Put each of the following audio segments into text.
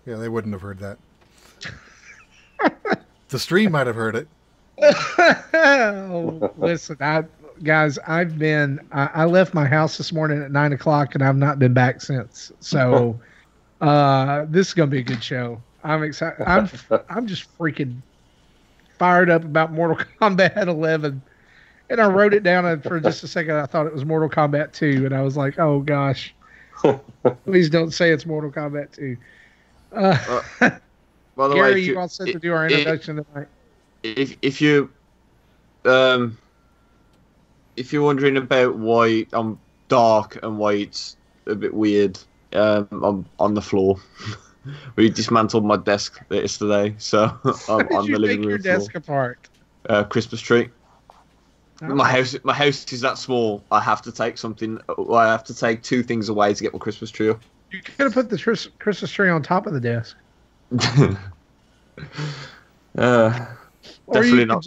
Yeah, they wouldn't have heard that. The stream might have heard it. Oh, listen, guys, I left my house this morning at 9 o'clock and I've not been back since. So, this is going to be a good show. I'm excited. I'm just freaking fired up about Mortal Kombat 11. And I wrote it down, and for just a second I thought it was Mortal Kombat 2, and I was like, oh gosh, please don't say it's Mortal Kombat 2. By the Gary, way, you all set to do our introduction tonight. If you're wondering about why I'm dark and why it's a bit weird, I'm on the floor. We dismantled my desk yesterday, so I'm on the living room floor. How did you take your desk apart? Christmas tree. Oh. My house is that small. I have to take something. I have to take two things away to get my Christmas tree up. You could have put the Christmas tree on top of the desk. Definitely not.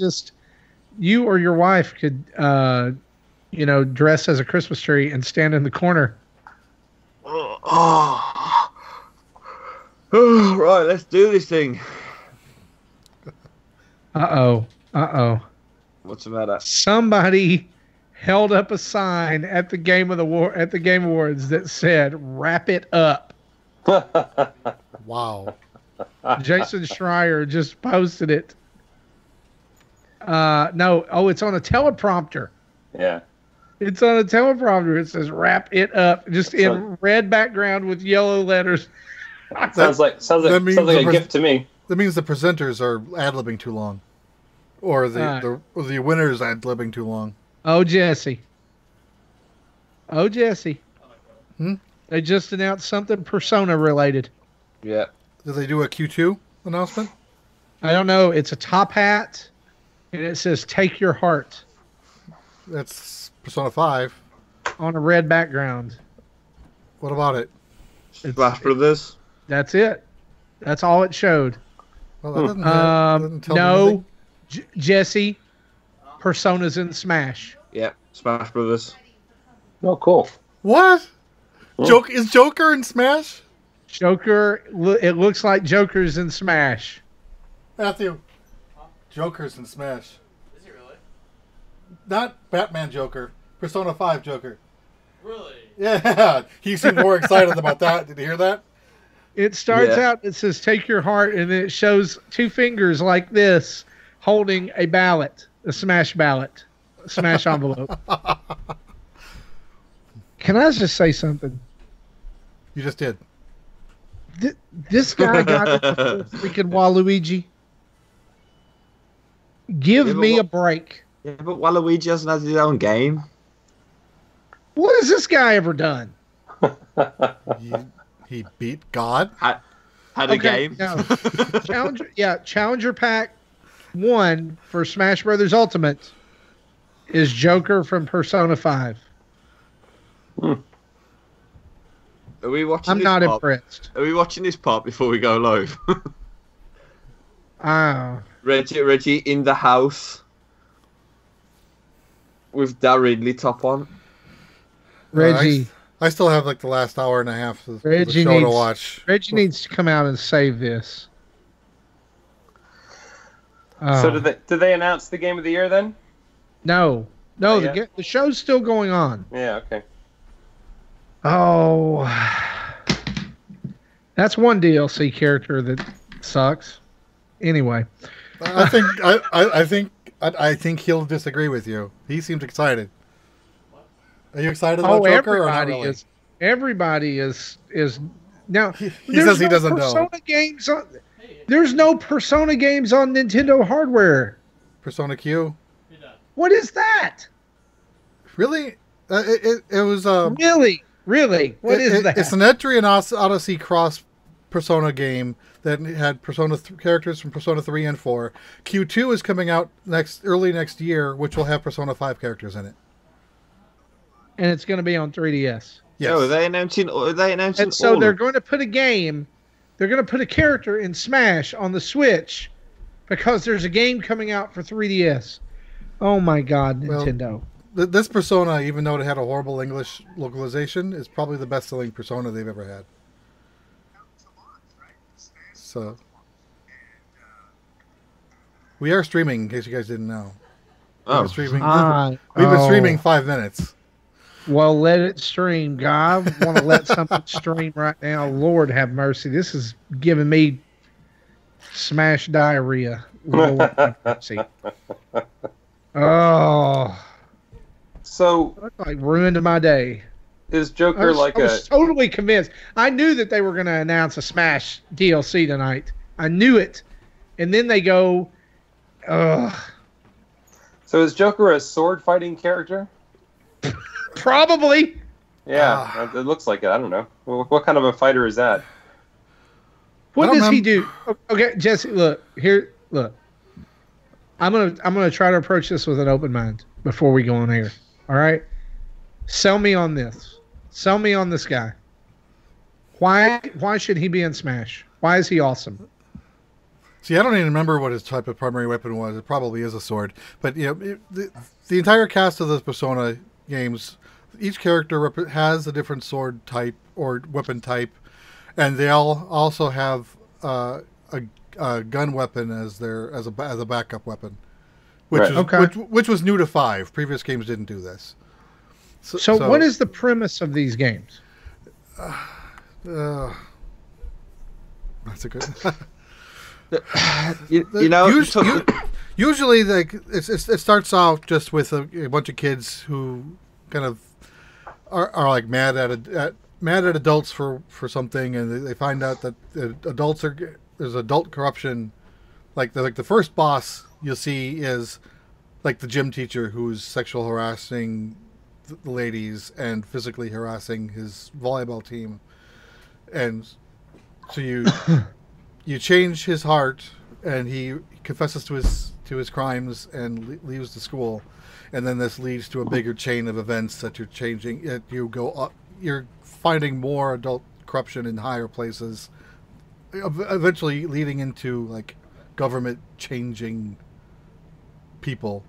You or your wife could, dress as a Christmas tree and stand in the corner. Oh, right, let's do this thing. Uh-oh. What's the matter? Somebody held up a sign at the Game Awards that said "Wrap it up." Wow. Jason Schreier just posted it. It's on a teleprompter. Yeah. It's on a teleprompter. It says "Wrap it up," just in red background with yellow letters. Sounds like a gift to me. That means the presenters are ad-libbing too long. Or the winners ad-libbing too long. Oh, Jesse. Hmm? They just announced something Persona related. Yeah. Did they do a Q2 announcement? I don't know. It's a top hat, and it says "Take Your Heart." That's Persona 5. On a red background. What about it? Smash Brothers. That's it. That's all it showed. Well, that doesn't tell me anything. Jesse, Persona's in Smash. Yep, Smash Brothers. Oh, cool. What? Is Joker in Smash? Joker, it looks like Joker's in Smash. Matthew, Joker's in Smash. Is he really? Not Batman Joker, Persona 5 Joker. Really? Yeah, he seemed more excited about that. Did you hear that? It starts out, it says "Take Your Heart," and then it shows two fingers like this holding a ballot, a Smash ballot, a Smash envelope. Can I just say something? You just did. This guy got it before freaking Waluigi. Give me a break. Yeah, but Waluigi hasn't had his own game. What has this guy ever done? He beat God. Had a game. No. Challenger Pack 1 for Smash Brothers Ultimate is Joker from Persona 5. Are we watching? I'm not impressed. Are we watching this part before we go live? Reggie in the house with that Ridley top on. Reggie. I still have like the last hour and a half of the show to watch. Reggie needs to come out and save this. So did they announce the game of the year then? No. The show's still going on. Yeah, okay. Oh, that's one DLC character that sucks. Anyway, I think he'll disagree with you. He seems excited. Are you excited about Joker or not really? Everybody is now. He says he doesn't know. There's no Persona games on Nintendo hardware. Persona Q. What is that? Really? It was Really? What is that? It's an Etrian Odyssey cross Persona game that had characters from Persona 3 and 4. Q2 is coming out early next year, which will have Persona 5 characters in it. And it's going to be on 3DS. Yes. Oh, are they announcing? And so they're going to put a game. They're going to put a character in Smash on the Switch because there's a game coming out for 3DS. Oh my God, Nintendo. This Persona, even though it had a horrible English localization, is probably the best-selling Persona they've ever had. So we are streaming, in case you guys didn't know. We've been streaming. We've been streaming 5 minutes. Well, let it stream, guy. I want to let something stream right now. Lord have mercy. This is giving me smash diarrhea. Lord have mercy. Oh. So that like ruined my day. Is Joker I was totally convinced. I knew that they were going to announce a Smash DLC tonight. I knew it. And then they go, ugh. So is Joker a sword fighting character? Probably. Yeah, it looks like it. I don't know. What kind of a fighter is that? What does he do? Okay, Jesse, look. I'm gonna try to approach this with an open mind before we go on air. All right? Sell me on this. Sell me on this guy. Why should he be in Smash? Why is he awesome? See, I don't even remember what his type of primary weapon was. It probably is a sword. But the entire cast of the Persona games, each character has a different sword type or weapon type, and they all also have a gun weapon as a backup weapon, which was new to 5. Previous games didn't do this. So what is the premise of these games? That's a good. Usually, it starts off just with a bunch of kids who kind of are like mad at adults for something, and they find out that there's adult corruption. Like the first boss you'll see is like the gym teacher who's sexual harassing the ladies and physically harassing his volleyball team, and so you change his heart, and he confesses to his crimes and leaves the school, and then this leads to a bigger chain of events that you're changing. You go up, you're finding more adult corruption in higher places, eventually leading into like government changing people.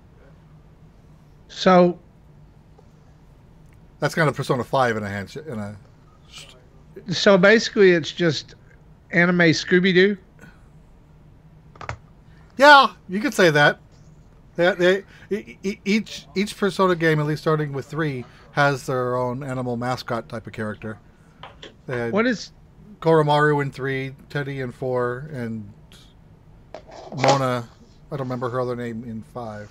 So that's kind of Persona 5 in a. So basically, it's just anime Scooby-Doo? Yeah, you could say that. Each Persona game, at least starting with 3, has their own animal mascot type of character. What is Koromaru in 3, Teddy in 4, and Mona, I don't remember her other name, in 5.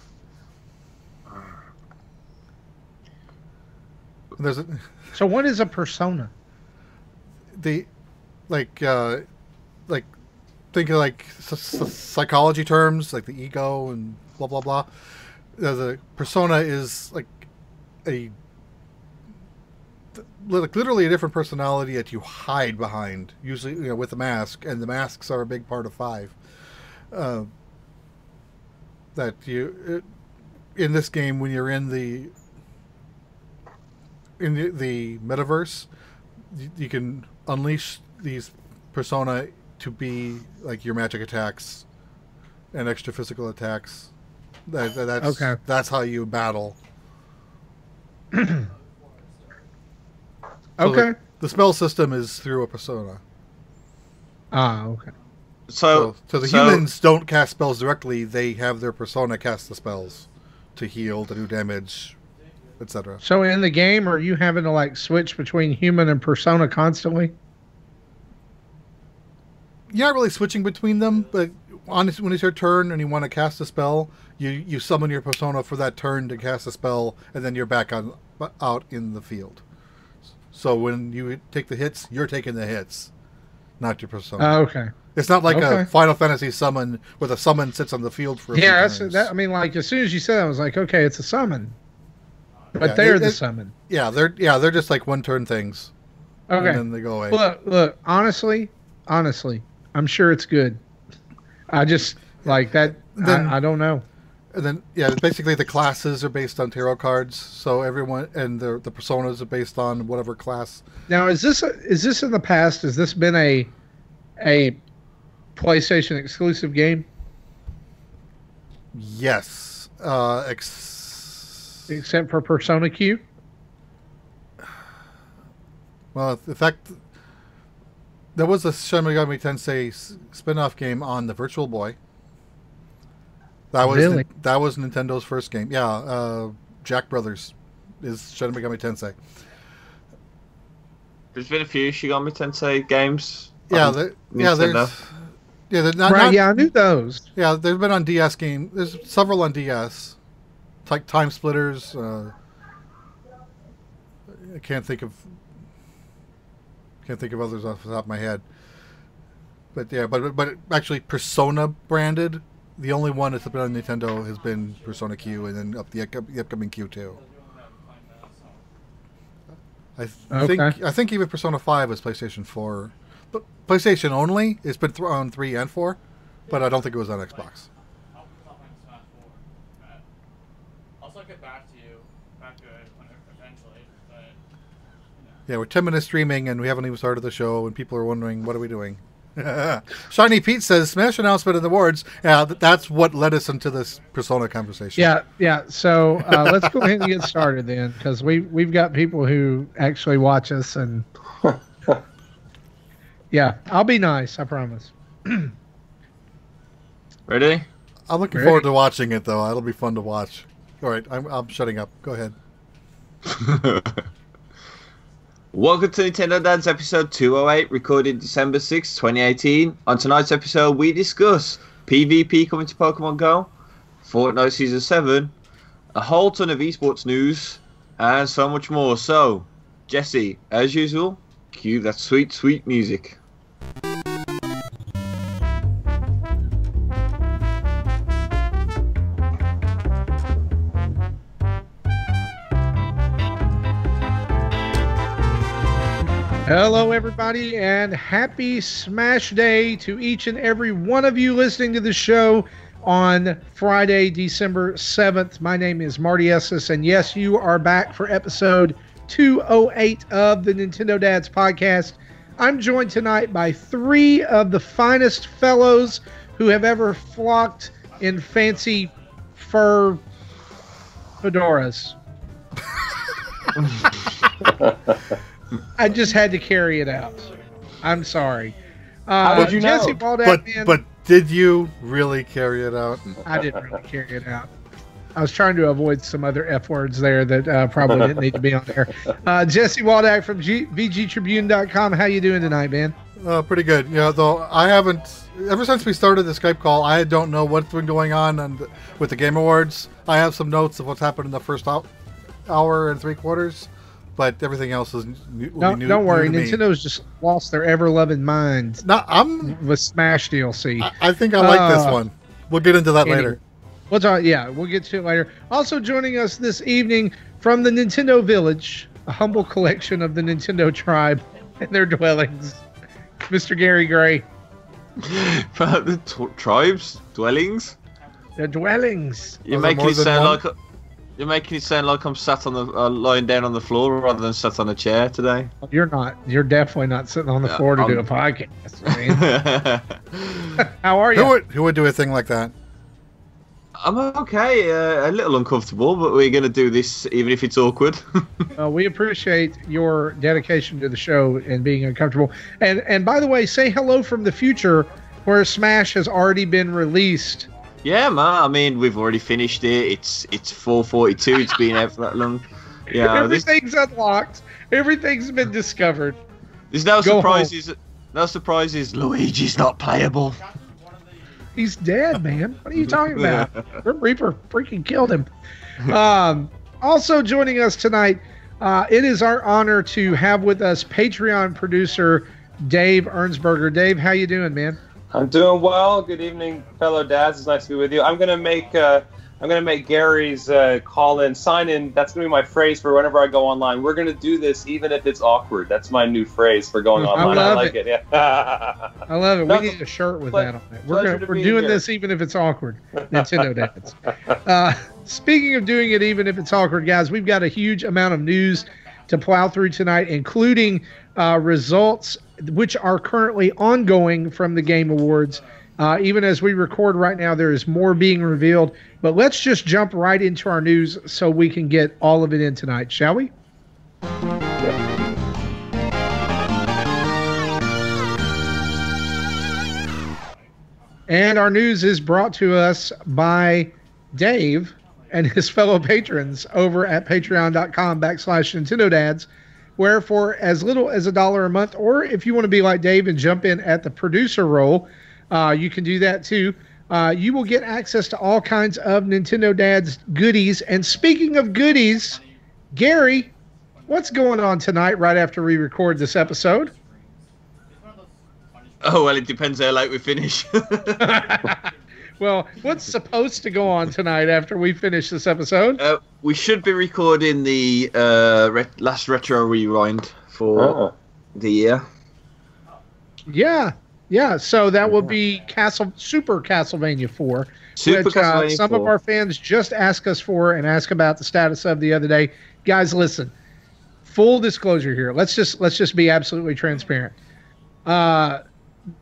So what is a persona? Think of like psychology terms, like the ego and blah blah blah. The persona is like literally a different personality that you hide behind, usually with a mask, and the masks are a big part of 5. That you in this game, when you're in the metaverse, you can unleash these persona to be like your magic attacks and extra physical attacks. That's how you battle. Okay. The spell system is through a persona. Okay. So the humans don't cast spells directly. They have their persona cast the spells to heal, to do damage, etc. So in the game, are you having to like switch between human and persona constantly? You're not really switching between them, but when it's your turn and you want to cast a spell, you summon your persona for that turn to cast a spell, and then you're back out in the field. So when you take the hits, you're taking the hits, not your persona. Okay. It's not like a Final Fantasy summon where the summon sits on the field for a few turns. I mean, like as soon as you said that, I was like, okay, it's a summon. But they're the summon. Yeah, they're just like one turn things. Okay. And then they go away. Look, honestly, I'm sure it's good. I just like that. I don't know. And then basically the classes are based on tarot cards. So everyone and the personas are based on whatever class. Now, is this in the past? Has this been a PlayStation exclusive game? Yes. Except for Persona Q? Well, in fact, there was a Shin Megami Tensei spin-off game on the Virtual Boy. That was Really? that was Nintendo's first game. Yeah, Jack Brothers is Shin Megami Tensei. There's been a few Shin Megami Tensei games. Yeah, on there's Nintendo. Right, yeah, I knew those. Yeah, there's been on DS game. There's several on DS, like Time Splitters. I can't think of others off the top of my head. But yeah, but actually Persona branded. The only one that's been on Nintendo has been Persona Q, and then the upcoming Q2. I think even Persona 5 is PlayStation 4. But PlayStation only. It's been on 3 and 4, but I don't think it was on Xbox. I'll still get back to it eventually. But Yeah, we're 10 minutes streaming, and we haven't even started the show, and people are wondering, what are we doing? Shiny Pete says, Smash announcement in the awards. Yeah, that's what led us into this Persona conversation. Yeah. So let's go ahead and get started then, because we've got people who actually watch us, and yeah, I'll be nice, I promise. Ready? I'm looking forward to watching it, though. It'll be fun to watch. All right, I'm shutting up. Go ahead. Welcome to Nintendo Dads episode 208, recorded December 6, 2018. On tonight's episode, we discuss PvP coming to Pokemon Go, Fortnite Season 7, a whole ton of esports news, and so much more. So, Jesse, as usual, cue that sweet, sweet music. Hello, everybody, and happy Smash Day to each and every one of you listening to the show on Friday, December 7th. My name is Marty Esses, and yes, you are back for episode 208 of the Nintendo Dads podcast. I'm joined tonight by three of the finest fellows who have ever flocked in fancy fur fedoras. I just had to carry it out. I'm sorry. How did you know? Jesse Waldak, But did you really carry it out? I didn't really carry it out. I was trying to avoid some other F words there that probably didn't need to be on there. Jesse Waldak from VGTribune.com. How you doing tonight, man? Pretty good. Yeah, though I haven't. Ever since we started the Skype call, I don't know what's been going on with the Game Awards. I have some notes of what's happened in the first hour and 3/4. But everything else is new. Don't worry, Nintendo's just lost their ever-loving minds. No, with Smash DLC. I think I like this one. We'll get into that later. We'll get to it later. Also joining us this evening from the Nintendo Village, a humble collection of the Nintendo tribe and their dwellings, Mr. Gary Gray. The tribes? Dwellings? Their dwellings. You're making it sound like I'm sat on the lying down on the floor rather than sat on a chair today. You're not. You're definitely not sitting on the floor to do a podcast. Man. How are you? Who would do a thing like that? I'm okay. A little uncomfortable, but we're going to do this even if it's awkward. We appreciate your dedication to the show and being uncomfortable. And by the way, say hello from the future, where Smash has already been released. Yeah, man. I mean, we've already finished it. It's 4:42. It's been out for that long. Yeah, everything's unlocked. Everything's been discovered. There's no surprises. No surprises. Luigi's not playable. He's dead, man. What are you talking about? Grim Reaper freaking killed him. Also joining us tonight, it is our honor to have with us Patreon producer Dave Ernsberger. Dave, how you doing, man? I'm doing well. Good evening, fellow dads. It's nice to be with you. I'm gonna make Gary's call-in, sign-in. That's gonna be my phrase for whenever I go online. We're gonna do this even if it's awkward. That's my new phrase for going online. I like it. Yeah. I love it. We need a shirt with that on it. We're doing this even if it's awkward. Nintendo dads. Speaking of doing it even if it's awkward, guys, we've got a huge amount of news to plow through tonight, including results which are currently ongoing from the Game Awards. Even as we record right now, there is more being revealed. But let's just jump right into our news so we can get all of it in tonight, shall we? And our news is brought to us by Dave and his fellow patrons over at patreon.com/Nintendo Dads, where for as little as $1 a month, or if you want to be like Dave and jump in at the producer role, you can do that too. You will get access to all kinds of Nintendo Dads goodies. And speaking of goodies, Gary, what's going on tonight right after we record this episode? Oh, well, it depends how late we finish. Well, what's supposed to go on tonight after we finish this episode? We should be recording the last Retro Rewind for the year. Yeah. So that will be Super Castlevania 4, which Castlevania some 4. of our fans just asked us for and asked about the status of the other day. Guys, listen. Full disclosure here. Let's just be absolutely transparent.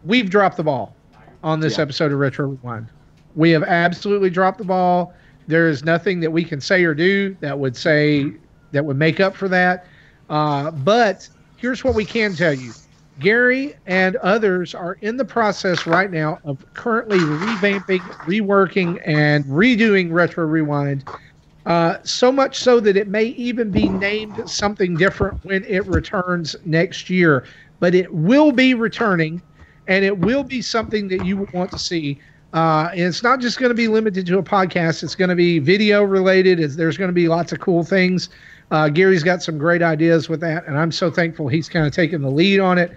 We've dropped the ball on this episode of Retro Rewind. We have absolutely dropped the ball. There is nothing that we can say or do that would make up for that. But here's what we can tell you. Gary and others are in the process right now of currently revamping, reworking, and redoing Retro Rewind. So much so that it may even be named something different when it returns next year. But it will be returning, and it will be something that you will want to see. And it's not just going to be limited to a podcast. It's going to be video related. There's going to be lots of cool things. Gary's got some great ideas with that, and I'm so thankful he's kind of taking the lead on it.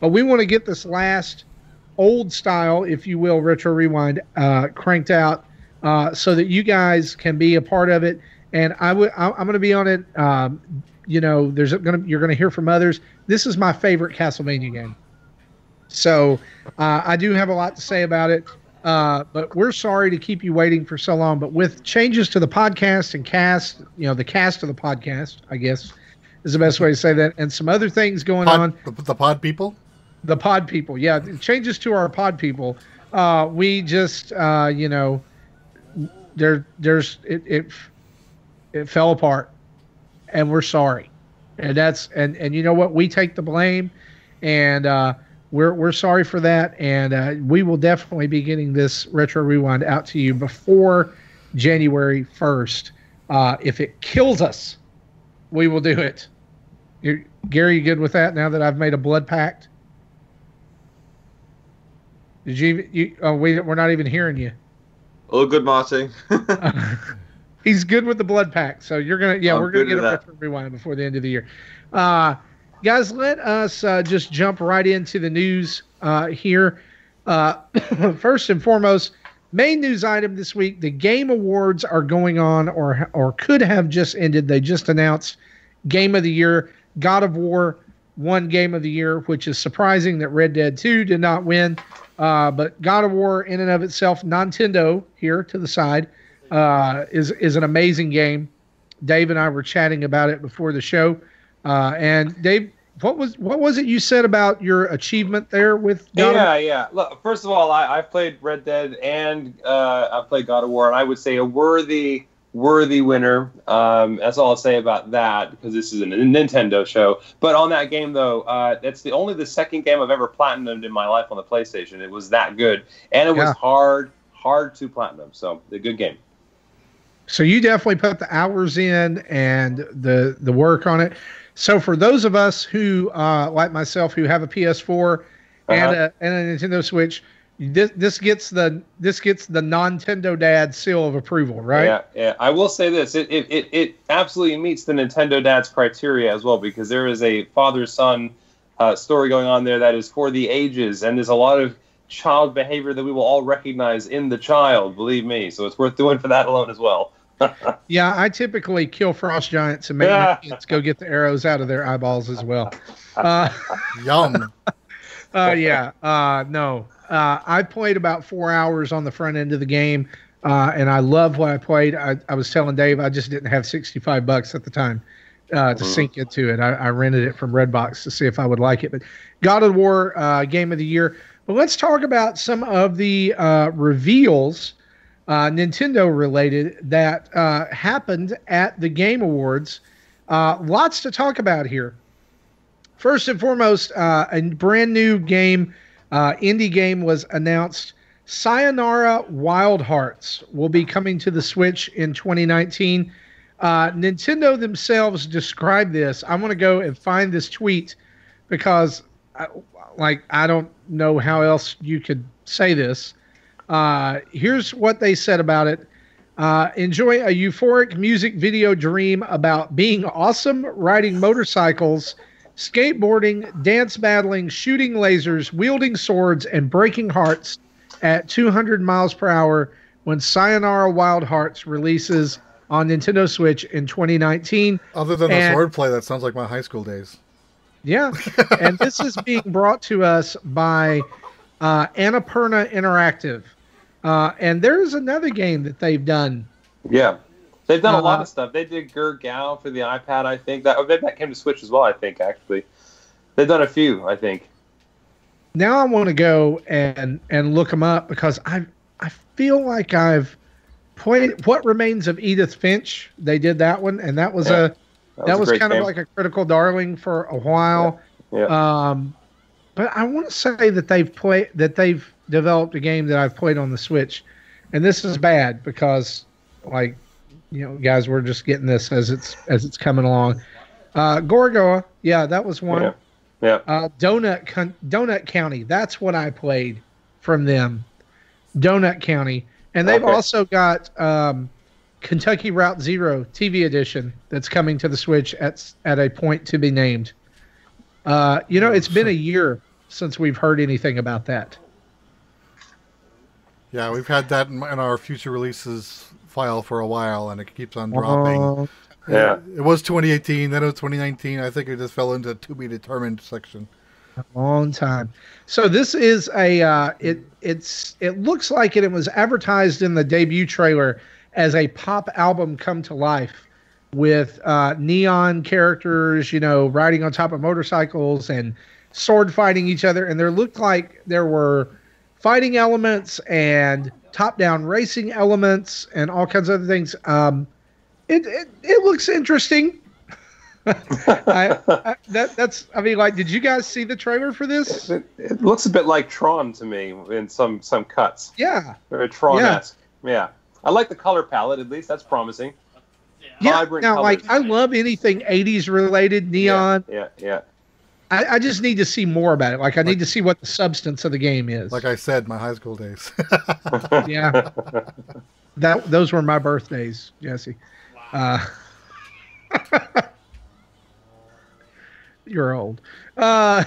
But we want to get this last old style, if you will, Retro Rewind cranked out so that you guys can be a part of it. And I'm going to be on it. You're going to hear from others. This is my favorite Castlevania game. So I do have a lot to say about it. But we're sorry to keep you waiting for so long. But with changes to the podcast and cast, the cast of the podcast, I guess is the best way to say that, and some other things going on. The pod people? The pod people, yeah. Changes to our pod people. We just, it fell apart, and we're sorry. And you know what? We take the blame, and we're sorry for that. And we will definitely be getting this Retro Rewind out to you before January 1st. If it kills us, we will do it. Gary, you good with that? Now that I've made a blood pact. Did you? We're not even hearing you. All good, Marty. He's good with the blood pack, so we're gonna get a Retro Rewind before the end of the year. Guys, let us just jump right into the news here. First and foremost, main news item this week: the Game Awards are going on, or could have just ended. They just announced Game of the Year. God of War won Game of the Year, which is surprising that Red Dead 2 did not win. But God of War, in and of itself, Nintendo here to the side, is an amazing game. Dave and I were chatting about it before the show. And Dave, what was it you said about your achievement there with God of War? Yeah. Look, first of all, I've played Red Dead and I've played God of War, and I would say a worthy winner. That's all I'll say about that, because this is a Nintendo show. But on that game, though, that's only the second game I've ever platinumed in my life on the PlayStation. It was that good, and it was hard to platinum. So, a good game. So you definitely put the hours in and the work on it. So for those of us who, like myself, who have a PS4 and a Nintendo Switch, this gets the Nintendo Dad seal of approval, right? Yeah. I will say this: it absolutely meets the Nintendo Dad's criteria as well, because there is a father-son story going on there that is for the ages, and there's a lot of child behavior that we will all recognize in the child. Believe me, so it's worth doing for that alone as well. Yeah, I typically kill frost giants and make my kids go get the arrows out of their eyeballs as well. Yum. No. I played about 4 hours on the front end of the game, and I love what I played. I was telling Dave I just didn't have $65 at the time to sink into it. I rented it from Redbox to see if I would like it. But God of War, Game of the Year. But let's talk about some of the reveals, Nintendo related, that happened at the Game Awards. Lots to talk about here. First and foremost, a brand new game, indie game was announced Sayonara Wild Hearts will be coming to the Switch in 2019. Nintendo themselves described this. I'm going to go and find this tweet because, I don't know how else you could say this. Here's what they said about it. Enjoy a euphoric music video dream about being awesome, riding motorcycles, skateboarding, dance battling, shooting lasers, wielding swords, and breaking hearts at 200 miles per hour when Sayonara Wild Hearts releases on Nintendo Switch in 2019. Other than the swordplay, that sounds like my high school days. Yeah, and this is being brought to us by Annapurna Interactive. And there's another game that they've done. Yeah. They've done a lot of stuff. They did Gurgao for the iPad, I think. That came to Switch as well, I think, actually. They've done a few, I think. Now I want to go and look them up because I feel like I've played What Remains of Edith Finch. They did that one, and that was that was kind of like a critical darling for a while. Yeah. But I want to say that they've developed a game that I've played on the Switch, and this is bad because, guys, we're just getting this as it's coming along. Gorogoa, yeah, that was one. Yeah. Donut County, that's what I played from them. Donut County, and they've also got Kentucky Route Zero TV edition that's coming to the Switch at a point to be named. It's been a year since we've heard anything about that. Yeah, we've had that in our future releases file for a while, and it keeps on dropping. Yeah. It was 2018, then it was 2019. I think it just fell into the to be determined section. A long time. So this is it looks like it was advertised in the debut trailer as a pop album come to life with neon characters, riding on top of motorcycles and sword fighting each other. And there looked like there were fighting elements and top-down racing elements and all kinds of other things. It looks interesting. Did you guys see the trailer for this? It looks a bit like Tron to me in some cuts. Yeah. Very Tron-esque. Yeah. I like the color palette, at least. That's promising. Yeah. Vibrant Now, colors. I love anything 80s related, neon. Yeah. I just need to see more about it. I need to see what the substance of the game is. Like I said, my high school days. Yeah. Those were my birthdays, Jesse. You're old. Anyway,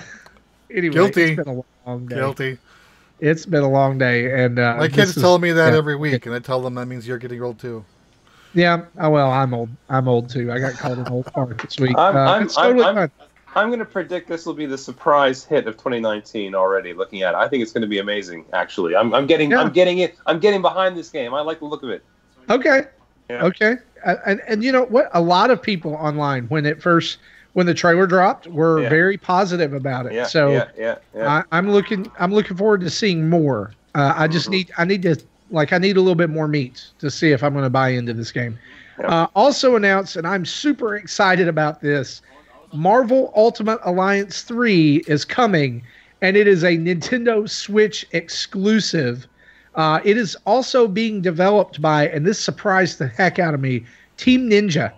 Guilty. It's been a long day. Guilty. It's been a long day, and my kids tell me that every week, and I tell them that means you're getting old too. Yeah. Oh, well, I'm old. I'm old too. I got called an old fart this week. I'm fun. going to predict this will be the surprise hit of 2019 already. Looking at it, I think it's going to be amazing. Actually, I'm getting it. I'm getting behind this game. I like the look of it. Okay. Yeah. Okay. And you know what? A lot of people online when the trailer dropped were very positive about it. Yeah. I'm looking forward to seeing more. I just need a little bit more meat to see if I'm going to buy into this game. Yeah. Also announced, and I'm super excited about this, Marvel Ultimate Alliance 3 is coming, and it is a Nintendo Switch exclusive. It is also being developed by, and this surprised the heck out of me, Team Ninja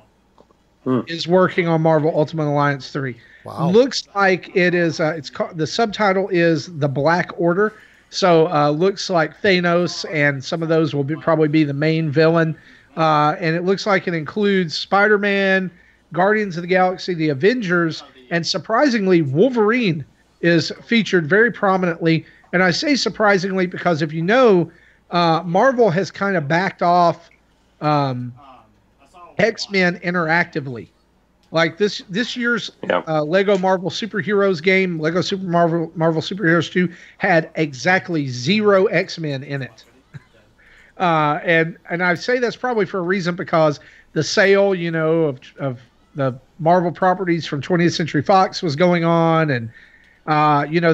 is working on Marvel Ultimate Alliance 3. Wow. Looks like it is, the subtitle is The Black Order. So looks like Thanos and some of those will probably be the main villain. And it looks like it includes Spider-Man, Guardians of the Galaxy, the Avengers, and surprisingly, Wolverine is featured very prominently. And I say surprisingly because if you know, Marvel has kind of backed off X-Men interactively. Like this year's Lego Marvel Superheroes game, Lego Super Marvel Superheroes 2, had exactly 0 X-Men in it. And I say that's probably for a reason because the sale, of the Marvel properties from 20th Century Fox was going on, and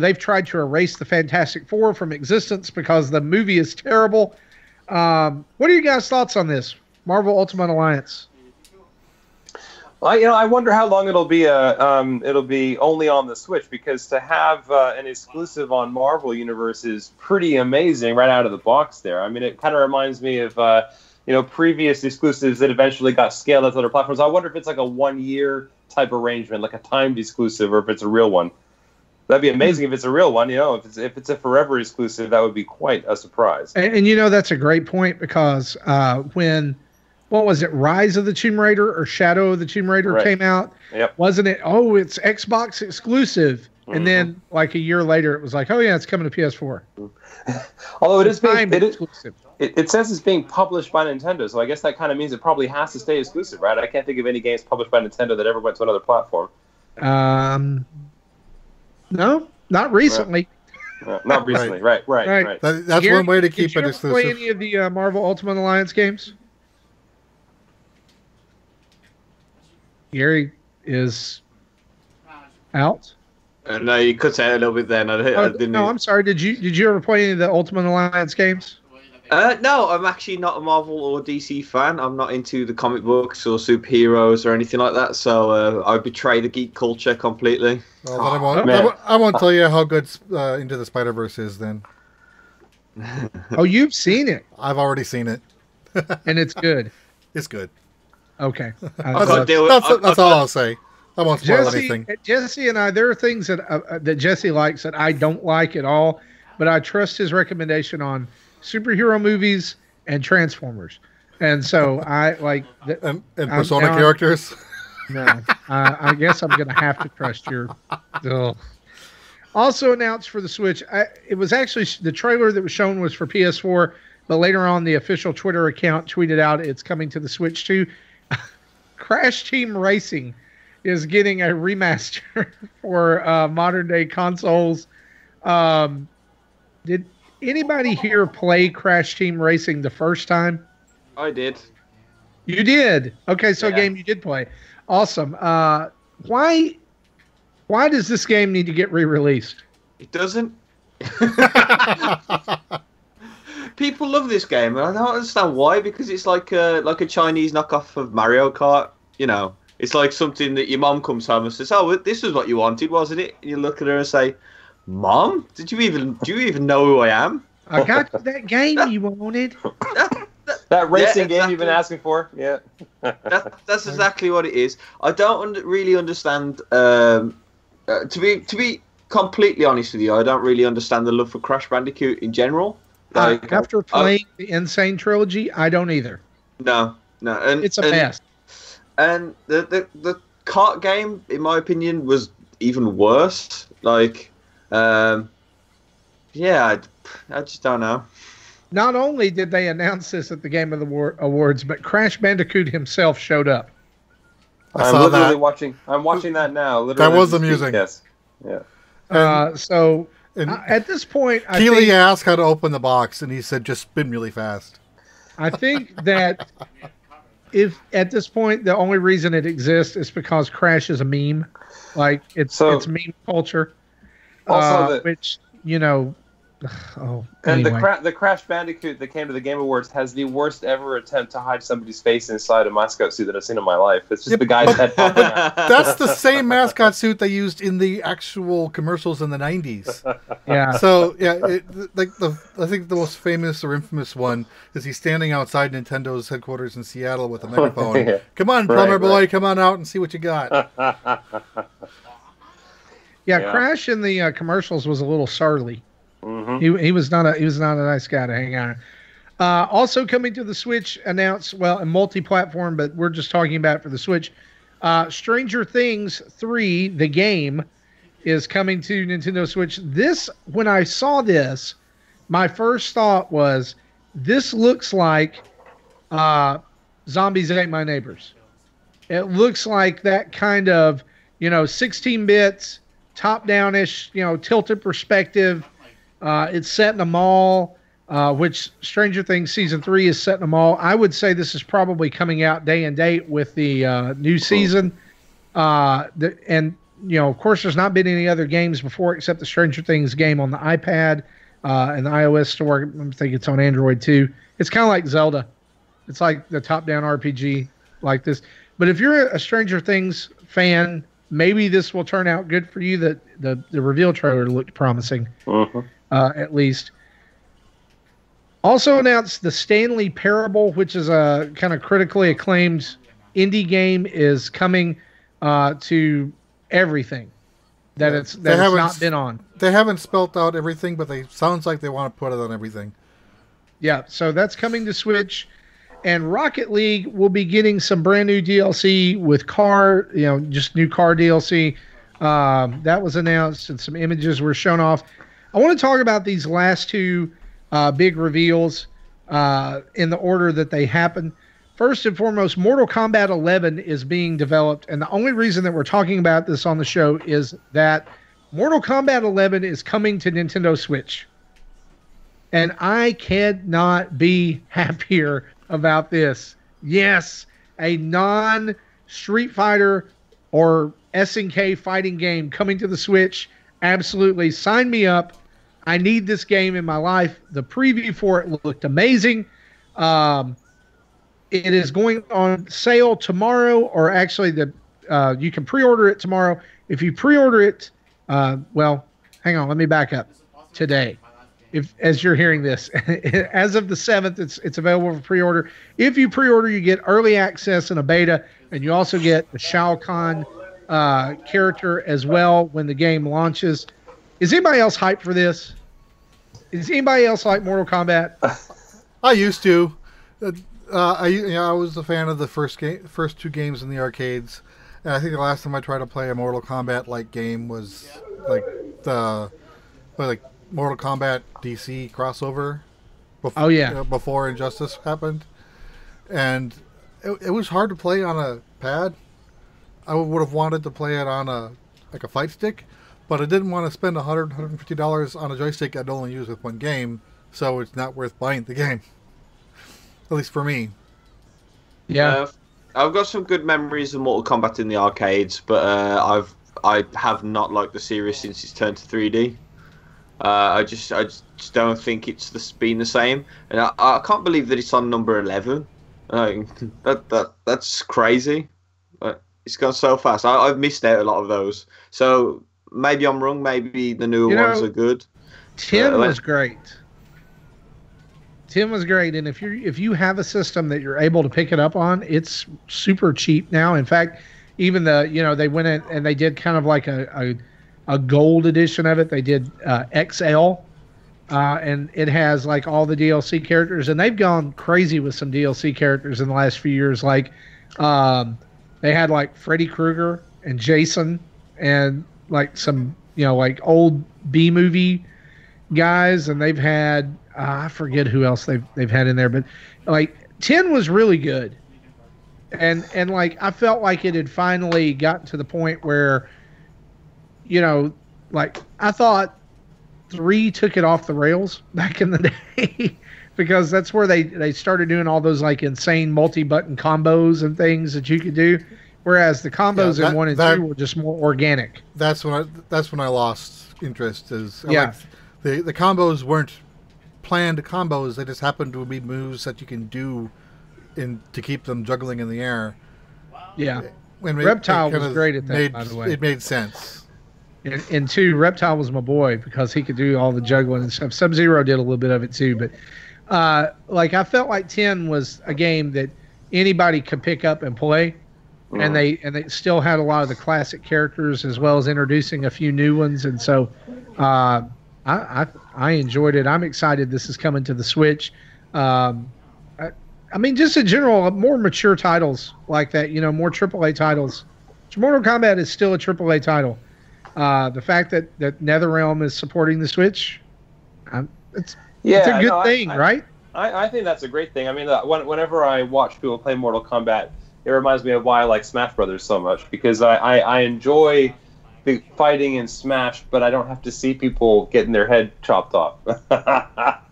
they've tried to erase the Fantastic Four from existence because the movie is terrible. What are you guys' thoughts on this Marvel Ultimate Alliance? I wonder how long it'll be. It'll be only on the Switch, because to have an exclusive on Marvel Universe is pretty amazing right out of the box. There, I mean, it kind of reminds me of previous exclusives that eventually got scaled to other platforms. I wonder if it's like a 1 year type arrangement, like a timed exclusive, or if it's a real one. That'd be amazing if it's a real one. If it's a forever exclusive, that would be quite a surprise. And that's a great point, because when, what was it, Rise of the Tomb Raider or Shadow of the Tomb Raider came out? Yep. Wasn't it? Oh, it's Xbox exclusive. And then like a year later, it was like, oh yeah, it's coming to PS4. Although it is exclusive. It says it's being published by Nintendo, so I guess that kind of means it probably has to stay exclusive, right? I can't think of any games published by Nintendo that ever went to another platform. No, not recently. Not recently. Right. That's Gary, one way to keep did you it ever play exclusive. any of the Marvel Ultimate Alliance games? Gary is out. No, you cut out a little bit then. I didn't. No, I'm sorry. Did you ever play any of the Ultimate Alliance games? No, I'm actually not a Marvel or DC fan. I'm not into the comic books or superheroes or anything like that. So I betray the geek culture completely. Well, I won't tell you how good Into the Spider-Verse is then. Oh, you've seen it. I've already seen it. And it's good. It's good. Okay. That's all I'll say. I won't spoil anything. Jesse and I, there are things that Jesse likes that I don't like at all, but I trust his recommendation on superhero movies and Transformers. And so I like... And Persona characters? No. I guess I'm going to have to trust your... Ugh. Also announced for the Switch, it was actually... The trailer that was shown was for PS4, but later on the official Twitter account tweeted out it's coming to the Switch too. Crash Team Racing is getting a remaster for modern day consoles. Did anybody here play Crash Team Racing the first time? I did. You did? Okay, so a game you did play. Awesome. Why does this game need to get re-released? It doesn't. People love this game, and I don't understand why. Because it's like a Chinese knockoff of Mario Kart. It's like something that your mom comes home and says, "Oh, this was what you wanted, wasn't it?" And you look at her and say, "Mom, do you even know who I am?" I got you that game you wanted. That racing game you've been asking for. Yeah. That's exactly what it is. I don't really understand. To be completely honest with you, I don't really understand the love for Crash Bandicoot in general. After playing the Insane Trilogy, I don't either. No, and it's a mess. And the kart game, in my opinion, was even worse. I just don't know. Not only did they announce this at the Game of the Awards, but Crash Bandicoot himself showed up. I'm watching that now. Literally, that was amusing. Yes. Yeah. At this point, Keeley asked how to open the box, and he said, "Just spin really fast." I think that if at this point the only reason it exists is because Crash is a meme, like it's meme culture. Also, anyway. The Crash Bandicoot that came to the Game Awards has the worst ever attempt to hide somebody's face inside a mascot suit that I've seen in my life. It's just the guy's head popping out. That's the same mascot suit they used in the actual commercials in the 90s. Yeah. So, I think the most famous or infamous one is he's standing outside Nintendo's headquarters in Seattle with a megaphone. Yeah. Come on, plumber boy, come on out and see what you got. Yeah, Crash in the commercials was a little surly. Mm-hmm. He was not a nice guy to hang out. Also coming to the Switch, announced a multi-platform, but we're just talking about it for the Switch. Stranger Things 3, the game, is coming to Nintendo Switch. When I saw this, my first thought was, this looks like Zombies Ate My Neighbors. It looks like that kind of 16 bits, top-down-ish, tilted perspective. It's set in a mall, which Stranger Things Season 3 is set in a mall. I would say this is probably coming out day and date with the new season. Of course, there's not been any other games before except the Stranger Things game on the iPad and the iOS store. I think it's on Android too. It's kind of like Zelda. It's like the top-down RPG like this. But if you're a Stranger Things fan, maybe this will turn out good for you. That the reveal trailer looked promising, at least. Also announced the Stanley Parable, which is a kind of critically acclaimed indie game, is coming to everything that it's not been on. They haven't spelt out everything, but they sounds like they want to put it on everything. Yeah, so that's coming to Switch, and Rocket League will be getting some brand new DLC with just new car DLC. That was announced, and some images were shown off. I want to talk about these last two big reveals in the order that they happen. First and foremost, Mortal Kombat 11 is being developed, and the only reason that we're talking about this on the show is that Mortal Kombat 11 is coming to Nintendo Switch. And I cannot be happier about this. Yes, a non-Street Fighter or SNK fighting game coming to the Switch. Absolutely. Sign me up. I need this game in my life. The preview for it looked amazing. It is going on sale tomorrow, or actually you can pre-order it tomorrow. If you pre-order it, well, hang on, let me back up. Today, as you're hearing this, as of the 7th, it's available for pre-order. If you pre-order, you get early access and a beta, and you also get the Shao Kahn character as well when the game launches. Is anybody else hyped for this? Is anybody else like Mortal Kombat? I used to. I was a fan of the first two games in the arcades, and I think the last time I tried to play a Mortal Kombat like game was like Mortal Kombat DC crossover. Before Injustice happened, and it was hard to play on a pad. I would have wanted to play it on a fight stick, but I didn't want to spend $150 on a joystick I'd only use with one game, so it's not worth buying the game. At least for me. Yeah. I've got some good memories of Mortal Kombat in the arcades, but I have not liked the series since it's turned to 3D. I just don't think it's been the same, and I can't believe that it's on number 11. That's crazy. It's gone so fast. I've missed out a lot of those. So maybe I'm wrong. Maybe the newer ones are good. 10 was great. 10 was great, and if you have a system that you're able to pick it up on, it's super cheap now. In fact, even they went in and they did kind of like a gold edition of it. They did XL, and it has like all the DLC characters, and they've gone crazy with some DLC characters in the last few years. Like they had like Freddy Krueger and Jason, and like some like old B movie guys, and they've had I forget who else they've had in there, but like 10 was really good, and like I felt like it had finally gotten to the point where like I thought 3 took it off the rails back in the day because that's where they started doing all those like insane multi-button combos and things that you could do, whereas the combos in 1 and 2 were just more organic. That's when I lost interest. The combos weren't planned combos; they just happened to be moves that you can do to keep them juggling in the air. Yeah, Reptile was great at that. By the way, it made sense. And 2, Reptile was my boy because he could do all the juggling and stuff. Sub-Zero did a little bit of it too, but like I felt like 10 was a game that anybody could pick up and play, and they still had a lot of the classic characters as well as introducing a few new ones, and so I enjoyed it. I'm excited this is coming to the Switch. I mean, just in general, more mature titles like that, more AAA titles. Mortal Kombat is still a AAA title. The fact that NetherRealm is supporting the Switch, it's a good thing, right? I think that's a great thing. I mean, whenever I watch people play Mortal Kombat, it reminds me of why I like Smash Brothers so much, because I enjoy the fighting in Smash, but I don't have to see people getting their head chopped off.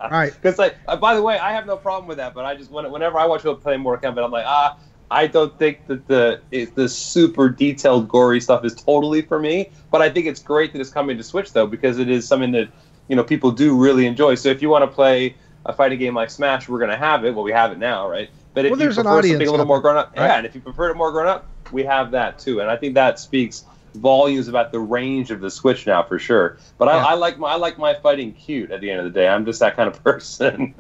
Right. Because, by the way, I have no problem with that, but I just whenever I watch people play Mortal Kombat, I'm like, I don't think that the super detailed, gory stuff is totally for me. But I think it's great that it's coming to Switch, though, because it is something that people do really enjoy. So if you want to play a fighting game like Smash, we're going to have it. Well, we have it now, right? But if Well, you there's an prefer audience something a little out more there, grown up, right? yeah, and if you prefer it more grown up, we have that too. And I think that speaks volumes about the range of the Switch now for sure. But Yeah. I like my fighting cute at the end of the day. I'm just that kind of person.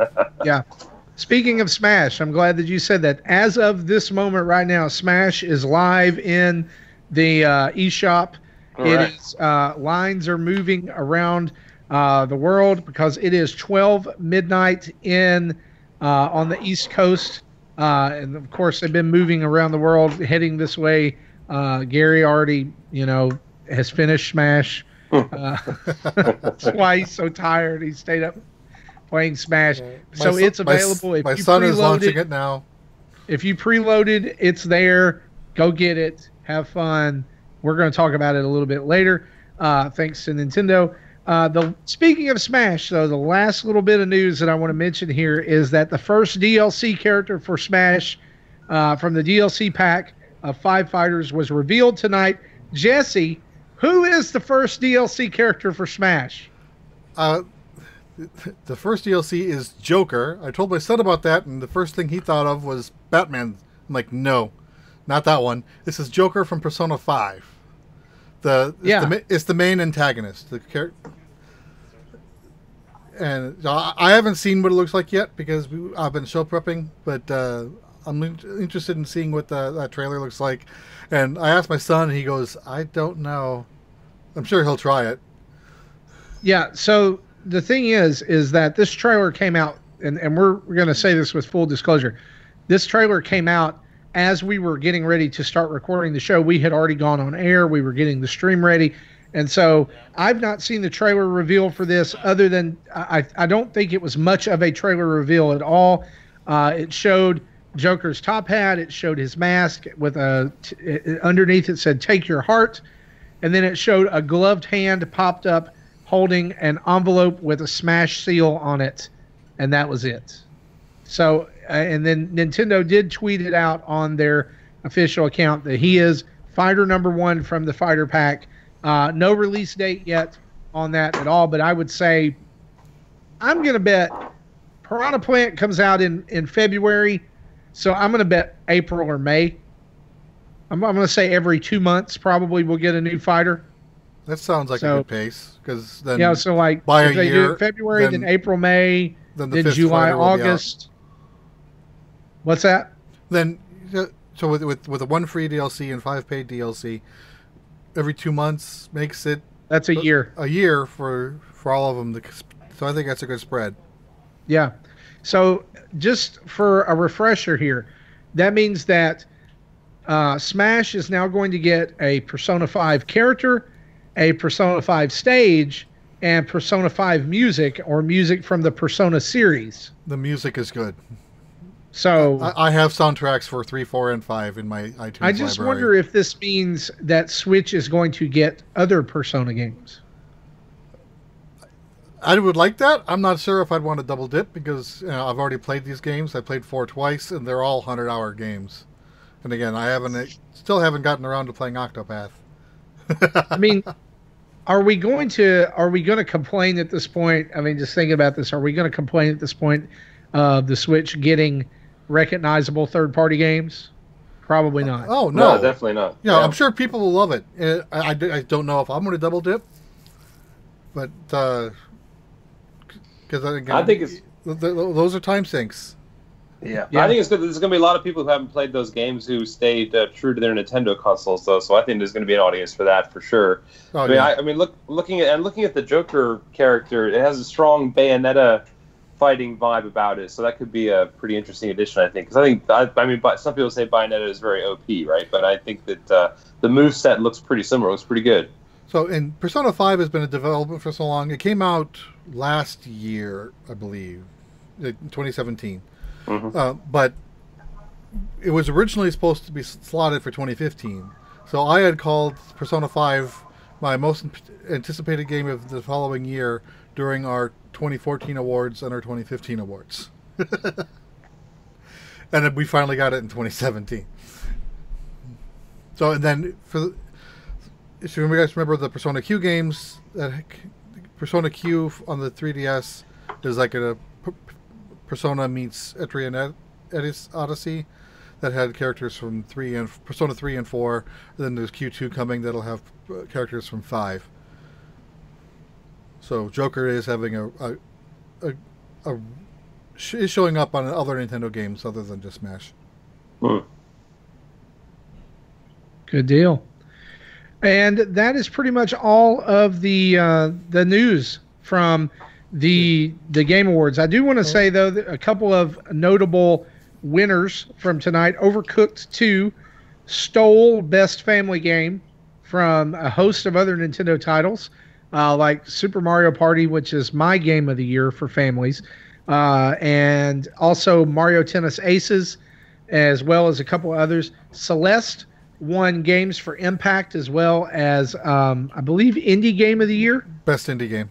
Yeah. Speaking of Smash, I'm glad that you said that. As of this moment right now, Smash is live in the eShop. Correct. It is lines are moving around the world because it is 12 midnight in on the East Coast, and of course they've been moving around the world, heading this way. Gary already, has finished Smash. That's why he's so tired. He stayed up playing Smash. So it's available. If My you son is preloaded- launching it now. If you preloaded, it's there. Go get it. Have fun. We're going to talk about it a little bit later. Thanks to Nintendo. Speaking of Smash, though, the last little bit of news that I want to mention here is that the first DLC character for Smash from the DLC pack of 5 Fighters was revealed tonight. Jesse, who is the first DLC character for Smash? The first DLC is Joker. I told my son about that, and the first thing he thought of was Batman. I'm like, no, not that one. This is Joker from Persona 5. It's the main antagonist. The character. And I haven't seen what it looks like yet because I've been show prepping, but I'm interested in seeing what that trailer looks like. And I asked my son, and he goes, I don't know. I'm sure he'll try it. Yeah, so the thing is that this trailer came out, and we're going to say this with full disclosure. This trailer came out as we were getting ready to start recording the show. We had already gone on air. We were getting the stream ready. And so I've not seen the trailer reveal for this other than I don't think it was much of a trailer reveal at all. It showed Joker's top hat. It showed his mask with underneath it said, "Take your heart." And then it showed a gloved hand popped up holding an envelope with a Smash seal on it. And that was it. So, and then Nintendo did tweet it out on their official account that he is fighter number 1 from the fighter pack. No release date yet on that at all, but I would say I'm going to bet Piranha Plant comes out in February, so I'm going to bet April or May. I'm going to say every 2 months probably we'll get a new fighter. That sounds like a good pace, because then so like by if a they year, do it February, then April, May, then the then fifth July, fighter will be out. August. What's that? Then, so with a 1 free DLC and 5 paid DLC, every 2 months makes it That's a year. A year for all of them. So I think that's a good spread. Yeah. So just for a refresher here, that means that Smash is now going to get a Persona 5 character, a Persona 5 stage, and Persona 5 music or music from the Persona series. The music is good. So I have soundtracks for 3, 4, and 5 in my iTunes I just library. wonder if this means that Switch is going to get other Persona games. I would like that. I'm not sure if I'd want to double dip because I've already played these games. I played 4 twice, and they're all 100-hour games. And again, I still haven't gotten around to playing Octopath. I mean, are we going to complain at this point? I mean, just thinking about this, are we going to complain at this point of the Switch getting recognizable third-party games? Probably not. Oh no, definitely not. Yeah, I'm sure people will love it. I don't know if I'm going to double dip, but because I think it's those are time sinks. Yeah. Yeah. I think it's good. There's going to be a lot of people who haven't played those games who stayed true to their Nintendo consoles, though. So I think there's going to be an audience for that for sure. Oh, I mean, looking at the Joker character, it has a strong Bayonetta fighting vibe about it. So that could be a pretty interesting addition, I think. Because but some people say Bayonetta is very OP, right? But I think that the moveset looks pretty similar. It looks pretty good. So, in Persona 5 has been in development for so long. It came out last year, I believe, in 2017. Mm-hmm. But it was originally supposed to be slotted for 2015. So I had called Persona 5 my most anticipated game of the following year during our 2014 awards and our 2015 awards. And then we finally got it in 2017. So, and then if you guys remember the Persona Q games, Persona Q on the 3DS is like a Persona meets Etrian Odyssey that had characters from Persona 3 and 4. Then there's Q2 coming that'll have characters from 5. So Joker is having is showing up on other Nintendo games other than just Smash. Good deal. And that is pretty much all of the news from the Game Awards. I do want to say, though, that a couple of notable winners from tonight. Overcooked 2 stole Best Family Game from a host of other Nintendo titles, like Super Mario Party, which is my game of the year for families, and also Mario Tennis Aces, as well as a couple others. Celeste won games for Impact, as well as, I believe, Indie Game of the Year. Best Indie Game.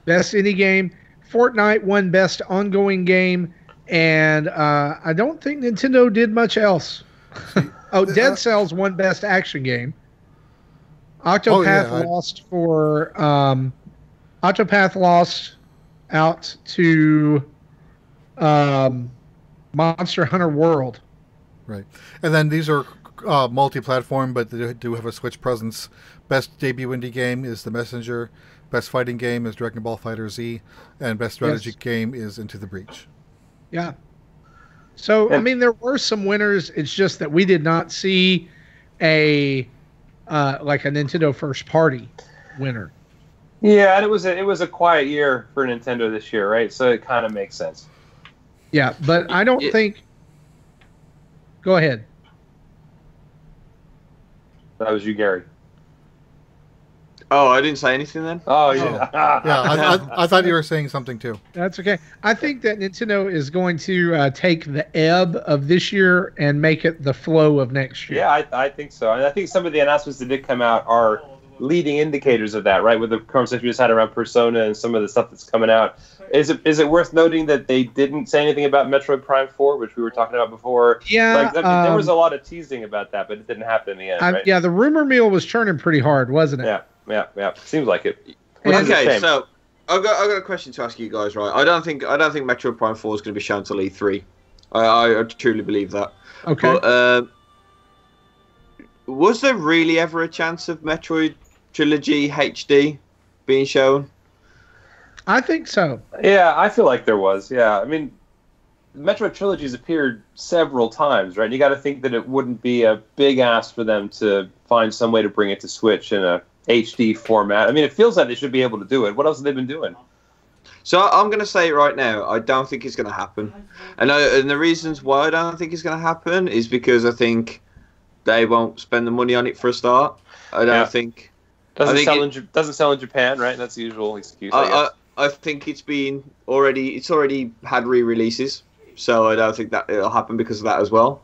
Best Indie Game. Fortnite won Best Ongoing Game. And I don't think Nintendo did much else. Dead Cells won Best Action Game. Octopath lost out to Monster Hunter World. Right. And then these are multi-platform, but they do have a Switch presence. Best debut indie game is The Messenger. Best fighting game is Dragon Ball FighterZ. And best strategy game is Into the Breach. Yeah. So, I mean, there were some winners. It's just that we did not see a Nintendo first party winner. Yeah, and it was a quiet year for Nintendo this year, right? So it kind of makes sense. Yeah, but I don't think. Go ahead. That was you, Gary. Oh, I didn't say anything then? Oh, yeah. Yeah, I thought you were saying something too. That's okay. I think that Nintendo is going to take the ebb of this year and make it the flow of next year. Yeah, I think so. And I think some of the announcements that did come out are leading indicators of that, right? With the conversation we just had around Persona and some of the stuff that's coming out. Is it worth noting that they didn't say anything about Metroid Prime 4, which we were talking about before? Yeah. There was a lot of teasing about that, but it didn't happen in the end, right? Yeah, the rumor mill was churning pretty hard, wasn't it? Yeah. Seems like it. Okay, so I've got a question to ask you guys, right? I don't think Metroid Prime 4 is going to be shown till E3. I truly believe that. Okay. But, was there really ever a chance of Metroid Trilogy HD being shown? I think so. Yeah, I feel like there was. Yeah, I mean, Metroid Trilogy's appeared several times, right? And you got to think that it wouldn't be a big ask for them to find some way to bring it to Switch in a HD format. I mean, it feels like they should be able to do it. What else have they been doing? So I'm going to say right now, I don't think it's going to happen. And the reasons why I don't think it's going to happen is because I think they won't spend the money on it for a start. I don't think... Doesn't sell in Japan, right? That's the usual excuse, I guess. I think it's already had re-releases, so I don't think that it'll happen because of that as well.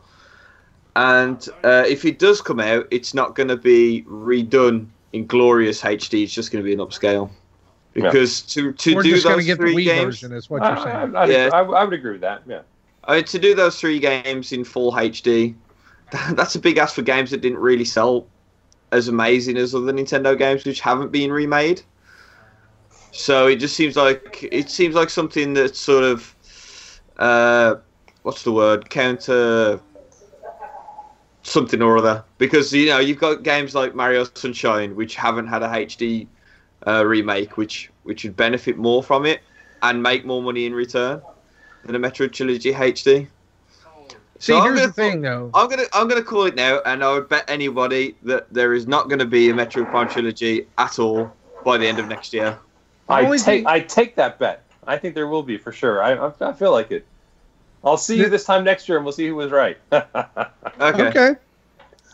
And if it does come out, it's not going to be redone in glorious HD. It's just going to be an upscale. Because to We're do just those get three the Wii games, version is what you're saying. I would agree with that. Yeah. I mean, to do those 3 games in full HD, that's a big ask for games that didn't really sell as amazing as other Nintendo games which haven't been remade. So it just seems like something that's sort of what's the word, counter something or other, because you've got games like Mario Sunshine which haven't had a HD remake which would benefit more from it and make more money in return than a Metroid Trilogy HD. See, here's the thing, though. I'm gonna call it now, and I would bet anybody that there is not going to be a Metroid Prime Trilogy at all by the end of next year. I take that bet. I think there will be for sure. I feel like it. I'll see you this time next year, and we'll see who was right. Okay.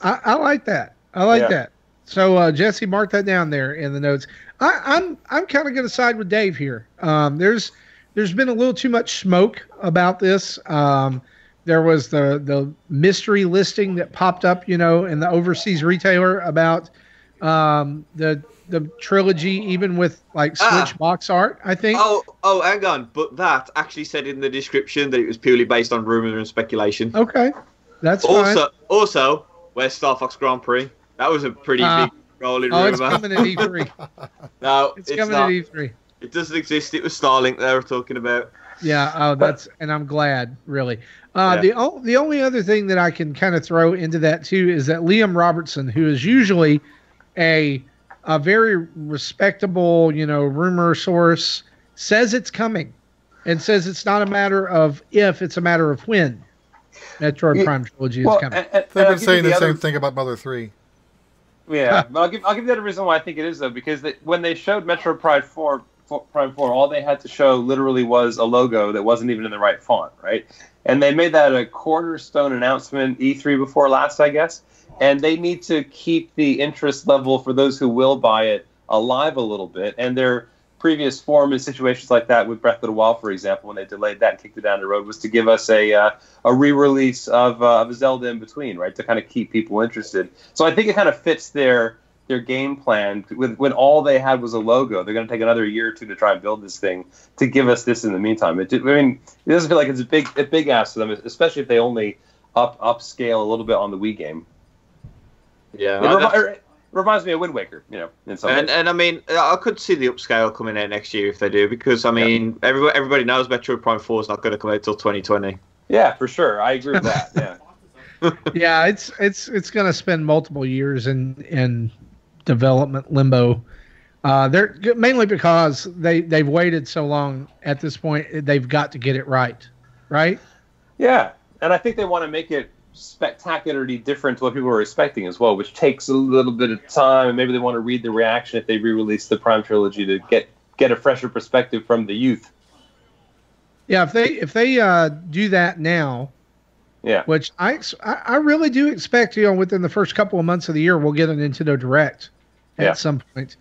I like that. I like that. So Jesse, mark that down there in the notes. I'm kind of going to side with Dave here. There's been a little too much smoke about this. There was the mystery listing that popped up, in the overseas retailer about the trilogy, even with like Switch box art, I think. Oh, hang on. But that actually said in the description that it was purely based on rumor and speculation. Okay, that's fine. Also, where's Star Fox Grand Prix? That was a pretty big rolling rumor. It's coming at E3. No, it's coming at E3. It doesn't exist. It was Starlink they were talking about. Yeah, and I'm glad, really. Yeah. The only other thing that I can kind of throw into that too is that Liam Robertson, who is usually a very respectable, rumor source, says it's coming, and says it's not a matter of if, it's a matter of when. Metroid Prime Trilogy is coming. They've been saying the same thing about Mother 3. Yeah, but I'll give you the other reason why I think it is, though, because when they showed Metroid Prime 4, all they had to show literally was a logo that wasn't even in the right font, right? And they made that a cornerstone announcement E3 before last, I guess. And they need to keep the interest level for those who will buy it alive a little bit. And their previous form in situations like that with Breath of the Wild, for example, when they delayed that and kicked it down the road, was to give us a re-release of Zelda in between, right, to kind of keep people interested. So I think it kind of fits their game plan. When all they had was a logo, they're going to take another year or two to try and build this thing to give us this in the meantime. It doesn't feel like it's a big ask to them, especially if they only upscale a little bit on the Wii game. Yeah, it reminds me of Wind Waker, in some ways. And I mean, I could see the upscale coming out next year if they do, because I mean, everybody knows Metroid Prime 4 is not going to come out till 2020. Yeah, for sure, I agree with that. Yeah, yeah, it's going to spend multiple years in development limbo. They're mainly because they've waited so long. At this point, they've got to get it right. Yeah, and I think they want to make it spectacularly different to what people were expecting as well, which takes a little bit of time, and maybe they want to read the reaction if they re-release the Prime trilogy to get a fresher perspective from the youth. Yeah, if they do that now, yeah, which I really do expect, within the first couple of months of the year, we'll get a Nintendo Direct at some point.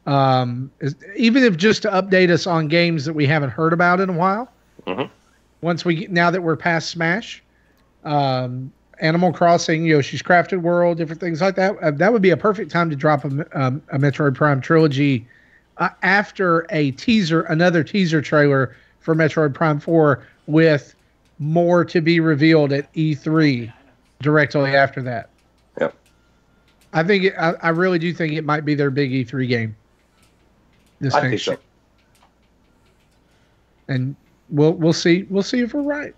Even if just to update us on games that we haven't heard about in a while. Mm-hmm. Now that we're past Smash, Animal Crossing, Yoshi's Crafted World, different things like that. That would be a perfect time to drop a Metroid Prime trilogy after another teaser trailer for Metroid Prime 4, with more to be revealed at E3 directly after that. Yep. I really do think it might be their big E3 game. I think so. And we'll see if we're right.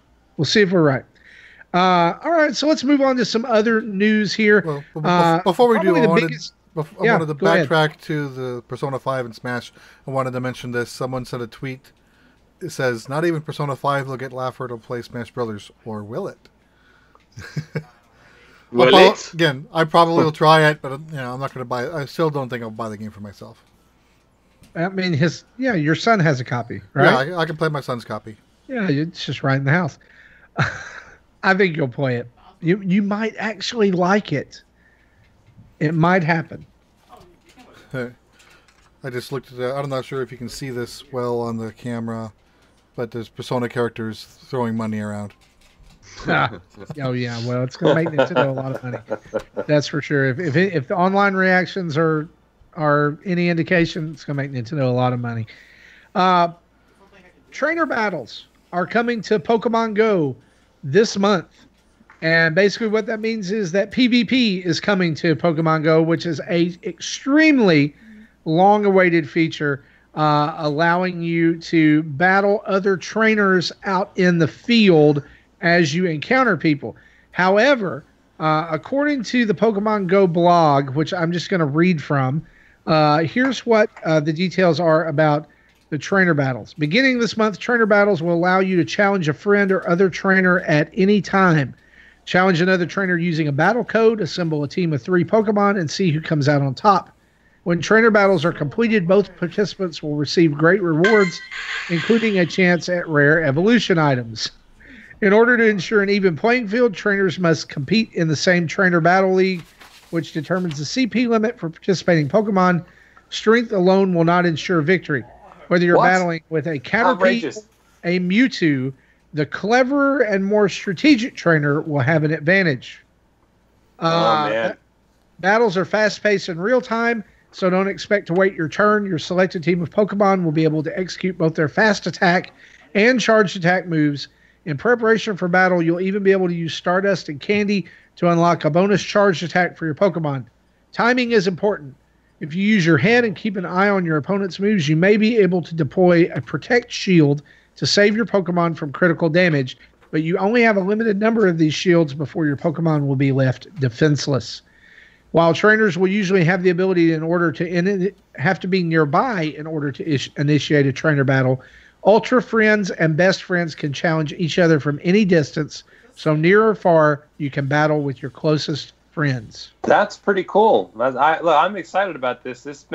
All right, so let's move on to some other news here. Well, before we do, I wanted to backtrack to the Persona 5 and Smash. I wanted to mention this. Someone sent a tweet. It says, "Not even Persona 5 will get Laffer to play Smash Brothers, or will it?" Again, I probably will try it, but I'm not going to buy it. I still don't think I'll buy the game for myself. I mean, your son has a copy, right? Yeah, I can play my son's copy. Yeah, it's just right in the house. I think you'll play it. You might actually like it. It might happen. I just looked at that. I'm not sure if you can see this well on the camera, but there's Persona characters throwing money around. Oh yeah, well, it's going to make Nintendo a lot of money. That's for sure. If the online reactions are any indication, it's going to make Nintendo a lot of money. Trainer battles are coming to Pokemon Go this month. And basically what that means is that PvP is coming to Pokemon Go, which is a extremely long-awaited feature, allowing you to battle other trainers out in the field as you encounter people. However, according to the Pokemon Go blog, which I'm just going to read from, here's what the details are about the trainer battles. Beginning this month, trainer battles will allow you to challenge a friend or other trainer at any time. Challenge another trainer using a battle code, assemble a team of 3 Pokemon, and see who comes out on top. When trainer battles are completed, both participants will receive great rewards, including a chance at rare evolution items. In order to ensure an even playing field, trainers must compete in the same trainer battle league, which determines the CP limit for participating Pokemon. Strength alone will not ensure victory. Whether you're battling with a Caterpie, a Mewtwo, the cleverer and more strategic trainer will have an advantage. Man. Battles are fast-paced in real time, so don't expect to wait your turn. Your selected team of Pokemon will be able to execute both their fast attack and charged attack moves. In preparation for battle, you'll even be able to use Stardust and Candy to unlock a bonus charged attack for your Pokemon. Timing is important. If you use your head and keep an eye on your opponent's moves, you may be able to deploy a Protect Shield to save your Pokemon from critical damage, but you only have a limited number of these shields before your Pokemon will be left defenseless. While trainers will usually have the ability have to be nearby in order to initiate a trainer battle, Ultra Friends and Best Friends can challenge each other from any distance, so near or far, you can battle with your closest friends. That's pretty cool. I'm excited about this. This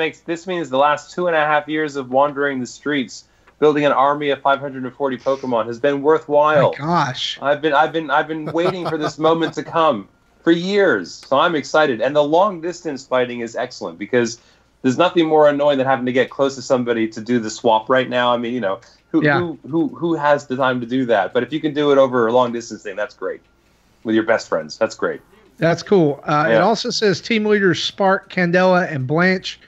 means the last 2.5 years of wandering the streets, building an army of 540 Pokemon has been worthwhile. My gosh, I've been waiting for this moment to come for years. So I'm excited. And the long distance fighting is excellent because there's nothing more annoying than having to get close to somebody to do the swap right now. I mean, who has the time to do that? But if you can do it over a long distance thing, that's great. With your best friends, that's great. That's cool. It also says team leaders Spark, Candela, and Blanche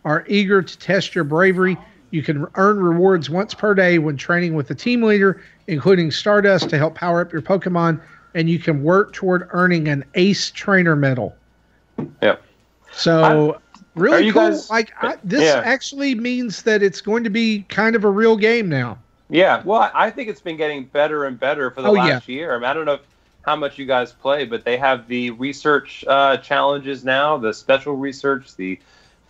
are eager to test your bravery. You can earn rewards once per day when training with the team leader, including Stardust to help power up your Pokemon, and you can work toward earning an Ace Trainer Medal. Yep. So really cool. Guys, this actually means that it's going to be kind of a real game now. Yeah. Well, I think it's been getting better and better for the last year. I mean, I don't know how much you guys play, but they have the research challenges now, the special research, the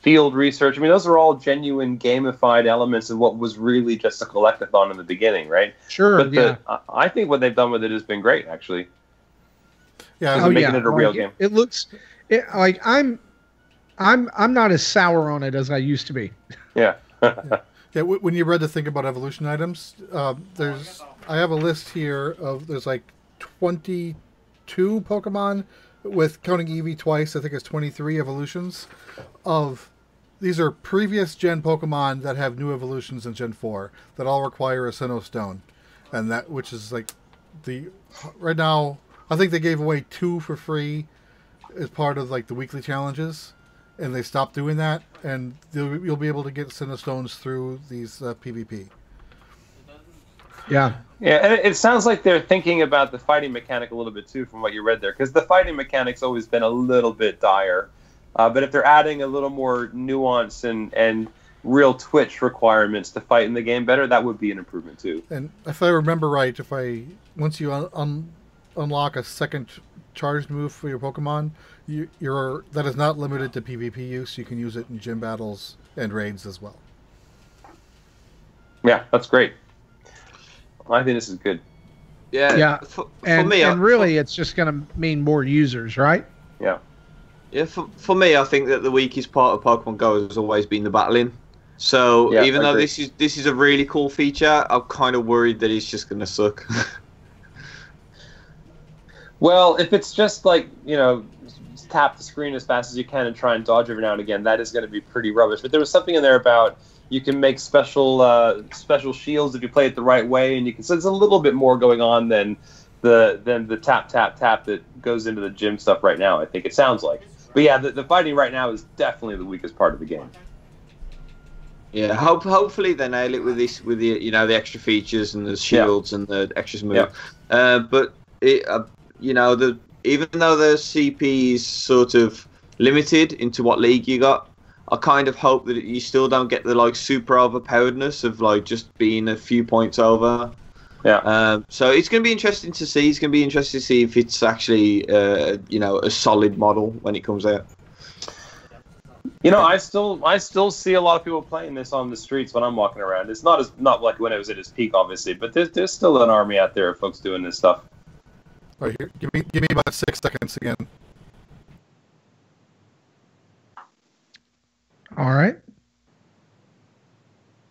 field research. I mean, those are all genuine gamified elements of what was really just a collectathon in the beginning, right? Sure. But I think what they've done with it has been great, actually. Yeah, making it a real game. It looks like I'm not as sour on it as I used to be. Yeah. Yeah. When you read the thing about evolution items, I have a list here of there's like 22 Pokemon, with counting Eevee twice, I think it's 23 evolutions of these are previous gen Pokemon that have new evolutions in Gen 4 that all require a Sinnoh Stone, and that which is like right now I think they gave away 2 for free as part of like the weekly challenges, and they stopped doing that, and you'll be able to get Sinnoh Stones through these PvP. Yeah. Yeah, and it sounds like they're thinking about the fighting mechanic a little bit too, from what you read there, because the fighting mechanic's always been a little bit dire. But if they're adding a little more nuance and real twitch requirements to fight in the game better, that would be an improvement too. And if I remember right, once you unlock a second charged move for your Pokemon, that is not limited to PvP use. You can use it in gym battles and raids as well. Yeah, that's great. I think this is good. Yeah. For and me, really, it's just going to mean more users, right? Yeah. Yeah, for me, I think that the weakest part of Pokemon Go has always been the battling. So even though this is a really cool feature, I'm kind of worried that it's just going to suck. Well, if it's just like, tap the screen as fast as you can and try and dodge every now and again, that is going to be pretty rubbish. But there was something in there about you can make special shields if you play it the right way, and so there's a little bit more going on than the tap that goes into the gym stuff right now. I think it sounds like, but yeah, the fighting right now is definitely the weakest part of the game. Yeah, hopefully they nail it with the the extra features and the shields and the extra move. Yeah. But even though the CP is sort of limited into what league you got, I kind of hope that you still don't get the super overpoweredness of just being a few points over. Yeah. So it's going to be interesting to see. It's going to be interesting to see if it's actually a solid model when it comes out. I still see a lot of people playing this on the streets when I'm walking around. It's not like when it was at its peak, obviously, but there's still an army out there of folks doing this stuff. Right here, give me about 6 seconds again. All right.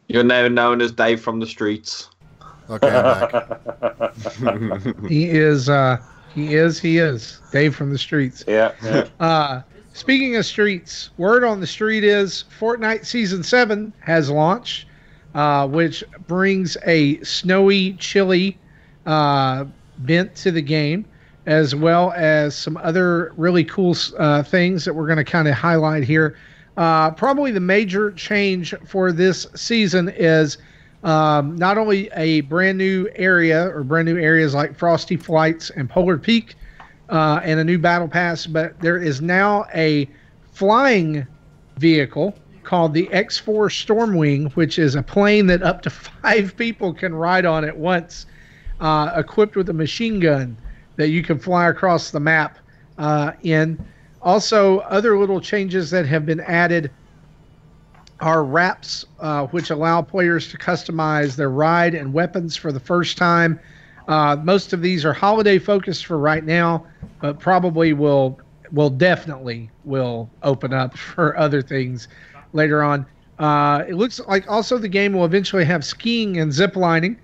You're now known as Dave from the streets. Okay, I'm back. He is Dave from the streets. Yeah. Speaking of streets, word on the street is Fortnite Season 7 has launched, which brings a snowy, chilly bent to the game, as well as some other really cool things that we're going to kind of highlight here. Probably the major change for this season is not only a brand new area or brand new areas like Frosty Flights and Polar Peak and a new battle pass, but there is now a flying vehicle called the X4 Stormwing, which is a plane that up to 5 people can ride on at once, equipped with a machine gun that you can fly across the map in. Also, other little changes that have been added are wraps, which allow players to customize their ride and weapons for the first time. Most of these are holiday focused for right now, but probably will definitely open up for other things later on. It looks like also the game will eventually have skiing and zip lining,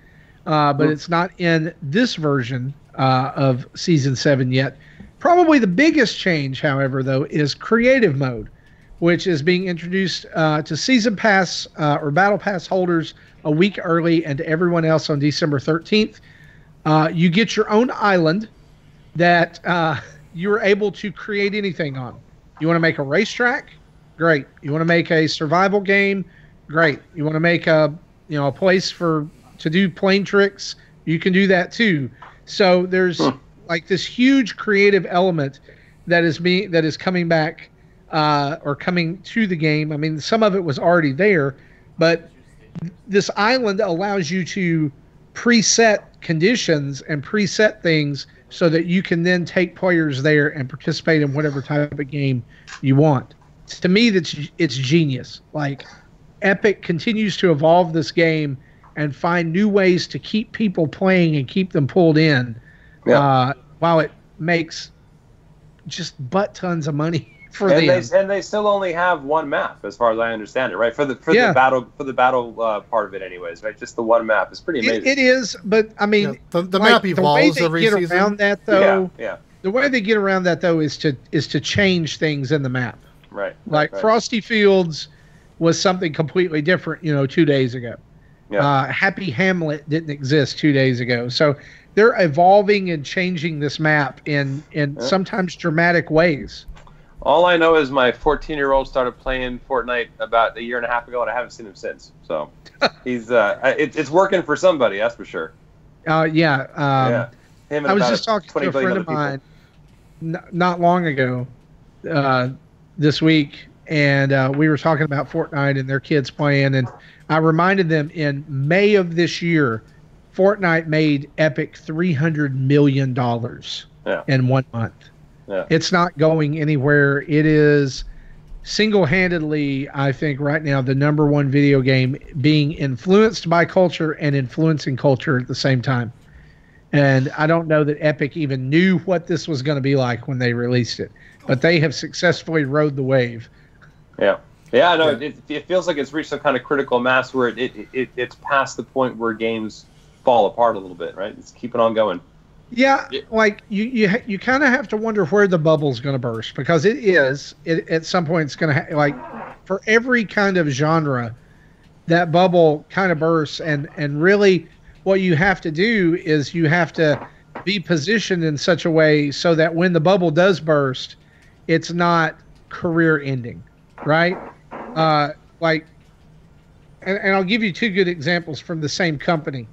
but it's not in this version of Season 7 yet. Probably the biggest change, however, though, is creative mode, which is being introduced to Season Pass or Battle Pass holders a week early and to everyone else on December 13th. You get your own island that you're able to create anything on. You want to make a racetrack? Great. You want to make a survival game? Great. You want to make a place to do plane tricks? You can do that too. So there's like this huge creative element that is coming back or coming to the game. I mean, some of it was already there, but this island allows you to preset conditions and preset things so that you can then take players there and participate in whatever type of game you want. To me, it's genius. Like, Epic continues to evolve this game and find new ways to keep people playing and keep them pulled in, while it makes just butt tons of money for them. And they still only have one map, as far as I understand it, right? For the battle part of it, anyways, right? Just the one map. It's pretty amazing. It is, but I mean, the map evolves every season. The way they get around that though is to change things in the map. Right. Like Frosty Fields was something completely different, 2 days ago. Yeah. Happy Hamlet didn't exist 2 days ago. So they're evolving and changing this map in sometimes dramatic ways. All I know is my 14-year-old started playing Fortnite about a year and a half ago, and I haven't seen him since. So he's it's working for somebody, that's for sure. Yeah. Him and I was just talking to a friend of mine not long ago this week, and we were talking about Fortnite and their kids playing, and I reminded them in May of this year, Fortnite made Epic $300 million in 1 month. Yeah. It's not going anywhere. It is single-handedly, I think, right now, the number one video game being influenced by culture and influencing culture at the same time. And I don't know that Epic even knew what this was going to be like when they released it, but they have successfully rode the wave. Yeah. Yeah, no, it feels like it's reached some kind of critical mass where it's past the point where games fall apart a little bit, right? It's keeping on going. Yeah, like you kind of have to wonder where the bubble's going to burst, because at some point it's going to like for every kind of genre, that bubble kind of bursts, and really what you have to do is you have to be positioned in such a way so that when the bubble does burst, it's not career ending, right? And I'll give you two good examples from the same company.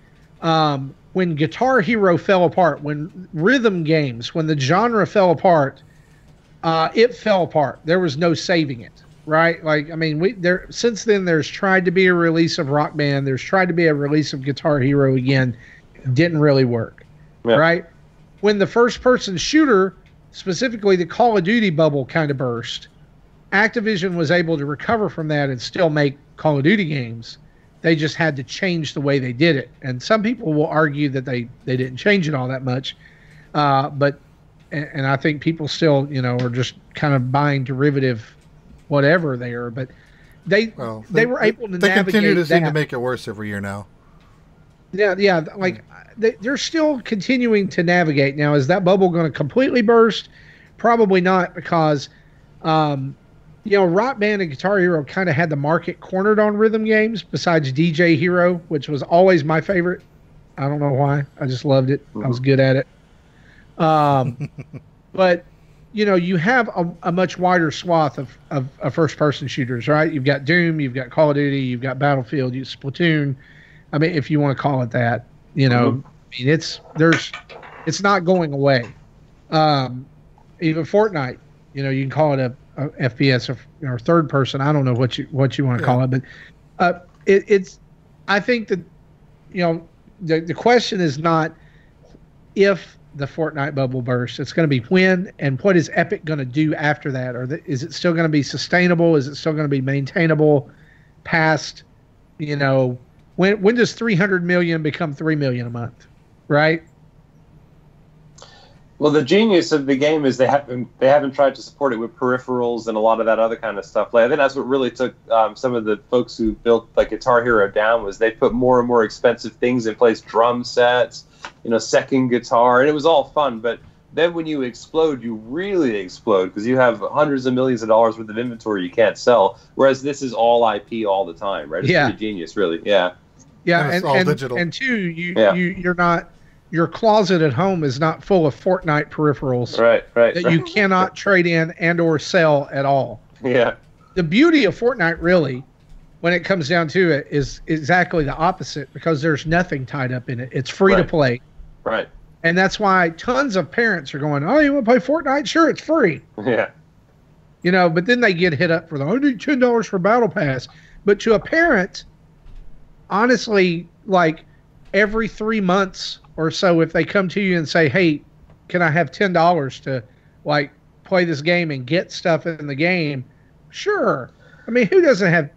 When Guitar Hero fell apart, when rhythm games, when the genre fell apart, it fell apart. There was no saving it, right? Like, I mean, since then there's tried to be a release of Rock Band. There's tried to be a release of Guitar Hero again. Didn't really work, right? When the first-person shooter, specifically the Call of Duty bubble, kind of burst, Activision was able to recover from that and still make Call of Duty games. They just had to change the way they did it. And some people will argue that they didn't change it all that much. But I think people still, are just kind of buying derivative whatever they are. But they were able to navigate that. They continue to seem to make it worse every year now. Yeah. Like, they're still continuing to navigate. Now, is that bubble going to completely burst? Probably not, because Rock Band and Guitar Hero kind of had the market cornered on rhythm games, besides DJ Hero, which was always my favorite. I don't know why. I just loved it. I was good at it. But, you have a much wider swath of first-person shooters, right? You've got Doom, you've got Call of Duty, you've got Battlefield, you've Splatoon. I mean, if you want to call it that, I mean, it's not going away. Even Fortnite, you can call it a FPS or third person. I don't know what you want to call it, but it's. I think that the question is not if the Fortnite bubble bursts. It's going to be when, and what is Epic going to do after that, or is it still going to be sustainable? Is it still going to be maintainable past? When does 300 million become 3 million a month, right? Well, the genius of the game is they haven't tried to support it with peripherals and a lot of that other kind of stuff. Like, I think that's what really took some of the folks who built like Guitar Hero down, was they put more and more expensive things in place, drum sets, second guitar, and it was all fun. But then when you explode, you really explode because you have hundreds of millions of dollars worth of inventory you can't sell. Whereas this is all IP all the time, right? It's pretty genius, really. Yeah. Yeah, And it's all digital. And two, you're not. Your closet at home is not full of Fortnite peripherals Right. that you cannot trade in and or sell at all. Yeah. The beauty of Fortnite, really, when it comes down to it, is exactly the opposite, because there's nothing tied up in it. It's free to play. Right. And that's why tons of parents are going, oh, you want to play Fortnite? Sure, it's free. Yeah. But then they get hit up for I need $10 for Battle Pass. But to a parent, honestly, like every 3 months or so, if they come to you and say, hey, can I have $10 to like play this game and get stuff in the game? Sure. I mean, who doesn't have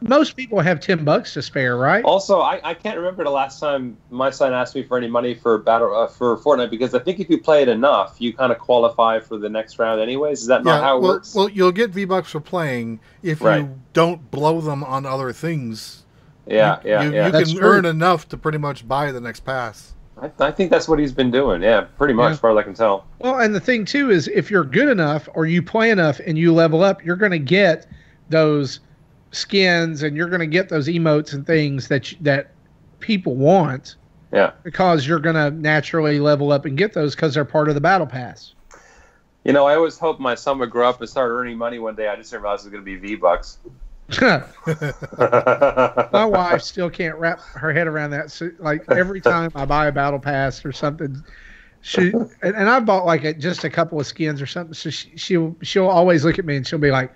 most people have $10 to spare, right? Also, I can't remember the last time my son asked me for any money for for Fortnite, because I think if you play it enough, you kind of qualify for the next round anyways. Is that not how it works? Well, you'll get V-Bucks for playing if you don't blow them on other things. You can earn enough to pretty much buy the next pass. I think that's what he's been doing. Yeah, pretty much, as far as I can tell. Well, and the thing too is, if you're good enough or you play enough and you level up, you're going to get those skins and you're going to get those emotes and things that people want. Yeah. Because you're going to naturally level up and get those because they're part of the battle pass. I always hope my son would grow up and start earning money one day. I just didn't realize it was going to be V-Bucks. My wife still can't wrap her head around that. So, like, every time I buy a battle pass or something, and I bought like just a couple of skins or something, so she'll always look at me and she'll be like,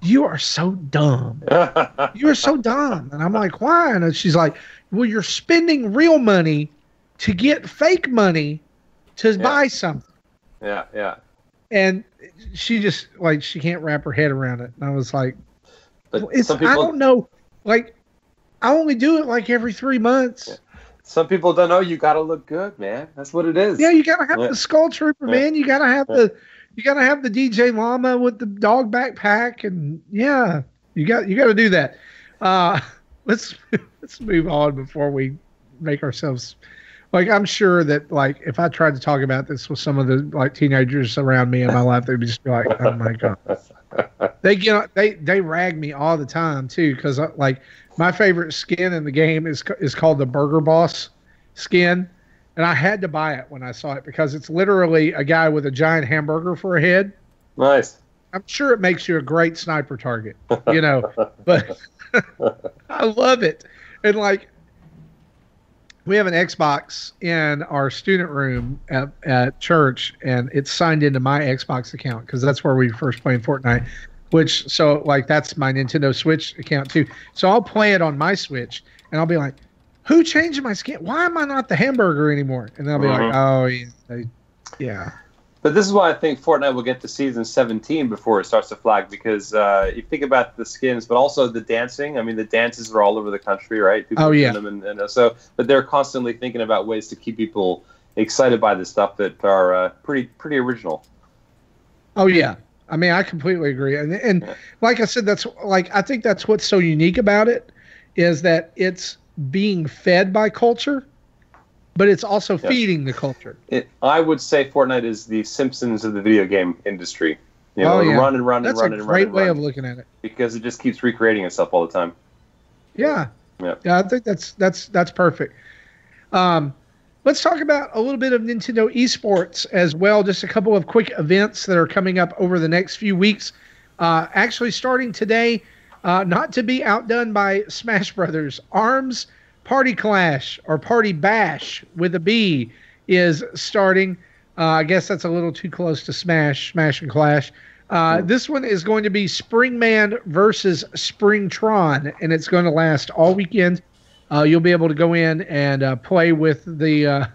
"You are so dumb. You are so dumb." And I'm like, "Why?" And she's like, "Well, you're spending real money to get fake money to buy something." Yeah. And she just she can't wrap her head around it. And I was like, but I don't know. Like, I only do it like every 3 months. Yeah. Some people don't know you got to look good, man. That's what it is. Yeah, you got to have the Skull Trooper, man. You got to have the DJ Llama with the dog backpack, and you got to do that. Let's move on before we make ourselves. Like, I'm sure that, like, if I tried to talk about this with some of the, like, teenagers around me in my life, they'd just be like, oh, my God. They rag me all the time, too, because, like, my favorite skin in the game is called the Burger Boss skin, and I had to buy it when I saw it because it's literally a guy with a giant hamburger for a head. Nice. I'm sure it makes you a great sniper target, but I love it. And, like, we have an Xbox in our student room at church, and it's signed into my Xbox account because that's where we first played Fortnite. That's my Nintendo Switch account too. So I'll play it on my Switch, and I'll be like, "Who changed my skin? Why am I not the hamburger anymore?" And then I'll be like, "Oh, yeah." But this is why I think Fortnite will get to season 17 before it starts to flag, because you think about the skins, but also the dancing. I mean, the dances are all over the country, right? People doing them but they're constantly thinking about ways to keep people excited by the stuff that are pretty original. Oh yeah, I mean, I completely agree, and like I said, I think that's what's so unique about it, is that it's being fed by culture. But it's also feeding the culture. I would say Fortnite is the Simpsons of the video game industry. Run and run and run and run. That's a great way of looking at it. Because it just keeps recreating itself all the time. Yeah. I think that's perfect. Let's talk about a little bit of Nintendo esports as well. Just a couple of quick events that are coming up over the next few weeks. Actually, starting today, not to be outdone by Smash Brothers, ARMS Party Clash, or Party Bash with a B, is starting. I guess that's a little too close to Smash and Clash. This one is going to be Springman versus Springtron, and it's going to last all weekend. You'll be able to go in and play with the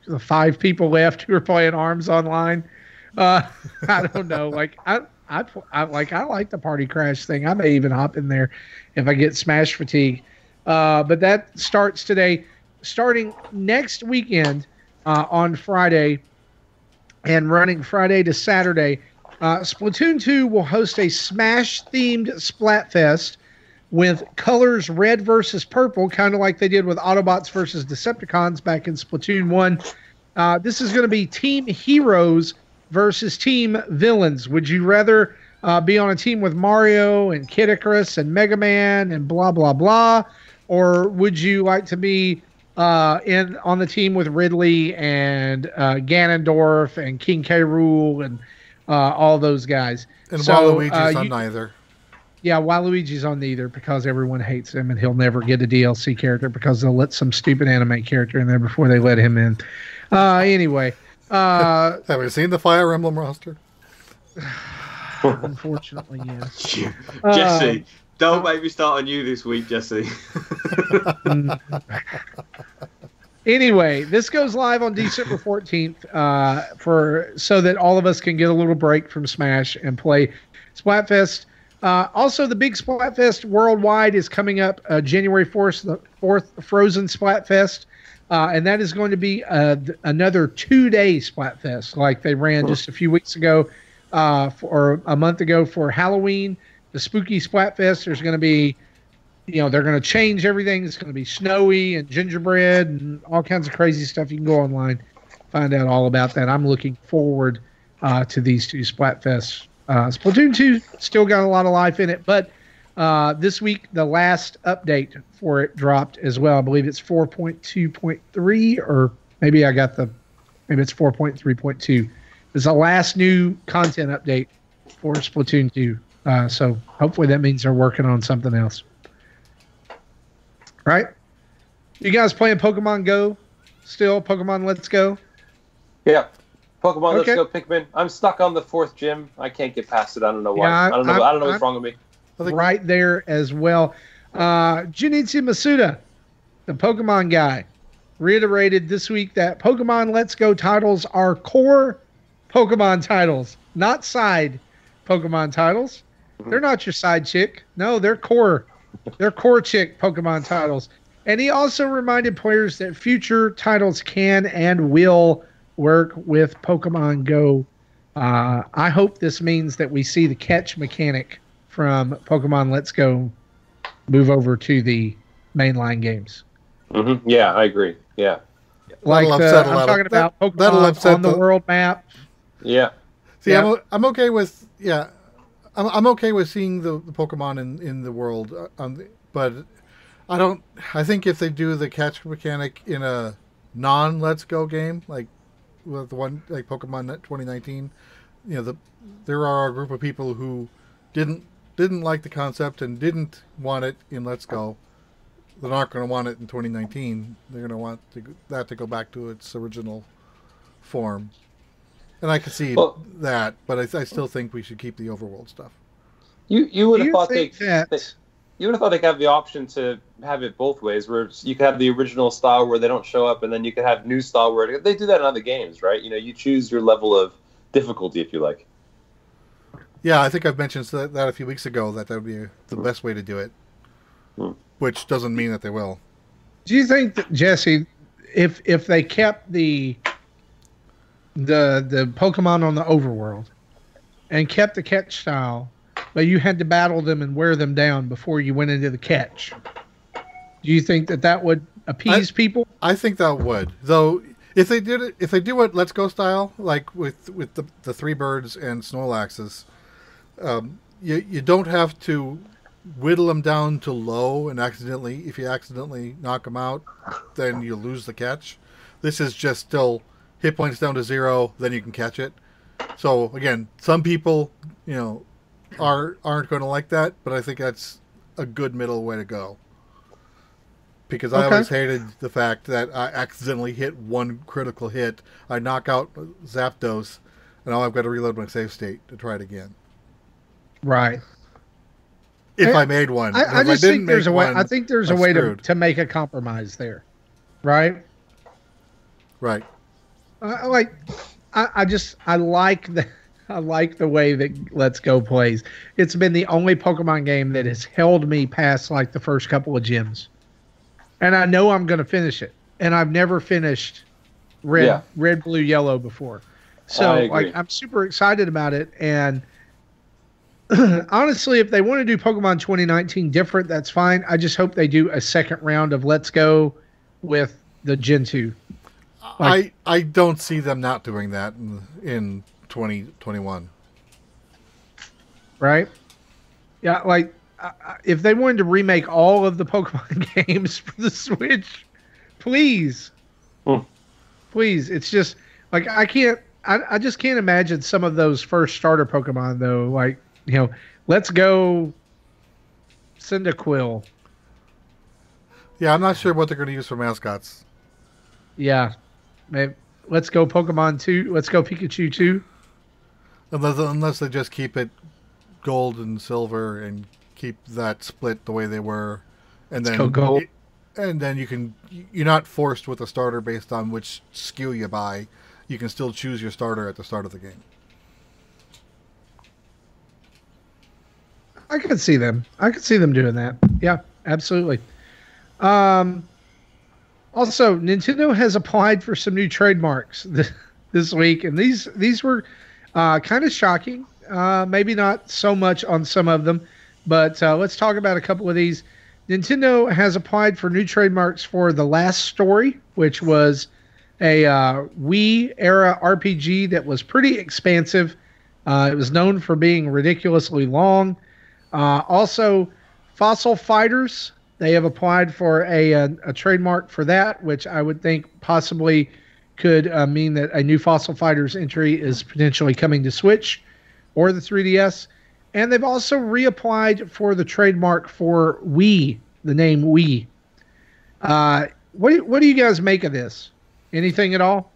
the 5 people left who are playing ARMS online. I don't know. Like I like the Party Crash thing. I may even hop in there if I get Smash fatigue. But that starts today. Starting next weekend on Friday and running Friday to Saturday, Splatoon 2 will host a Smash-themed Splatfest with colors red versus purple, kind of like they did with Autobots versus Decepticons back in Splatoon 1. This is going to be Team Heroes versus Team Villains. Would you rather be on a team with Mario and Kid Icarus and Mega Man and blah, blah, blah? Or would you like to be on the team with Ridley and Ganondorf and King K. Rool and all those guys? And Waluigi's on neither. Yeah, Waluigi's on neither because everyone hates him and he'll never get a DLC character because they'll let some stupid anime character in there before they let him in. Anyway. Have you seen the Fire Emblem roster? Unfortunately, yes. Jesse, don't make me start on you this week, Jesse. Anyway, this goes live on December 14th so that all of us can get a little break from Smash and play Splatfest. Also, the big Splatfest worldwide is coming up January 4th, the 4th Frozen Splatfest. And that is going to be another 2-day Splatfest like they ran just a few weeks ago or a month ago for Halloween. The Spooky Splatfest, there's going to be, they're going to change everything. It's going to be snowy and gingerbread and all kinds of crazy stuff. You can go online, find out all about that. I'm looking forward to these 2 Splatfests. Splatoon 2 still got a lot of life in it, but this week, the last update for it dropped as well. I believe it's 4.2.3, or maybe it's 4.3.2. It's the last new content update for Splatoon 2. So hopefully that means they're working on something else. Right? You guys playing Pokemon Go still? Pokemon Let's Go? Yeah. Pokemon Let's Go Pikmin. I'm stuck on the 4th gym. I can't get past it. I don't know why. Yeah, I don't know what's wrong with me. Right there as well. Junichi Masuda, the Pokemon guy, reiterated this week that Pokemon Let's Go titles are core Pokemon titles, not side Pokemon titles. They're not your side chick. No, they're core. They're core chick Pokemon titles. And he also reminded players that future titles can and will work with Pokemon Go. I hope this means that we see the catch mechanic from Pokemon Let's Go move over to the mainline games. Mm-hmm. Yeah, I agree. Yeah. Like I'm talking about Pokemon on the world map. Yeah. See, yeah. I'm okay with I'm okay with seeing the Pokemon in the world, but I think if they do the catch mechanic in a non-Let's Go game, like with the one like Pokemon 2019, there are a group of people who didn't like the concept and didn't want it in Let's Go. They're not going to want it in 2019. They're going to want that to go back to its original form. And I can see that, but I still think we should keep the overworld stuff. You would have thought you would have thought they'd have the option to have it both ways, where you could have the original style where they don't show up, and then you could have new style where they do that in other games, right? You choose your level of difficulty if you like. Yeah, I think I've mentioned that a few weeks ago that would be the best way to do it, which doesn't mean that they will. Do you think that, Jesse, if they kept the Pokemon on the overworld and kept the catch style, but you had to battle them and wear them down before you went into the catch, do you think that would appease people? I think that would, though. If they do it Let's Go style, like with the 3 birds and Snorlaxes, you don't have to whittle them down to low and if you accidentally knock them out, then you lose the catch. This is just still hit points down to 0, then you can catch it. So again, some people, aren't going to like that, but I think that's a good middle way to go. Because I always hated the fact that I accidentally hit one critical hit. I knock out Zapdos, and now I've got to reload my save state to try it again. Right. If I made one. I just think there's a way. I think there's a way to make a compromise there, right? Right. I like the I like the way that Let's Go plays. It's been the only Pokemon game that has held me past like the first couple of gyms, and I know I'm going to finish it. And I've never finished red, blue, yellow before, so like I'm super excited about it. And honestly, if they want to do Pokemon 2019 different, that's fine. I just hope they do a second round of Let's Go with the Gen 2. I don't see them not doing that in 2021. Right? Yeah, like if they wanted to remake all of the Pokemon games for the Switch, please. Please. It's just like I just can't imagine some of those first starter Pokemon though, like, you know, Let's Go Cyndaquil. Yeah, I'm not sure what they're going to use for mascots. Yeah. Maybe Let's Go Pokemon 2. Let's Go Pikachu 2. Unless they just keep it gold and silver and keep that split the way they were. And Let's go gold. And then you're not forced with a starter based on which SKU you buy. You can still choose your starter at the start of the game. I could see them doing that. Yeah, absolutely. Also, Nintendo has applied for some new trademarks this week, and these were kind of shocking. Maybe not so much on some of them, but let's talk about a couple of these. Nintendo has applied for new trademarks for The Last Story, which was a Wii-era RPG that was pretty expansive. It was known for being ridiculously long. Also, Fossil Fighters, they have applied for a trademark for that, which I would think possibly could mean that a new Fossil Fighters entry is potentially coming to Switch or the 3DS. And they've also reapplied for the trademark for Wii, the name Wii. What do you guys make of this? Anything at all?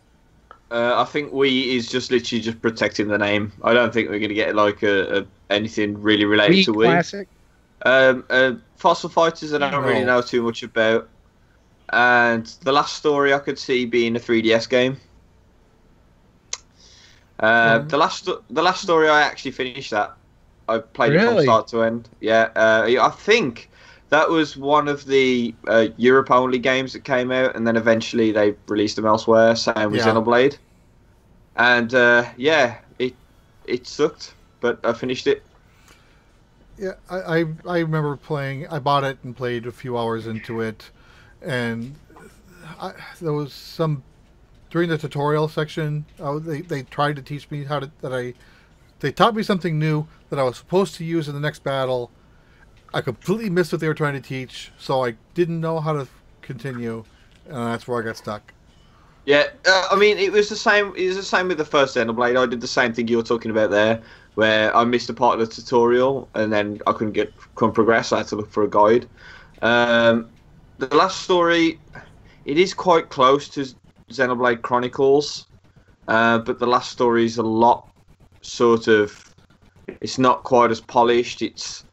I think Wii is just literally just protecting the name. I don't think we're going to get like anything really related Wii to Wii. Classic? Fossil Fighters I don't really know too much about. And The Last Story I could see being a 3DS game. The last Story I actually finished that. I played it from start to end. Yeah, I think that was one of the Europe only games that came out, and then eventually they released them elsewhere. Same with Xenoblade. And it sucked, but I finished it. Yeah, I remember playing. I bought it and played a few hours into it, and there was some during the tutorial section. They tried to teach me they taught me something new that I was supposed to use in the next battle. I completely missed what they were trying to teach, so I didn't know how to continue, and that's where I got stuck. Yeah, I mean, it was the same. It was the same with the first Xenoblade. I did the same thing you were talking about there, where I missed a part of the tutorial, and then I couldn't progress. I had to look for a guide. The Last Story, it is quite close to Xenoblade Chronicles, but The Last Story is a lot sort of. It's not quite as polished. It's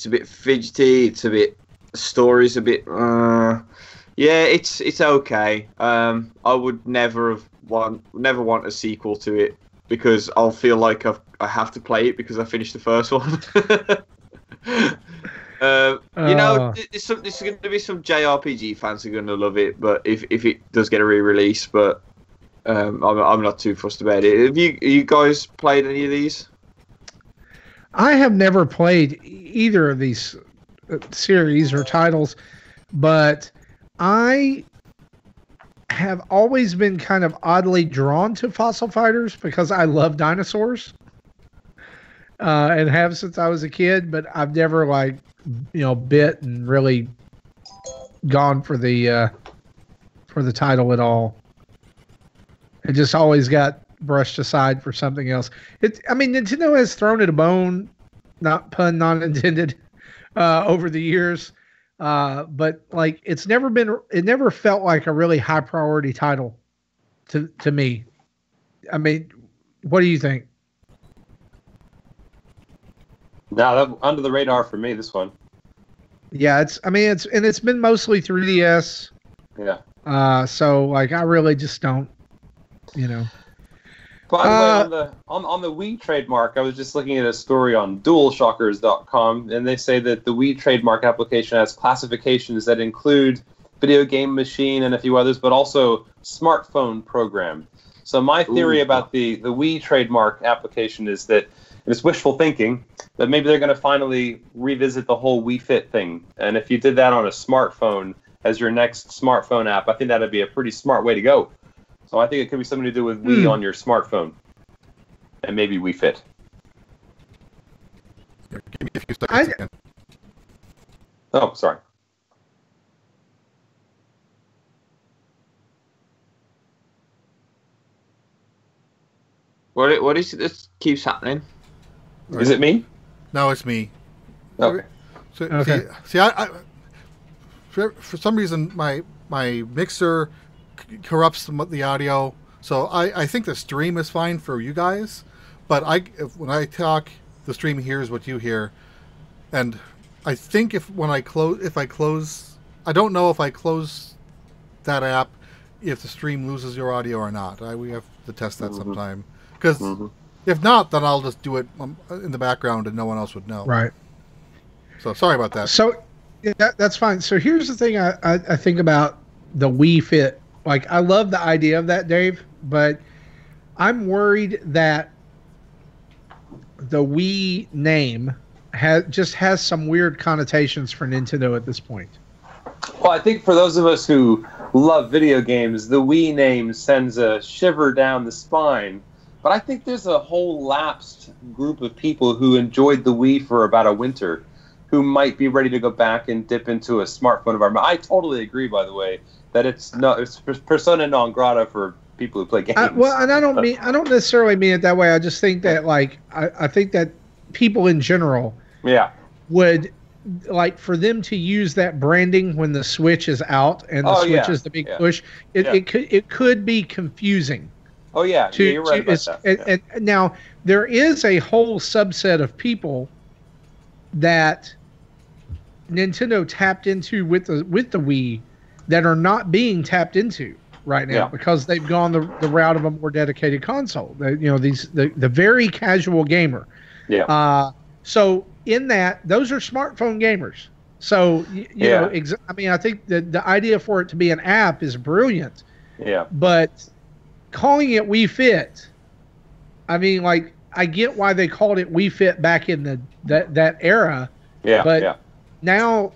a bit fidgety. The story's a bit. It's okay. I would never want a sequel to it because I'll feel like I have to play it because I finished the first one. There's going to be some JRPG fans who are going to love it, but if it does get a re-release, but I'm not too fussed about it. Have you guys played any of these? I have never played either of these series or titles, but I have always been kind of oddly drawn to Fossil Fighters because I love dinosaurs, and have since I was a kid. But I've never bit and really gone for the title at all. It just always got brushed aside for something else. Nintendo has thrown it a bone, not pun not intended, over the years. But it never felt like a really high priority title to me. I mean, What do you think? No, that under the radar for me. This one. Yeah, it's been mostly 3DS. Yeah. So like I really just don't, By the way, on the Wii trademark, I was just looking at a story on DualShockers.com, and they say that the Wii trademark application has classifications that include video game machine and a few others, but also smartphone program. So my theory about the Wii trademark application is that, and it's wishful thinking, that maybe they're going to finally revisit the whole Wii Fit thing. And if you did that on a smartphone as your next smartphone app, I think that'd be a pretty smart way to go. So I think it could be something to do with Wii on your smartphone. And maybe Wii Fit. Give me a few seconds again. Oh, sorry. What is it that keeps happening? Is it me? No, it's me. Okay. So, Okay. See, I for some reason my mixer corrupts the audio. So I think the stream is fine for you guys, but when I talk, the stream hears what you hear, and I think if I close, I don't know if I close that app, if the stream loses your audio or not. We have to test that sometime, because if not, then I'll just do it in the background and no one else would know. Right. So sorry about that. So yeah, that's fine. So here's the thing I think about the Wii Fit. Like, I love the idea of that, Dave, but I'm worried that the Wii name has some weird connotations for Nintendo at this point. Well, I think for those of us who love video games, the Wii name sends a shiver down the spine. But I think there's a whole lapsed group of people who enjoyed the Wii for about a winter, who might be ready to go back and dip into a smartphone environment. I totally agree, by the way, that it's persona non grata for people who play games. And I don't necessarily mean it that way. I just think that I think that people in general would like for them to use that branding when the Switch is out and the Switch is the big push. It could be confusing. Oh yeah, you're right about that. And now there is a whole subset of people that Nintendo tapped into with the Wii that are not being tapped into right now because they've gone the route of a more dedicated console. The very casual gamer. Yeah. So in that, those are smartphone gamers. So you know, I think the idea for it to be an app is brilliant. Yeah. But calling it Wii Fit, I mean, like, I get why they called it Wii Fit back in that era. Yeah. But now,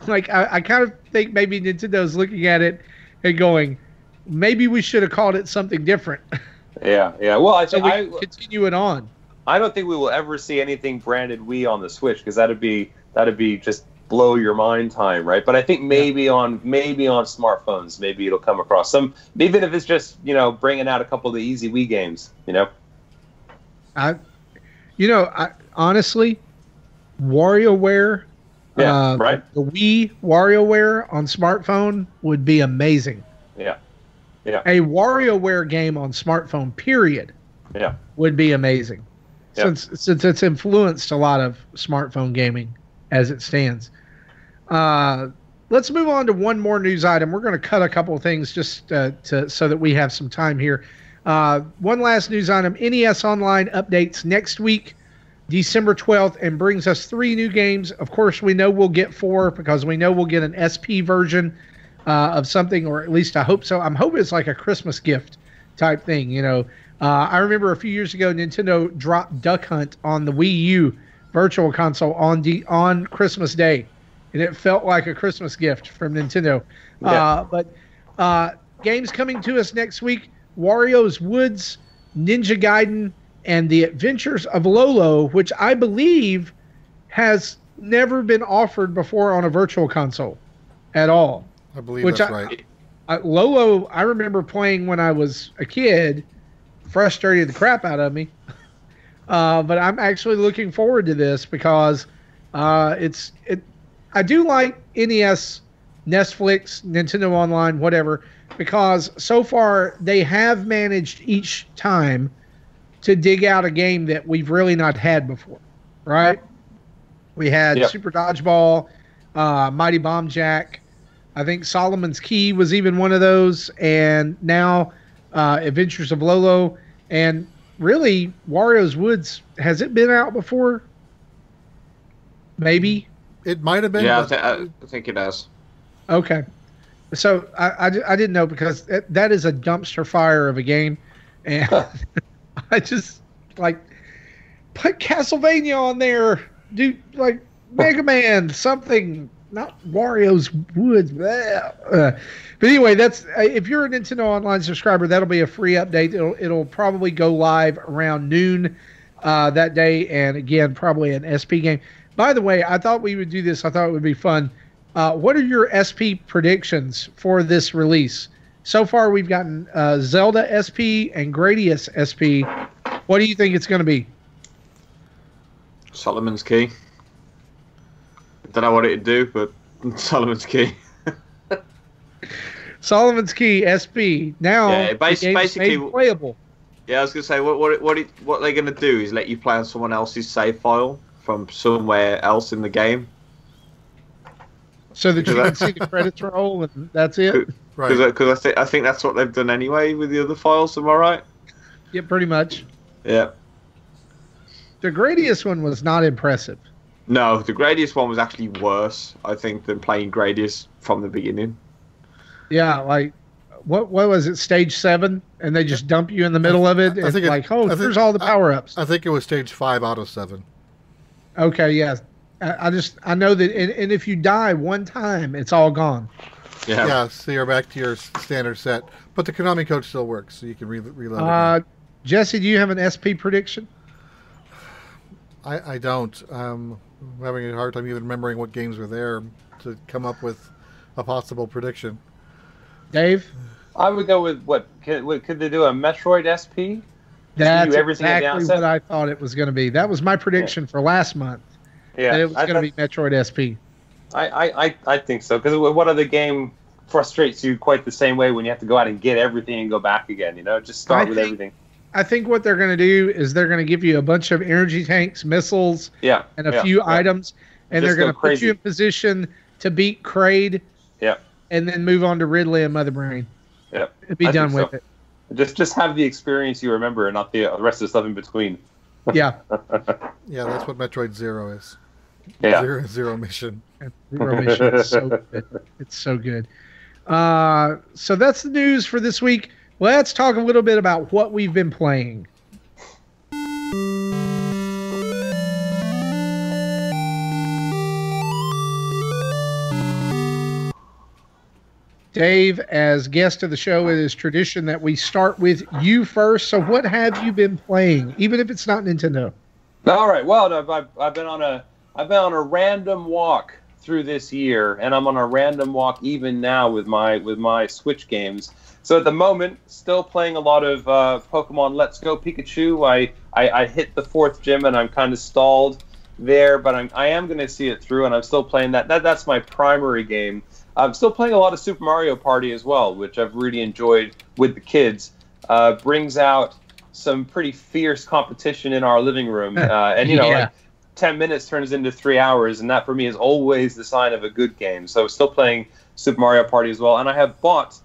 like, I kind of think maybe Nintendo's looking at it and going, maybe we should have called it something different. Yeah. Well, I think continue it on. I don't think we will ever see anything branded Wii on the Switch, because that'd be just blow your mind time, right? But I think maybe on smartphones, maybe it'll come across some, even if it's just bringing out a couple of the easy Wii games. I honestly, WarioWare, right? The Wii WarioWare on smartphone would be amazing. Yeah. A WarioWare game on smartphone, period. Yeah. Would be amazing. Yeah. Since it's influenced a lot of smartphone gaming as it stands. Let's move on to one more news item. We're going to cut a couple of things just so that we have some time here. One last news item. NES Online updates next week, December 12th, and brings us 3 new games. Of course, we know we'll get 4 because we know we'll get an SP version of something, or at least I hope so. I'm hoping it's like a Christmas gift type thing. I remember a few years ago, Nintendo dropped Duck Hunt on the Wii U Virtual Console on Christmas Day, and it felt like a Christmas gift from Nintendo. But games coming to us next week: Wario's Woods, Ninja Gaiden, and The Adventures of Lolo, which I believe has never been offered before on a Virtual Console at all. I believe that's right. Lolo, I remember playing when I was a kid, frustrated the crap out of me. But I'm actually looking forward to this because I do like NES, Netflix, Nintendo Online, whatever, because so far they have managed each time to dig out a game that we've really not had before, right? We had Yep. Super Dodgeball, Mighty Bomb Jack. I think Solomon's Key was even one of those, and now Adventures of Lolo, and really Wario's Woods. Has it been out before? Maybe. It might have been. Yeah, but I think it has. Okay. So I didn't know because that is a dumpster fire of a game, and I just like put Castlevania on there, dude. Like Mega Man, something, not Wario's Woods. But anyway, that's if you're a Nintendo Online subscriber, that'll be a free update. It'll probably go live around noon that day, and again, probably an SP game. By the way, I thought we would do this. I thought it would be fun. What are your SP predictions for this release? So far, we've gotten Zelda SP and Gradius SP. What do you think it's going to be? Solomon's Key. Don't know what it'd do, but Solomon's Key. Solomon's Key SP. Now, Yeah, the game's basically- made playable. Yeah, I was gonna say what they're gonna do is let you play on someone else's save file from somewhere else in the game. So that you can see the credits roll, and that's it. right. Because I think that's what they've done anyway with the other files. Am I right? Yeah, pretty much. Yeah. The Gradius one was not impressive. No, the Gradius one was actually worse, I think, than playing Gradius from the beginning. Yeah, like what was it? Stage 7, and they just dump you in the middle of it. I think It's here's all the power ups. I think it was stage 5 out of 7. Okay, yeah. I know that, and if you die one time, it's all gone. Yeah. Yeah, so you're back to your standard set. But the Konami code still works, so you can reload it. Jesse, do you have an SP prediction? I don't. I'm having a hard time even remembering what games were there to come up with a possible prediction. Dave? I would go with what could they do, a Metroid SP? That's everything at the exactly outset? what I thought it was going to be. That was my prediction for last month. Yeah, That it was going to be Metroid SP. I think so, because what other game frustrates you quite the same way when you have to go out and get everything and go back again? You know, just start with everything. I think what they're going to do is they're going to give you a bunch of energy tanks, missiles, Yeah, and a few items, and Just they're going go to put you crazy. in position to beat Kraid. Yeah. And then move on to Ridley and Mother Brain. Yeah, And be I done think with so. Just have the experience you remember, and not the rest of the stuff in between. it. Yeah. Yeah, that's what Metroid Zero is. Yeah. Zero mission. Zero Mission is so good. It's so good. So that's the news for this week. Let's talk a little bit about what we've been playing. Dave, as guest of the show, it is tradition that we start with you first. So what have you been playing, even if it's not Nintendo? All right. Well, I've been on a random walk through this year, and I'm on a random walk even now with my Switch games. So at the moment, still playing a lot of Pokemon Let's Go Pikachu. I hit the 4th gym, and I'm kind of stalled there, but I am going to see it through, and I'm still playing that. That's my primary game. I'm still playing a lot of Super Mario Party as well, which I've really enjoyed with the kids. Brings out some pretty fierce competition in our living room, and like 10 minutes turns into 3 hours, and that for me is always the sign of a good game. So still playing Super Mario Party as well, and I have bought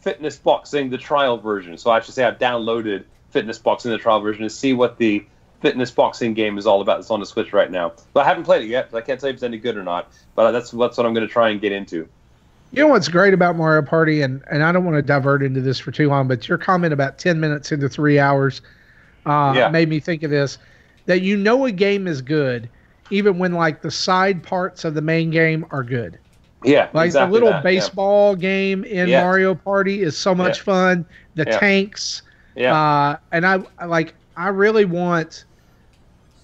Fitness Boxing, the trial version. So I should say I've downloaded Fitness Boxing, the trial version, to see what the Fitness Boxing game is all about. It's on the Switch right now, but I haven't played it yet. So I can't say if it's any good or not, but that's what I'm going to try and get into. You know what's great about Mario Party, and I don't want to divert into this for too long, but your comment about 10 minutes into 3 hours made me think of this, that you know a game is good even when like the side parts of the main game are good. Yeah, Like exactly the little that, baseball game in Mario Party is so much fun. The tanks. Yeah. And I really want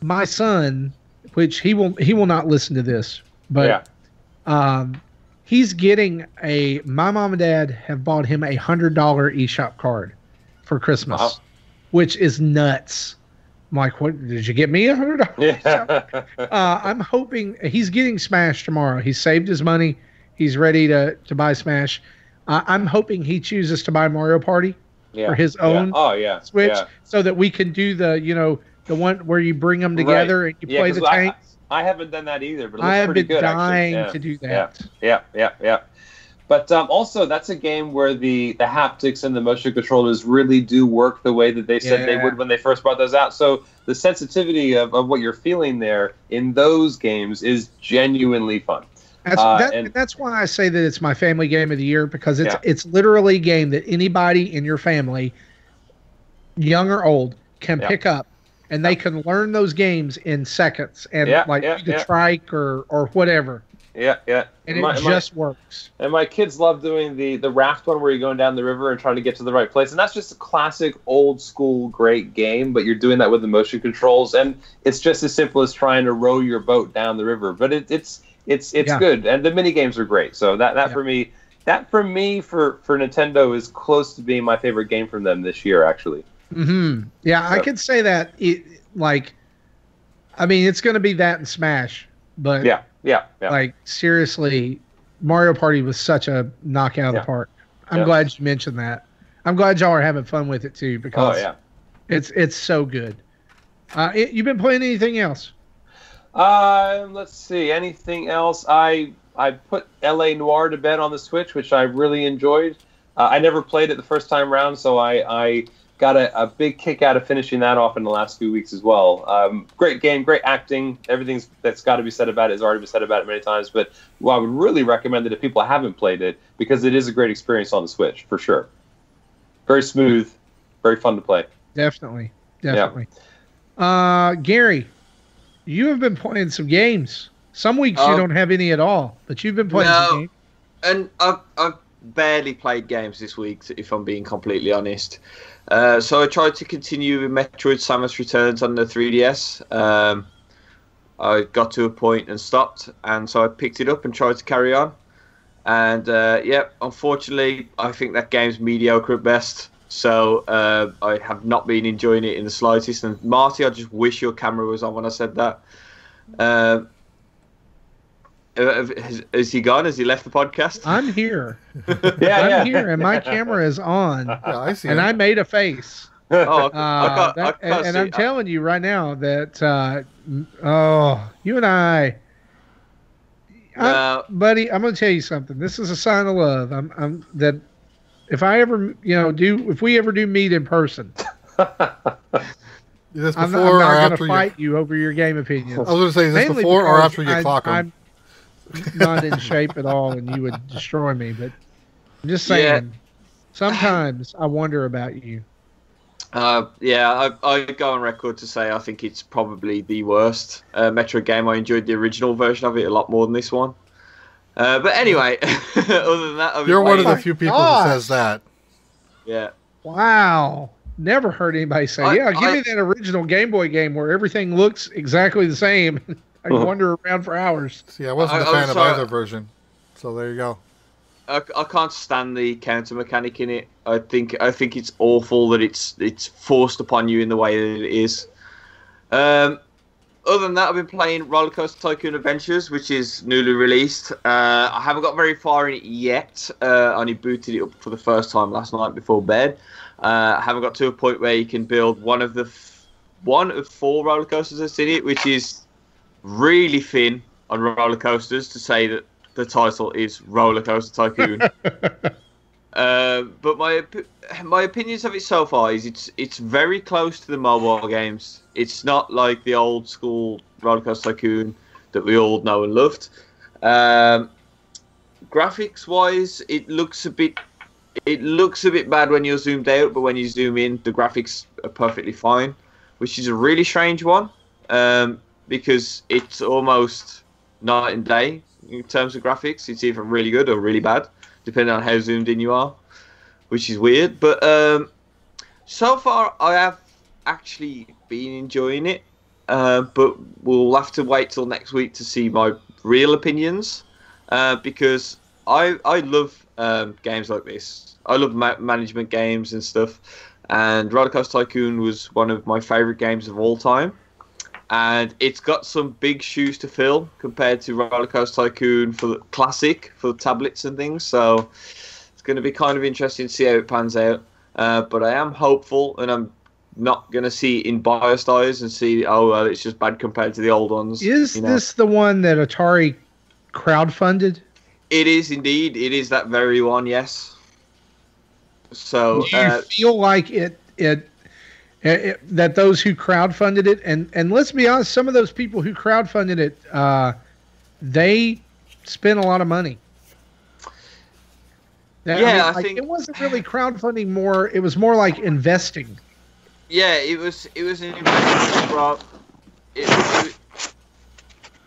my son, which he will not listen to this, but he's getting my mom and dad have bought him a $100 eShop card for Christmas, which is nuts. I'm like, what did you get me $100? Yeah. I'm hoping he's getting Smash tomorrow. He saved his money. He's ready to buy Smash. I'm hoping he chooses to buy Mario Party. for his own Oh yeah. Switch, Yeah. so that we can do the one where you bring them together and you play 'cause the tanks. I haven't done that either, but it looks I have pretty been good. dying actually. to do that. Yeah. But also, that's a game where the haptics and the motion controllers really do work the way that they said they would when they first brought those out. So the sensitivity of what you're feeling there in those games is genuinely fun. And that's why I say that it's my family game of the year, because it's literally a game that anybody in your family, young or old, can pick up, and they can learn those games in seconds and do the trike or whatever. Yeah. And it just works. And my kids love doing the raft one where you're going down the river and trying to get to the right place. And that's just a classic, old school, great game, but you're doing that with the motion controls. And it's just as simple as trying to row your boat down the river. But it's good. And the mini games are great. So that for me, for Nintendo is close to being my favorite game from them this year, actually. Mm-hmm. Yeah, so. I could say that. It's going to be that and Smash. But yeah. Like, seriously, Mario Party was such a knockout of the park. I'm glad you mentioned that. I'm glad y'all are having fun with it too, because it's so good. You've been playing anything else? Let's see. Anything else? I put L.A. Noire to bed on the Switch, which I really enjoyed. I never played it the first time around, so I got a big kick out of finishing that off in the last few weeks as well. Great game, great acting. Everything that's got to be said about it has already been said about it many times. But I would really recommend it if people haven't played it, because it is a great experience on the Switch, for sure. Very smooth, very fun to play. Definitely. Gary, you have been playing some games. Some weeks you don't have any at all, but you've been playing some games. And I've barely played games this week, if I'm being completely honest. So I tried to continue with Metroid Samus Returns on the 3DS. I got to a point and stopped, and so I picked it up and tried to carry on. And unfortunately, I think that game's mediocre at best. So I have not been enjoying it in the slightest. And Marty, I just wish your camera was on when I said that. Is he gone? Has he left the podcast? I'm here. I'm here, and my camera is on. Yeah, I see. And I made a face. I'm telling you right now that you and I, buddy, I'm going to tell you something. This is a sign of love. I'm that if I ever, if we ever do meet in person, is this before I'm or not after going to fight you over your game opinions. I was going to say, is this Mainly before or because after you clock them? I'm not in shape at all, and you would destroy me. But I'm just saying, sometimes I wonder about you. I go on record to say I think it's probably the worst Metroid game. I enjoyed the original version of it a lot more than this one. But anyway, other than that, you're one of the few people who says that. Yeah. Wow. Never heard anybody say, give me that original Game Boy game where everything looks exactly the same. I wander around for hours. See, I wasn't a fan of either version. So there you go. I can't stand the counter mechanic in it. I think it's awful that it's forced upon you in the way that it is. Other than that, I've been playing Roller Coaster Tycoon Adventures, which is newly released. I haven't got very far in it yet. I only booted it up for the first time last night before bed. I haven't got to a point where you can build one of 4 roller coasters that's in it, which is really thin on roller coasters to say that the title is Roller Coaster Tycoon. But my opinions of it so far is it's very close to the mobile games. It's not like the old school Roller Coaster Tycoon that we all know and loved. Graphics wise, it looks a bit bad when you're zoomed out, but when you zoom in, the graphics are perfectly fine, which is a really strange one, because it's almost night and day in terms of graphics. It's either really good or really bad, depending on how zoomed in you are, which is weird. But so far, I have actually been enjoying it, but we'll have to wait till next week to see my real opinions, because I love games like this. I love management games and stuff, and Roller Coaster Tycoon was one of my favourite games of all time. And it's got some big shoes to fill compared to Roller Coaster Tycoon for the classic, for the tablets and things. So it's going to be kind of interesting to see how it pans out. But I am hopeful, and I'm not going to see it in biased eyes and see, oh, well, it's just bad compared to the old ones. Is this the one that Atari crowdfunded? It is indeed. It is that very one, yes. So, do you feel like it that those who crowdfunded it, and let's be honest, some of those people who crowdfunded it, they spent a lot of money. Yeah, I like, think it wasn't really crowdfunding. It was more like investing. Yeah, it was an investment.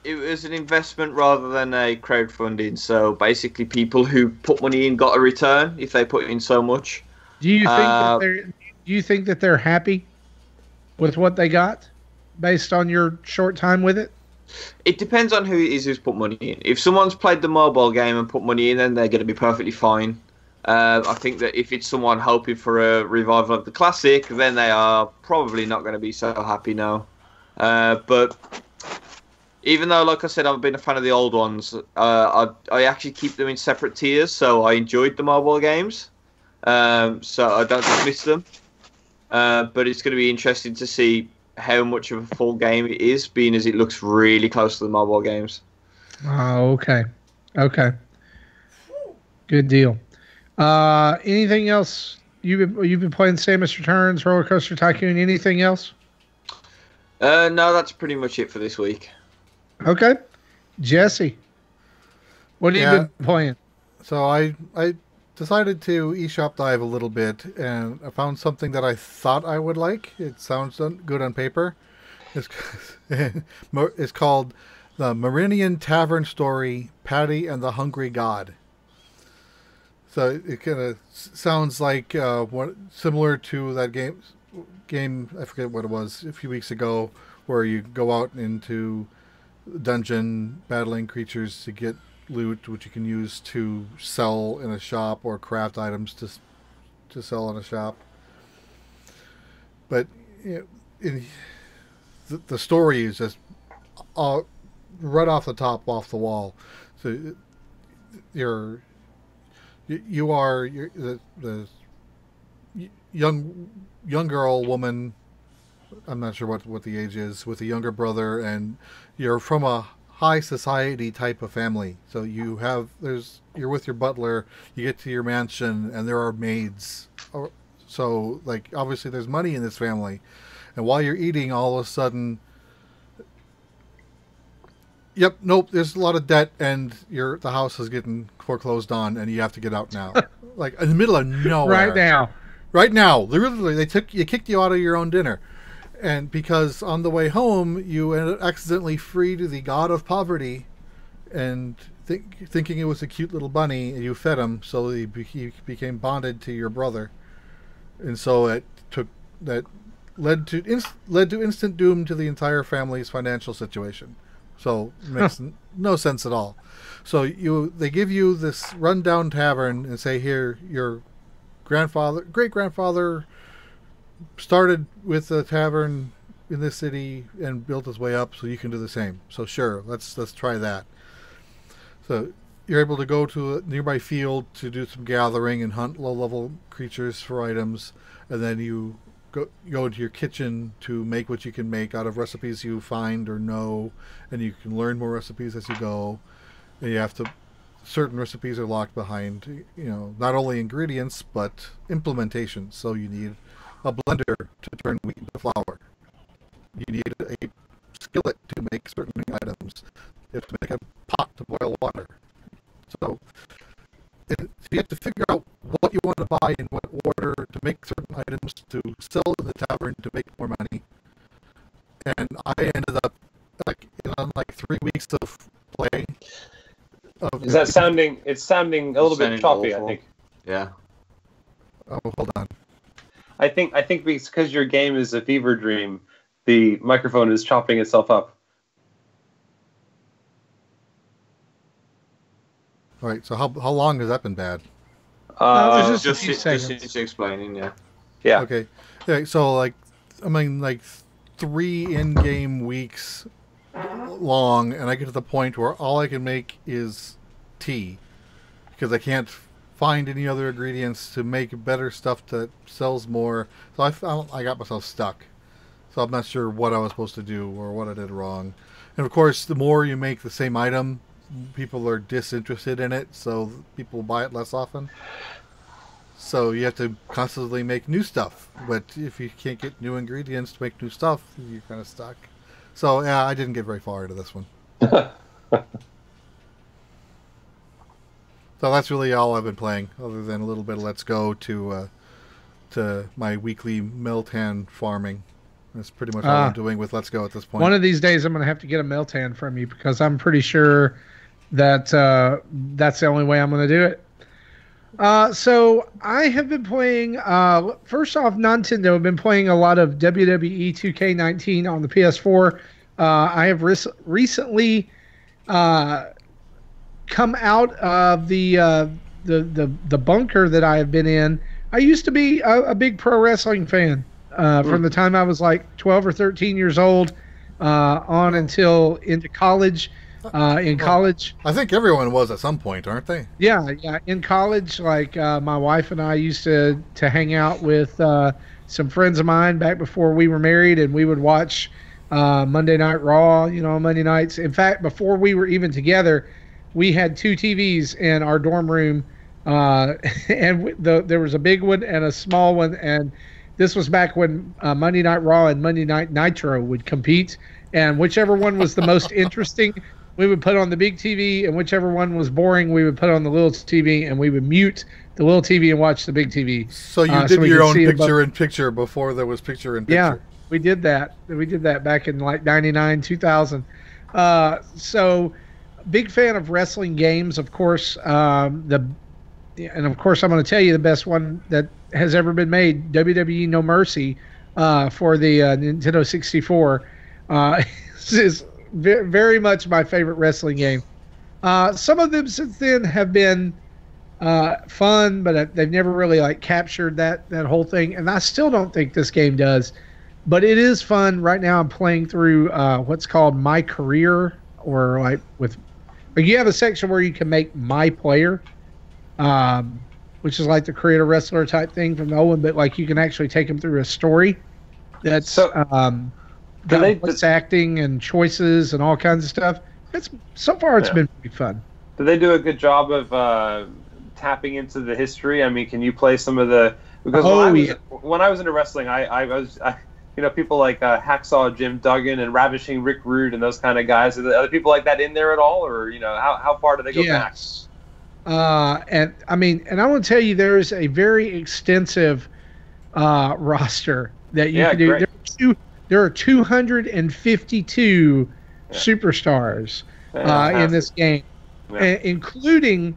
It was an investment rather than a crowdfunding. So basically, people who put money in got a return if they put in so much. Do you think that they're happy with what they got, based on your short time with it? It depends on who it is who's put money in. If someone's played the mobile game and put money in, then they're going to be perfectly fine. I think that if it's someone hoping for a revival of the classic, then they are probably not going to be so happy now. But even though, like I said, I've been a fan of the old ones, I actually keep them in separate tiers, so I enjoyed the mobile games. So I don't dismiss them. But it's going to be interesting to see how much of a full game it is, being as it looks really close to the mobile games. Oh, okay. Okay. Good deal. Anything else? You've been playing Samus Returns, Roller Coaster Tycoon. Anything else? No, that's pretty much it for this week. Okay, Jesse, what have you been playing? So I decided to eShop dive a little bit, and I found something that I thought I would like. It sounds good on paper. It's called the Meridian Tavern Story: Patty and the Hungry God. So it kind of sounds like similar to that game. I forget what it was a few weeks ago, where you go out into dungeon battling creatures to get loot, which you can use to sell in a shop or craft items to sell in a shop. But the story is just right off the top, off the wall. So you are the young girl, woman. I'm not sure what the age is, with a younger brother, and you're from a high society type of family. So you're with your butler. You get to your mansion, and there are maids. So like obviously there's money in this family, and while you're eating, all of a sudden, there's a lot of debt, and the house is getting foreclosed on, and you have to get out now, like in the middle of nowhere. Right now, literally, you kicked you out of your own dinner. And because on the way home, you accidentally freed the god of poverty, and thinking it was a cute little bunny, and you fed him, so he became bonded to your brother, and so that led to instant doom to the entire family's financial situation. So it makes no sense at all. So they give you this rundown tavern and say, here, your great grandfather started with a tavern in this city and built his way up, so you can do the same. So sure, let's try that. So you're able to go to a nearby field to do some gathering and hunt low-level creatures for items, and then you go into your kitchen to make what you can make out of recipes you find or know, and you can learn more recipes as you go. And certain recipes are locked behind, not only ingredients but implementation. So you need a blender to turn wheat into flour. You need a skillet to make certain items. You have to make a pot to boil water. So you have to figure out what you want to buy in what order to make certain items to sell in the tavern to make more money. And I ended up on 3 weeks of play. Is that sounding? It's sounding a little bit choppy. Awful. I think. Yeah. Oh, hold on. I think because your game is a fever dream, the microphone is chopping itself up. All right. So how long has that been bad? Just a Just few seconds. since explaining, yeah. Yeah. Okay. Yeah, so 3 in-game weeks long, and I get to the point where all I can make is tea, because I can't find any other ingredients to make better stuff that sells more. So I found I got myself stuck. So I'm not sure what I was supposed to do or what I did wrong. And of course, the more you make the same item, people are disinterested in it, so people buy it less often. So you have to constantly make new stuff. But if you can't get new ingredients to make new stuff, you're kind of stuck. So yeah, I didn't get very far into this one. So that's really all I've been playing, other than a little bit of Let's Go to my weekly Meltan farming. That's pretty much all I'm doing with Let's Go at this point. One of these days, I'm going to have to get a Meltan from you because I'm pretty sure that that's the only way I'm going to do it. So I have been playing, first off, Nintendo. I've been playing a lot of WWE 2K19 on the PS4. I have recently come out of the bunker that I have been in. I used to be a big pro wrestling fan from the time I was like 12 or 13 years old on until into college. In college, I think everyone was at some point, aren't they? Yeah. In college, like my wife and I used to hang out with some friends of mine back before we were married, and we would watch Monday Night Raw, Monday nights. In fact, before we were even together, we had 2 TVs in our dorm room, and there was a big one and a small one, and this was back when Monday Night Raw and Monday Night Nitro would compete, and whichever one was the most interesting, we would put on the big TV, and whichever one was boring, we would put on the little TV, and we would mute the little TV and watch the big TV. So you did your own picture-in-picture before there was picture-in-picture. Yeah, we did that. We did that back in like 99, 2000. So big fan of wrestling games, of course. And of course, I'm going to tell you the best one that has ever been made, WWE No Mercy, for the Nintendo 64. This is very much my favorite wrestling game. Some of them since then have been fun, but they've never really like captured that whole thing. And I still don't think this game does, but it is fun. Right now, I'm playing through what's called My Career, or like you have a section where you can make My Player, which is like the creator wrestler type thing from the old one, but like you can actually take them through a story that's voice acting and choices and all kinds of stuff. It's been pretty fun. Do they do a good job of tapping into the history? I mean, can you play some of the? Because when I was into wrestling, I was people like Hacksaw Jim Duggan and Ravishing Rick Rude and those kind of guys. Are there people like that in there at all, or how far do they go back? And I want to tell you, there is a very extensive roster that you can do. There are 252 superstars in this game, including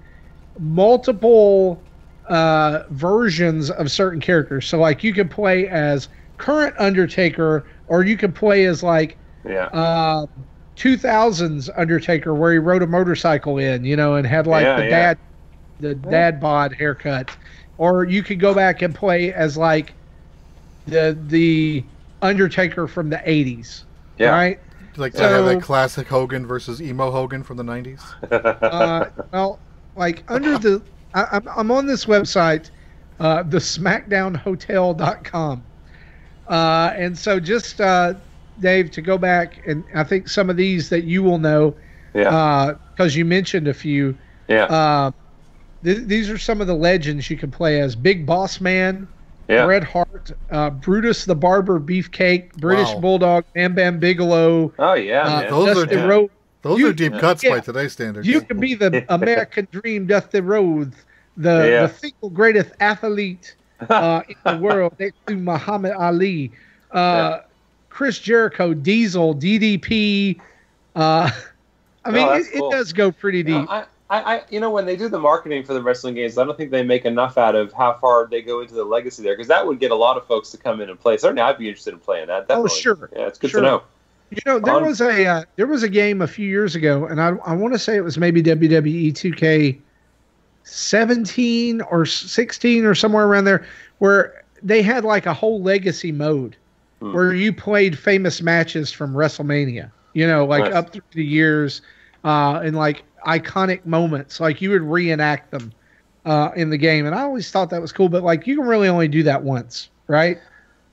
multiple versions of certain characters. So, like, you can play as current Undertaker, or you can play as 2000s Undertaker, where he rode a motorcycle in, and had the dad bod haircut, or you could go back and play as like the Undertaker from the 80s, right? Like have that classic Hogan versus emo Hogan from the 90s. Well, like I'm on this website, the SmackDownHotel.com, and so just Dave, to go back, and I think some of these that you will know, because you mentioned a few. These are some of the legends you can play as: Big Boss Man, Bret Hart, Brutus the Barber Beefcake, British Bulldog, Bam Bam Bigelow. Oh yeah, those are deep cuts by today's standards. You can be the American Dream, Dusty Rhodes, the single greatest athlete in the world, next to Muhammad Ali, Chris Jericho, Diesel, DDP. It does go pretty deep. When they do the marketing for the wrestling games, I don't think they make enough out of how far they go into the legacy there, because that would get a lot of folks to come in and play. Certainly, I'd be interested in playing that. Definitely. Oh, sure. Yeah, it's good to know. There was a game a few years ago, and I want to say it was maybe WWE 2K17 or 16 or somewhere around there, where they had like a whole legacy mode where you played famous matches from WrestleMania. Up through the years, and like iconic moments, like you would reenact them. in the game, and I always thought that was cool. But like, you can really only do that once, right?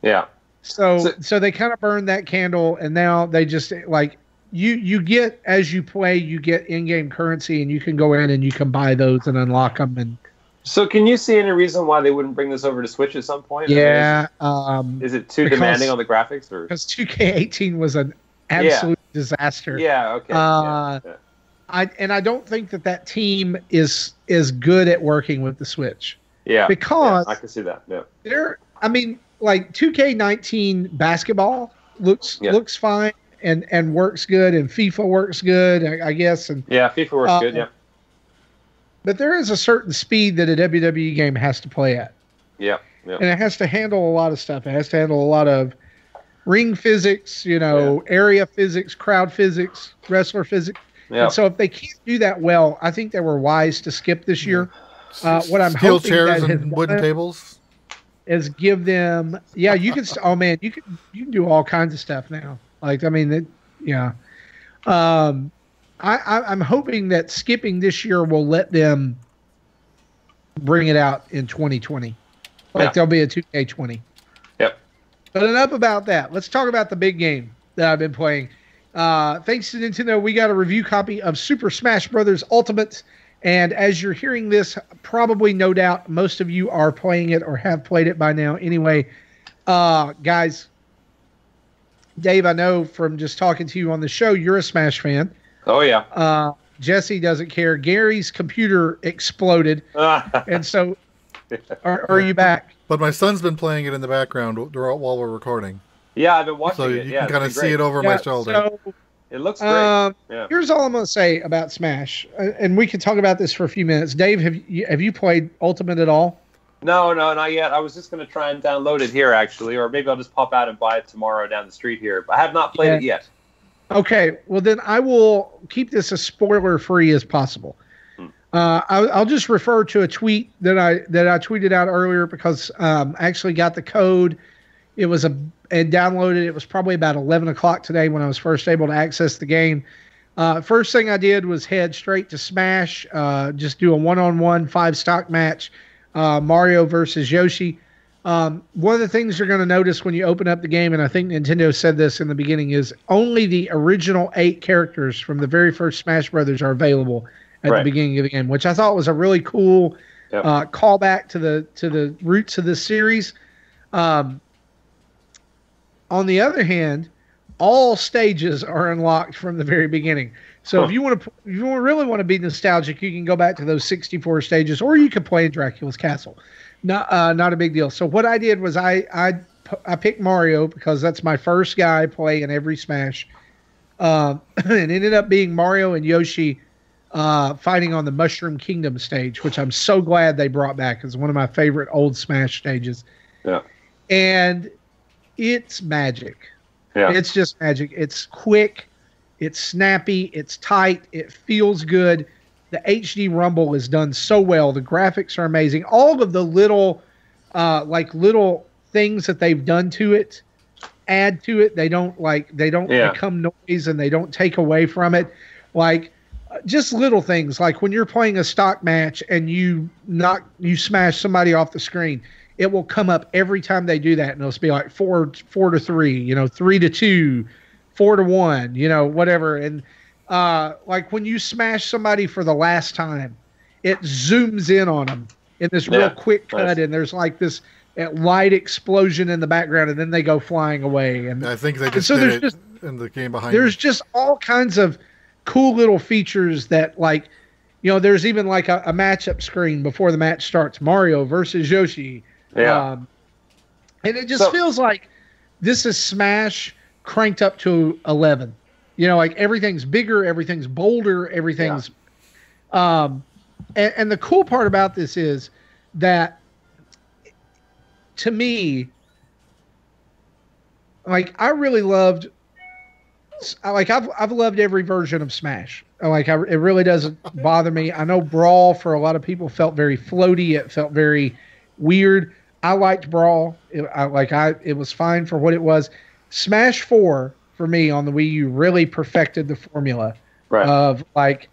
Yeah. So they kind of burned that candle, and now they just like you get, as you play, you get in-game currency, and you can go in and you can buy those and unlock them. And so, can you see any reason why they wouldn't bring this over to Switch at some point? yeah, is it too demanding on the graphics, or because 2K18 was an absolute disaster? Yeah. Okay. I don't think that team is good at working with the Switch. Yeah. Because I can see that. Yeah. Like 2K19 basketball looks fine and works good, and FIFA works good, I guess. And yeah, FIFA works good. Yeah. But there is a certain speed that a WWE game has to play at. Yeah. And it has to handle a lot of stuff. It has to handle a lot of ring physics, area physics, crowd physics, wrestler physics. Yeah. And so if they can't do that well, I think they were wise to skip this year. What I'm steel hoping chairs that and wooden tables is give them. Yeah, you can. Oh man, you can do all kinds of stuff now. Like, I mean, I'm hoping that skipping this year will let them bring it out in 2020. Like there'll be a 2K20. Yep. But enough about that. Let's talk about the big game that I've been playing. Thanks to Nintendo, we got a review copy of Super Smash Bros. Ultimate. And as you're hearing this, probably, no doubt, most of you are playing it or have played it by now. Anyway, guys, Dave, I know from just talking to you on the show, you're a Smash fan. Oh, yeah. Jesse doesn't care. Gary's computer exploded. And so, are you back? But my son's been playing it in the background while we're recording. Yeah, I've been watching so it. You can kind of see it over my shoulder. So, it looks great. Here's all I'm going to say about Smash, and we can talk about this for a few minutes. Dave, have you played Ultimate at all? No, not yet. I was just going to try and download it here, actually, or maybe I'll just pop out and buy it tomorrow down the street here. But I have not played it yet. Okay, well then I will keep this as spoiler-free as possible. I'll just refer to a tweet that I tweeted out earlier because I actually got the code. It was and downloaded. It was probably about 11 o'clock today when I was first able to access the game. First thing I did was head straight to Smash, just do a 1-on-1 5-stock match, Mario versus Yoshi. One of the things you're going to notice when you open up the game, and I think Nintendo said this in the beginning, is only the original 8 characters from the very first Smash Brothers are available at the beginning of the game, which I thought was a really cool callback to the roots of this series. On the other hand, all stages are unlocked from the very beginning. So if you really want to be nostalgic, you can go back to those 64 stages, or you can play in Dracula's Castle. Not a big deal. So what I did was I picked Mario because that's my first guy I play in every Smash. And it ended up being Mario and Yoshi fighting on the Mushroom Kingdom stage, which I'm so glad they brought back. It's one of my favorite old Smash stages. Yeah. And it's magic. Yeah. It's just magic. It's quick. It's snappy. It's tight. It feels good. The HD Rumble is done so well. The graphics are amazing. All of the little things that they've done to it add to it. They don't become noise, and they don't take away from it. Like just little things, like when you're playing a stock match and you smash somebody off the screen, it will come up every time they do that, and it'll be like 4-3, 3-2, 4-1, whatever. And like when you smash somebody for the last time, it zooms in on them in this real quick cut, and there's like this light explosion in the background, and then they go flying away. And I think they just did it in the game behind. There's just all kinds of cool little features that, like, there's even like a matchup screen before the match starts, Mario versus Yoshi. Yeah. And it just feels like this is Smash cranked up to 11. Like everything's bigger, everything's bolder, everything's and the cool part about this is that, to me, like, I really loved, like, I've loved every version of Smash. Like, it really doesn't bother me. I know Brawl for a lot of people felt very floaty. It felt very weird. I liked Brawl. It was fine for what it was. Smash 4 for me on the Wii U really perfected the formula of, like,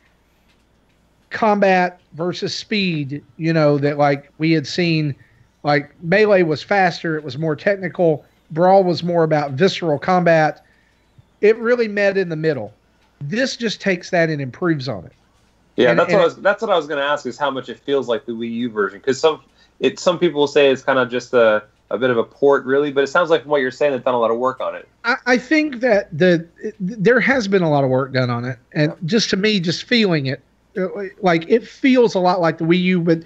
combat versus speed, that like we had seen, like Melee was faster, it was more technical, Brawl was more about visceral combat. It really met in the middle. This just takes that and improves on it. Yeah, And- that's what I was going to ask, is how much it feels like the Wii U version, because some people will say it's kind of just a bit of a port, really, but it sounds like from what you're saying, they've done a lot of work on it. I think that there has been a lot of work done on it, and just to me, just feeling it, like it feels a lot like the Wii U, but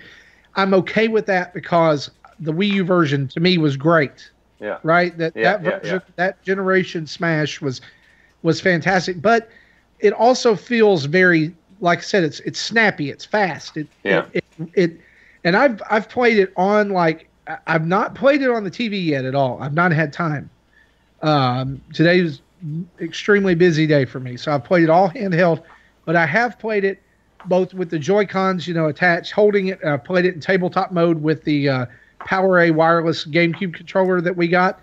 I'm okay with that because the Wii U version to me was great. Yeah. Right. That Yeah, version, that generation Smash was fantastic, but it also feels very, like I said, it's snappy, it's fast. And I've played it on, like, I've not played it on the TV yet at all. I've not had time. Today was extremely busy day for me, so I've played it all handheld, but I have played it both with the Joy-Cons, attached, holding it. I played it in tabletop mode with the PowerA wireless GameCube controller that we got.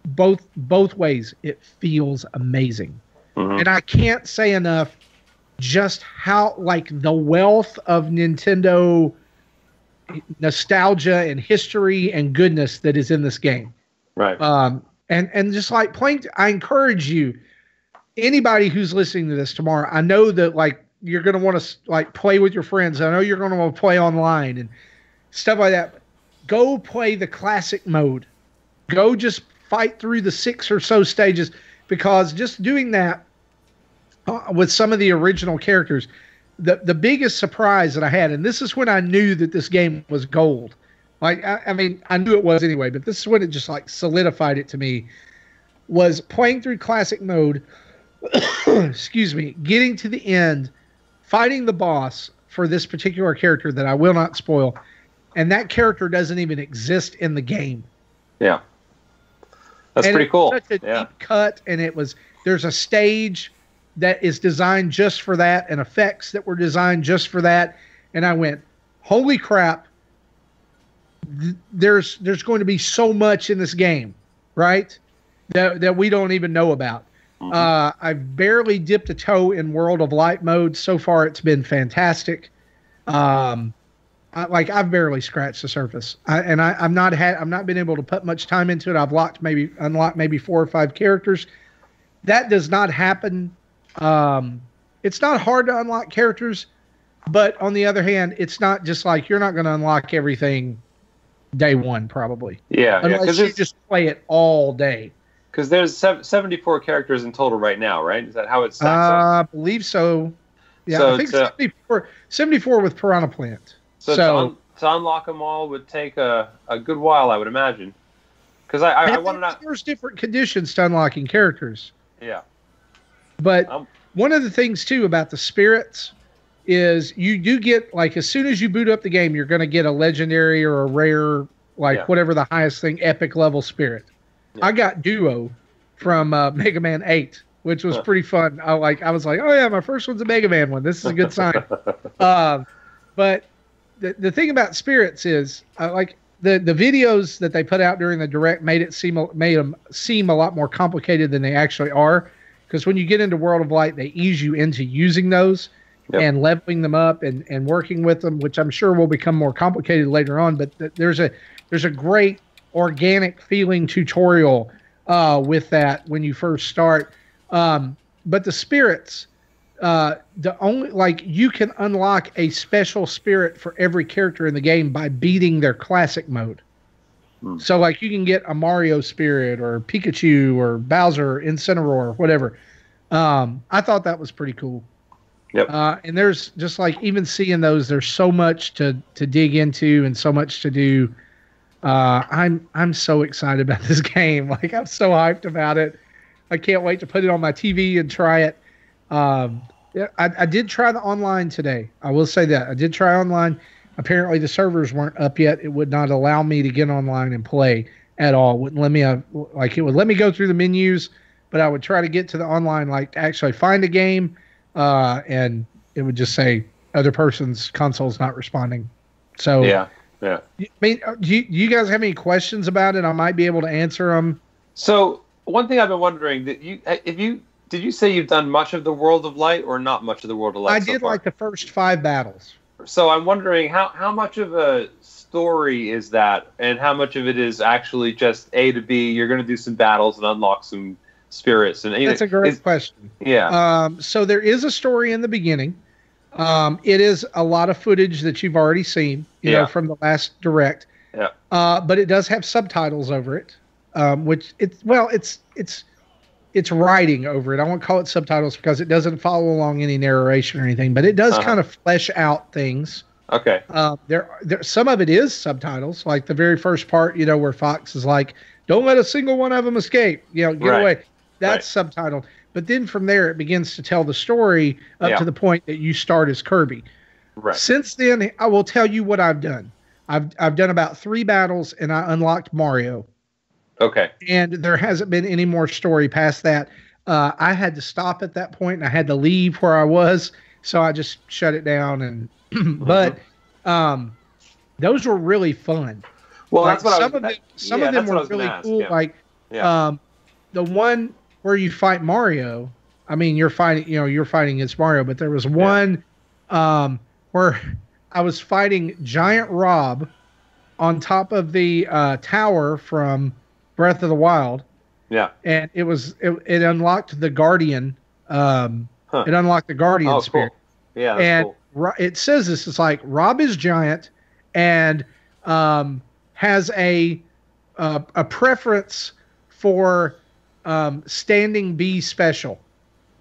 Both ways, it feels amazing. Mhm. And I can't say enough just how, like, the wealth of Nintendo nostalgia and history and goodness that is in this game. Right. And just like playing, I encourage you, anybody who's listening to this tomorrow, I know that, like, you're going to want to, like, play with your friends. I know you're going to want to play online and stuff like that. Go play the classic mode. Go just fight through the 6 or so stages, because just doing that with some of the original characters, the biggest surprise that I had, and this is when I knew that this game was gold. Like, I mean, I knew it was anyway, but this is when it just, like, solidified it to me, was playing through classic mode, excuse me, getting to the end, fighting the boss for this particular character that I will not spoil, and that character doesn't even exist in the game. Yeah. That's And pretty cool. Such a Yeah. deep cut, and there's a stage that is designed just for that, and effects that were designed just for that. And I went, holy crap! There's going to be so much in this game, right? That we don't even know about. Mhm. I've barely dipped a toe in World of Light mode so far. It's been fantastic. I've barely scratched the surface. I've not been able to put much time into it. I've unlocked maybe 4 or 5 characters. That does not happen. It's not hard to unlock characters, but on the other hand, it's not just like you're not going to unlock everything day one, probably. Yeah. Unless Because you just play it all day. there's 74 characters in total right now, right? Is that how it stacks up? I believe so. Yeah, So I think it's, 74 with Piranha Plant. So to unlock them all would take a good while, I would imagine. Because I want to know. There's different conditions to unlocking characters. Yeah. But Um, one of the things too about the spirits is you do get, like, as soon as you boot up the game, you're going to get a legendary or a rare, like, Yeah. whatever the highest thing, epic level spirit. Yeah. I got Duo from Mega Man 8, which was Huh. pretty fun. I was like, oh yeah, my first one's a Mega Man one. This is a good sign. But the thing about spirits is, like, the videos that they put out during the direct made them seem a lot more complicated than they actually are. Because when you get into World of Light, they ease you into using those Yep. and leveling them up and working with them, which I'm sure will become more complicated later on. But there's a great organic feeling tutorial with that when you first start. But the spirits, you can unlock a special spirit for every character in the game by beating their classic mode. So, like, you can get a Mario spirit or Pikachu or Bowser, Incineroar, whatever. I thought that was pretty cool. Yep. And there's just, like, even seeing those, there's so much to dig into and so much to do. I'm so excited about this game. Like, I'm so hyped about it. I can't wait to put it on my TV and try it. Yeah, I did try the online today. I will say that I did try online. Apparently the servers weren't up yet. It would not allow me to get online and play at all. It wouldn't let me, it would let me go through the menus, but I would try to get to the online, like, to actually find a game, and it would just say other person's console's not responding. So Yeah. I mean, do you guys have any questions about it? I might be able to answer them. So one thing I've been wondering, that if you Did you say you've done much of the World of Light or not much of the World of Light? I so did far? like the first 5 battles. So I'm wondering how much of a story is that, and how much of it is actually just A to B. You're going to do some battles and unlock some spirits, and That's a great question. Yeah. So there is a story in the beginning. It is a lot of footage that you've already seen, you know, from the last direct. Yeah. But it does have subtitles over it, which it's writing over it. I won't call it subtitles because it doesn't follow along any narration or anything, but it does kind of flesh out things. Okay. There, some of it is subtitles, like the very first part, you know, where Fox is like, "Don't let a single one of them escape," you know, get away. That's subtitled. But then from there, it begins to tell the story up to the point that you start as Kirby. Right. Since then, I will tell you what I've done. I've done about 3 battles, and I unlocked Mario. Okay. And there hasn't been any more story past that. I had to stop at that point, and I had to leave where I was, so I just shut it down. And but those were really fun. Well, like, that's what some of them were really cool. Yeah. Like the one where you fight Mario. I mean, you're fighting against Mario, but there was one where I was fighting Giant Rob on top of the tower from Breath of the Wild. Yeah. And it unlocked the Guardian. It unlocked the Guardian spirit. Cool. Yeah, that's cool. It says this. It's like Rob is giant and has a preference for standing B special.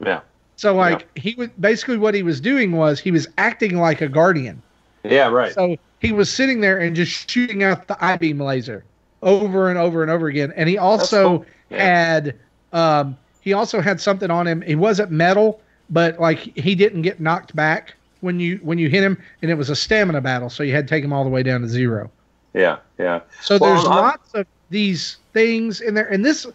Yeah. So he was basically what he was doing was he was acting like a guardian. Yeah, right. So he was sitting there and just shooting out the I-beam laser over and over and over again. And he also had something on him. He wasn't metal, but like he didn't get knocked back when you hit him, and it was a stamina battle, so you had to take him all the way down to 0. Yeah, yeah. So there's lots of these things in there, and this,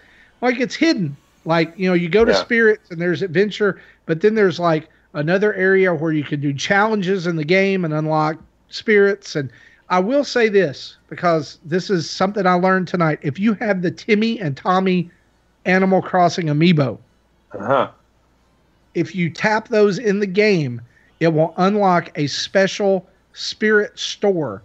like, it's hidden. Like, you know, you go to spirits and there's adventure, but then there's like another area where you can do challenges in the game and unlock spirits. And I will say this, because this is something I learned tonight. If you have the Timmy and Tommy Animal Crossing amiibo, if you tap those in the game, it will unlock a special spirit store.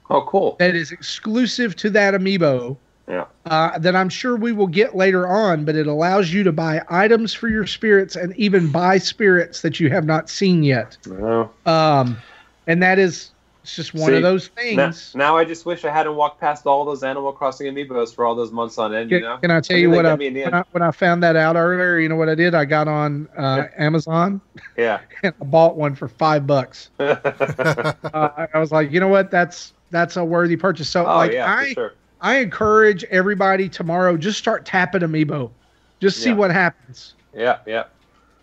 Oh, cool. That is exclusive to that amiibo. Yeah. That I'm sure we will get later on, but it allows you to buy items for your spirits and even buy spirits that you have not seen yet. And that is just one of those things. Now I just wish I hadn't walked past all those Animal Crossing amiibos for all those months on end. Can I tell you what? When I found that out earlier, you know what I did? I got on Amazon. Yeah. And I bought one for $5. I was like, you know what? That's a worthy purchase. So I encourage everybody tomorrow, just start tapping amiibo. Just see what happens. Yeah, yeah.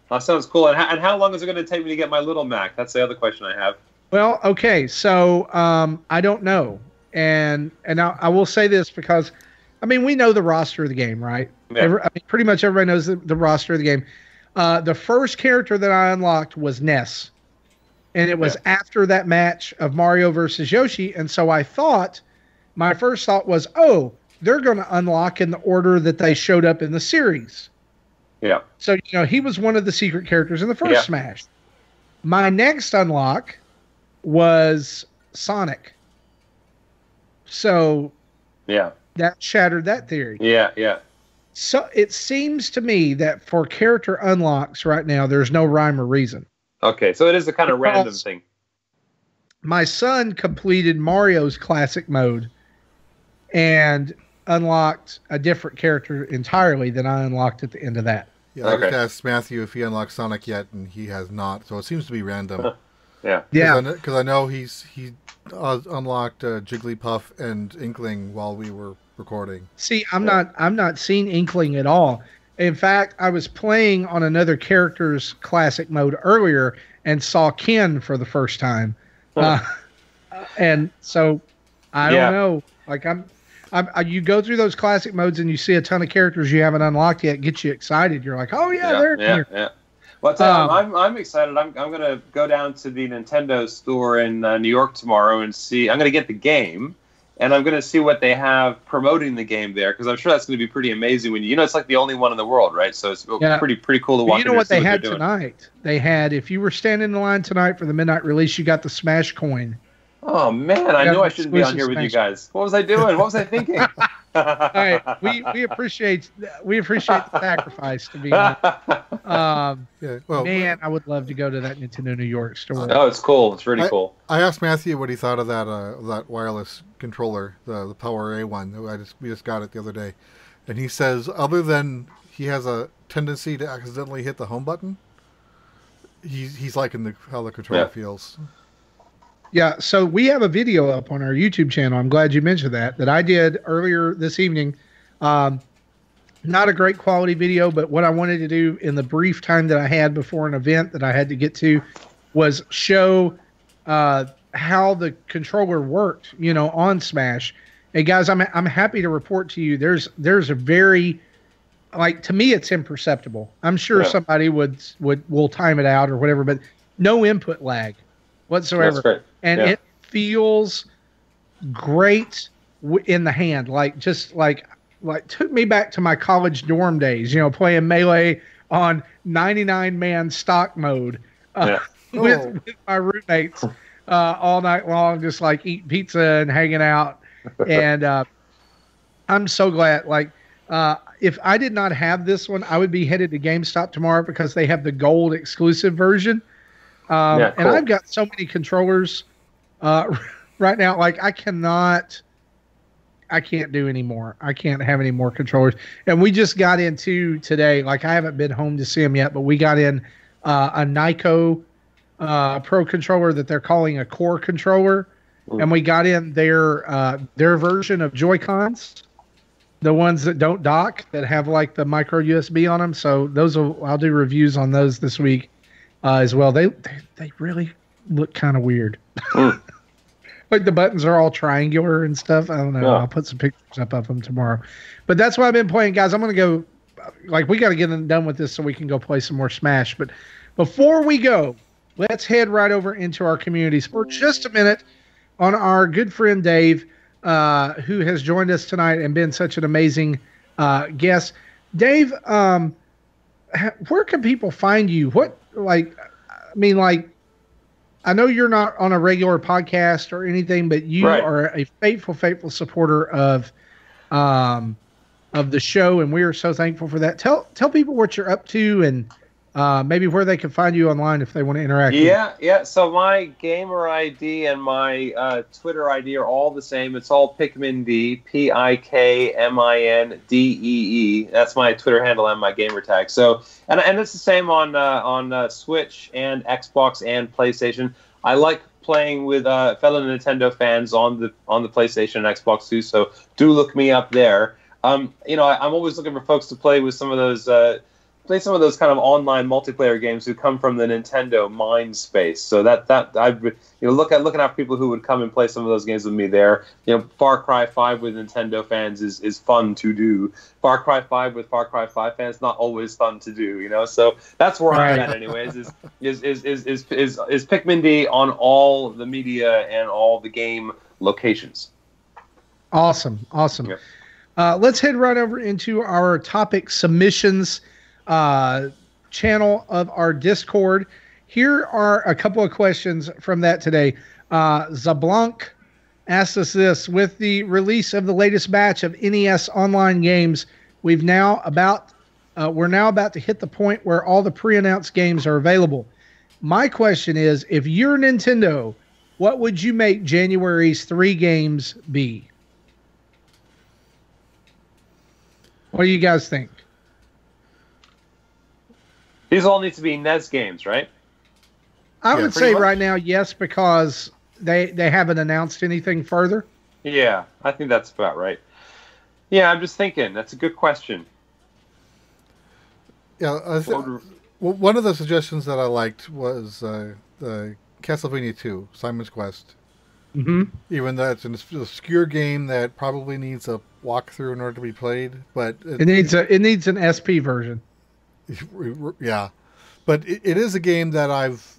That sounds cool. And how long is it going to take me to get my little Mac? That's the other question I have. Well, okay. So I don't know. And I will say this because, I mean, we know the roster of the game, right? Yeah. Pretty much everybody knows the roster of the game. The first character that I unlocked was Ness. And it was after that match of Mario versus Yoshi. And so my first thought was, they're going to unlock in the order that they showed up in the series. Yeah. So, you know, he was one of the secret characters in the first Smash. My next unlock was Sonic. So, that shattered that theory. Yeah, yeah. So, it seems to me that for character unlocks right now, there's no rhyme or reason. Okay, so it is a kind of random thing. My son completed Mario's classic mode and unlocked a different character entirely than I unlocked at the end of that. Yeah, I just asked Matthew if he unlocked Sonic yet, and he has not. So it seems to be random. Yeah. Because I know he unlocked Jigglypuff and Inkling while we were recording. See, I'm not seeing Inkling at all. In fact, I was playing on another character's classic mode earlier and saw Ken for the first time. And so I don't know. Like you go through those classic modes and you see a ton of characters you haven't unlocked yet, get you excited. You're like, oh they're here. Yeah. Well, I'm excited. I'm going to go down to the Nintendo store in New York tomorrow and see. I'm going to get the game, and I'm going to see what they have promoting the game there, because I'm sure that's going to be pretty amazing. When it's like the only one in the world, right? So it's pretty cool to But walk. you know what they had tonight? They had, if you were standing in line tonight for the midnight release, you got the Smash coin. Oh man, I knew I shouldn't be on here with you guys. What was I doing? What was I thinking? All right, we appreciate the sacrifice to be on. Man, I would love to go to that Nintendo New York store. Oh, it's cool. It's really cool. I asked Matthew what he thought of that wireless controller, the Power A one. We just got it the other day, and he says other than he has a tendency to accidentally hit the home button, he's liking how the controller feels. Yeah, so we have a video up on our YouTube channel. I'm glad you mentioned that I did earlier this evening. Not a great quality video, but what I wanted to do in the brief time that I had before an event that I had to get to was show how the controller worked, on Smash. Hey guys, I'm happy to report to you there's a very, like, to me it's imperceptible. I'm sure somebody will time it out or whatever, but no input lag whatsoever. That's great. And it feels great in the hand, like took me back to my college dorm days, playing Melee on 99-man stock mode with my roommates all night long, just like eating pizza and hanging out. And I'm so glad. Like, if I did not have this one, I would be headed to GameStop tomorrow because they have the gold exclusive version. Cool. And I've got so many controllers right now. Like, I can't do any more. I can't have any more controllers. And we just got into today, like, I haven't been home to see them yet, but we got in a Nyko Pro controller that they're calling a core controller. And we got in their version of Joy-Cons, the ones that don't dock, that have like the micro USB on them. So I'll do reviews on those this week as well. They really look kind of weird. Like the buttons are all triangular and stuff. I don't know. Yeah. I'll put some pictures up of them tomorrow. But that's what I've been playing, guys. I'm going to go, like, we got to get done with this so we can go play some more Smash. But before we go, let's head right over into our communities for just a minute on our good friend Dave, who has joined us tonight and been such an amazing guest. Dave, where can people find you? I know you're not on a regular podcast or anything, but you are a faithful supporter of the show, and we are so thankful for that. Tell people what you're up to and maybe where they can find you online if they want to interact. Yeah. So my gamer ID and my Twitter ID are all the same. It's all Pikmindee, PIKMINDEE. That's my Twitter handle and my gamer tag. So and it's the same on Switch and Xbox and PlayStation. I like playing with fellow Nintendo fans on the PlayStation and Xbox too. So do look me up there. I'm always looking for folks to play with some of those kind of online multiplayer games who come from the Nintendo mind space. So that I've looking at people who would come and play some of those games with me there. Far Cry 5 with Nintendo fans is fun to do. Far Cry 5 with Far Cry 5 fans not always fun to do. So that's where I'm at anyways. Is Pikmindee on all the media and all the game locations. Awesome. Yep. Let's head right over into our topic submissions channel of our Discord. Here are a couple of questions from that today. Zablanc asked us this: with the release of the latest batch of NES online games, we're now about to hit the point where all the pre-announced games are available. My question is, if you're Nintendo, what would you make January's 3 games be? What do you guys think? These all need to be NES games, right? I would say right now, yes, because they haven't announced anything further. Yeah, I think that's about right. Yeah, I'm just thinking. That's a good question. Yeah, one of the suggestions that I liked was the Castlevania 2, Simon's Quest. Mm-hmm. Even though it's an obscure game that probably needs a walkthrough in order to be played, but it needs an SP version. Yeah, but it is a game that I've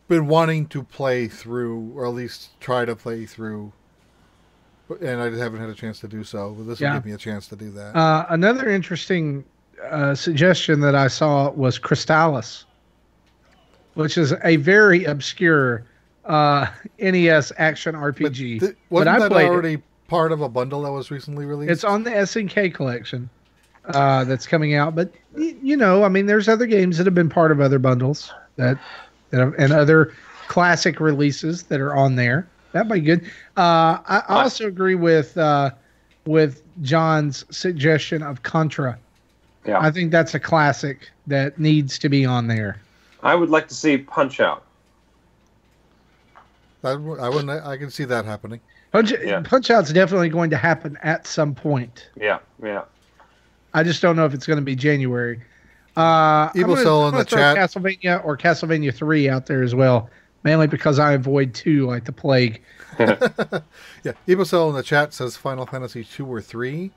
been wanting to play through, or at least try to play through. and I haven't had a chance to do so. But this will Yeah. give me a chance to do that. Another interesting suggestion that I saw was Crystallis, which is a very obscure NES action RPG. Wasn't I that played already part of a bundle that was recently released? It's on the SNK collection that's coming out. But you know, I mean, there's other games that have been part of other bundles and other classic releases that are on there. That'd be good. I also agree with John's suggestion of Contra. Yeah. I think that's a classic that needs to be on there. I would like to see Punch Out. I can see that happening. Punch Out's definitely going to happen at some point. Yeah, yeah. I just don't know if it's going to be January. Evil Soul in the chat. Castlevania or Castlevania 3 out there as well, mainly because I avoid 2 like the plague. Yeah, Evil Soul in the chat says Final Fantasy 2 or 3,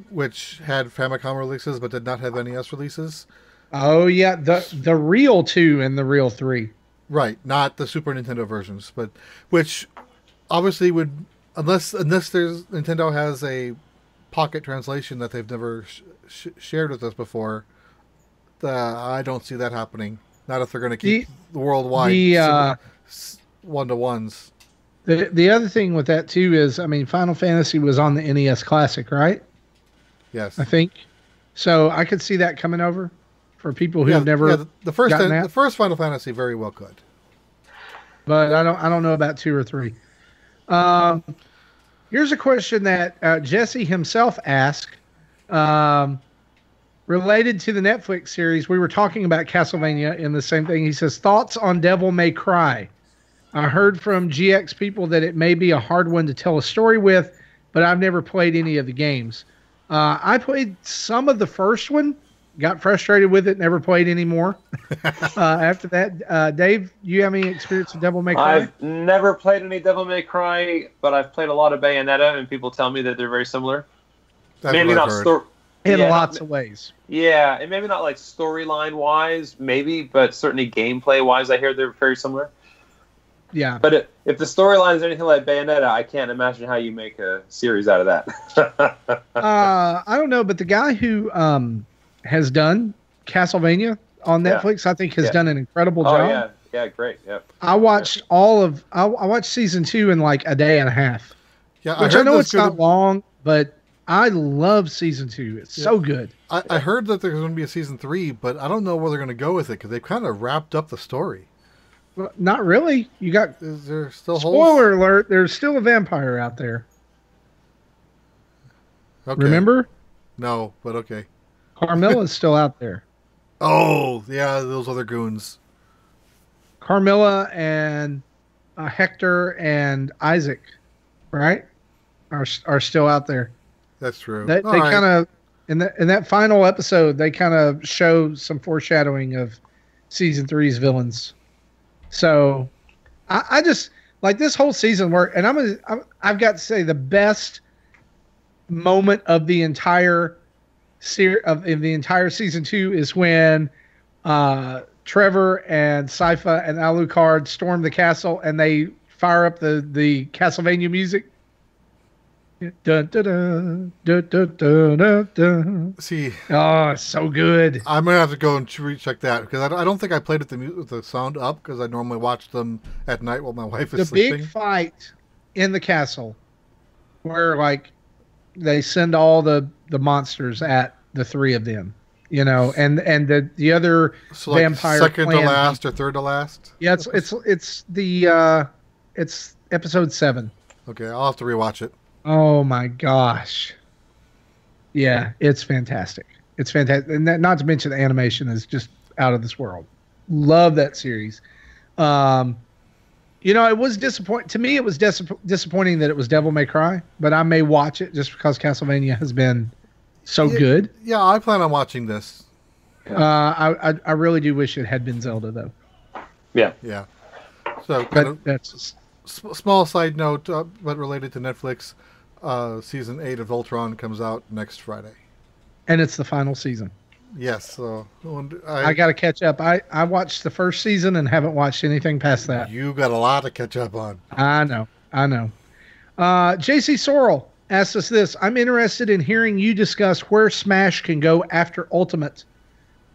which had Famicom releases but did not have NES releases. Oh yeah, the real 2 and the real 3. Right, not the Super Nintendo versions, but which obviously would, unless Nintendo has a pocket translation that they've never shared with us before, I don't see that happening. Not if they're going to keep the worldwide one-to-ones. The other thing with that too is, I mean, Final Fantasy was on the NES Classic, right? Yes, I think so. I could see that coming over for people who have never. Yeah, the first Final Fantasy very well could, but I don't know about 2 or 3. Here's a question that Jesse himself asked, related to the Netflix series. We were talking about Castlevania in the same thing. He says, thoughts on Devil May Cry. I heard from GX people that it may be a hard one to tell a story with, but I've never played any of the games. I played some of the first one, got frustrated with it, never played anymore. After that, Dave, you have any experience with Devil May Cry? I've never played any Devil May Cry, but I've played a lot of Bayonetta, and people tell me that they're very similar. Maybe not in lots of ways. Yeah, and maybe not like storyline wise, maybe, but certainly gameplay wise, I hear they're very similar. Yeah. But if the storyline is anything like Bayonetta, I can't imagine how you make a series out of that. I don't know, but the guy who has done Castlevania on Netflix, I think has done an incredible job. Yeah, great. Yeah. I watched I watched season 2 in like a day and a half. Yeah, which I know it's not long, but I love season 2. It's so good. I heard that there's going to be a season 3, but I don't know where they're going to go with it because they've kind of wrapped up the story. Well, not really. You got Is there still spoiler alert. There's still a vampire out there. Okay. Remember? No, but okay. Carmilla's still out there. Oh, yeah, those other goons. Carmilla and Hector and Isaac, right? Are still out there. That's true. They kind of in that final episode, they kind of show some foreshadowing of season 3's villains. So, I just like this whole season work, and I've got to say the best moment of the entire season 2 is when Trevor and Sypha and Alucard storm the castle and they fire up the Castlevania music. Dun, dun, dun, dun, dun, dun, dun, dun. See, oh, so good. I'm gonna have to go and recheck that because I don't think I played with the sound up because I normally watch them at night while my wife is sleeping. The big fight in the castle, where like they send all the monsters at the 3 of them, you know, and the other vampire second clan to last or third to last. Yeah, it's episode 7. Okay, I'll have to rewatch it. Oh my gosh. Yeah, it's fantastic. It's fantastic. And not to mention the animation is just out of this world. Love that series. You know, it was disappointing. To me, it was disappointing that it was Devil May Cry, but I may watch it just because Castlevania has been so good. Yeah, I plan on watching this. I really do wish it had been Zelda, though. Yeah. Yeah. So, but that's just... small side note, but related to Netflix. Season 8 of Voltron comes out next Friday. And it's the final season. Yes. So I got to catch up. I watched the first season and haven't watched anything past that. You got a lot to catch up on. I know. JC Sorrell asks us this. I'm interested in hearing you discuss where Smash can go after Ultimate.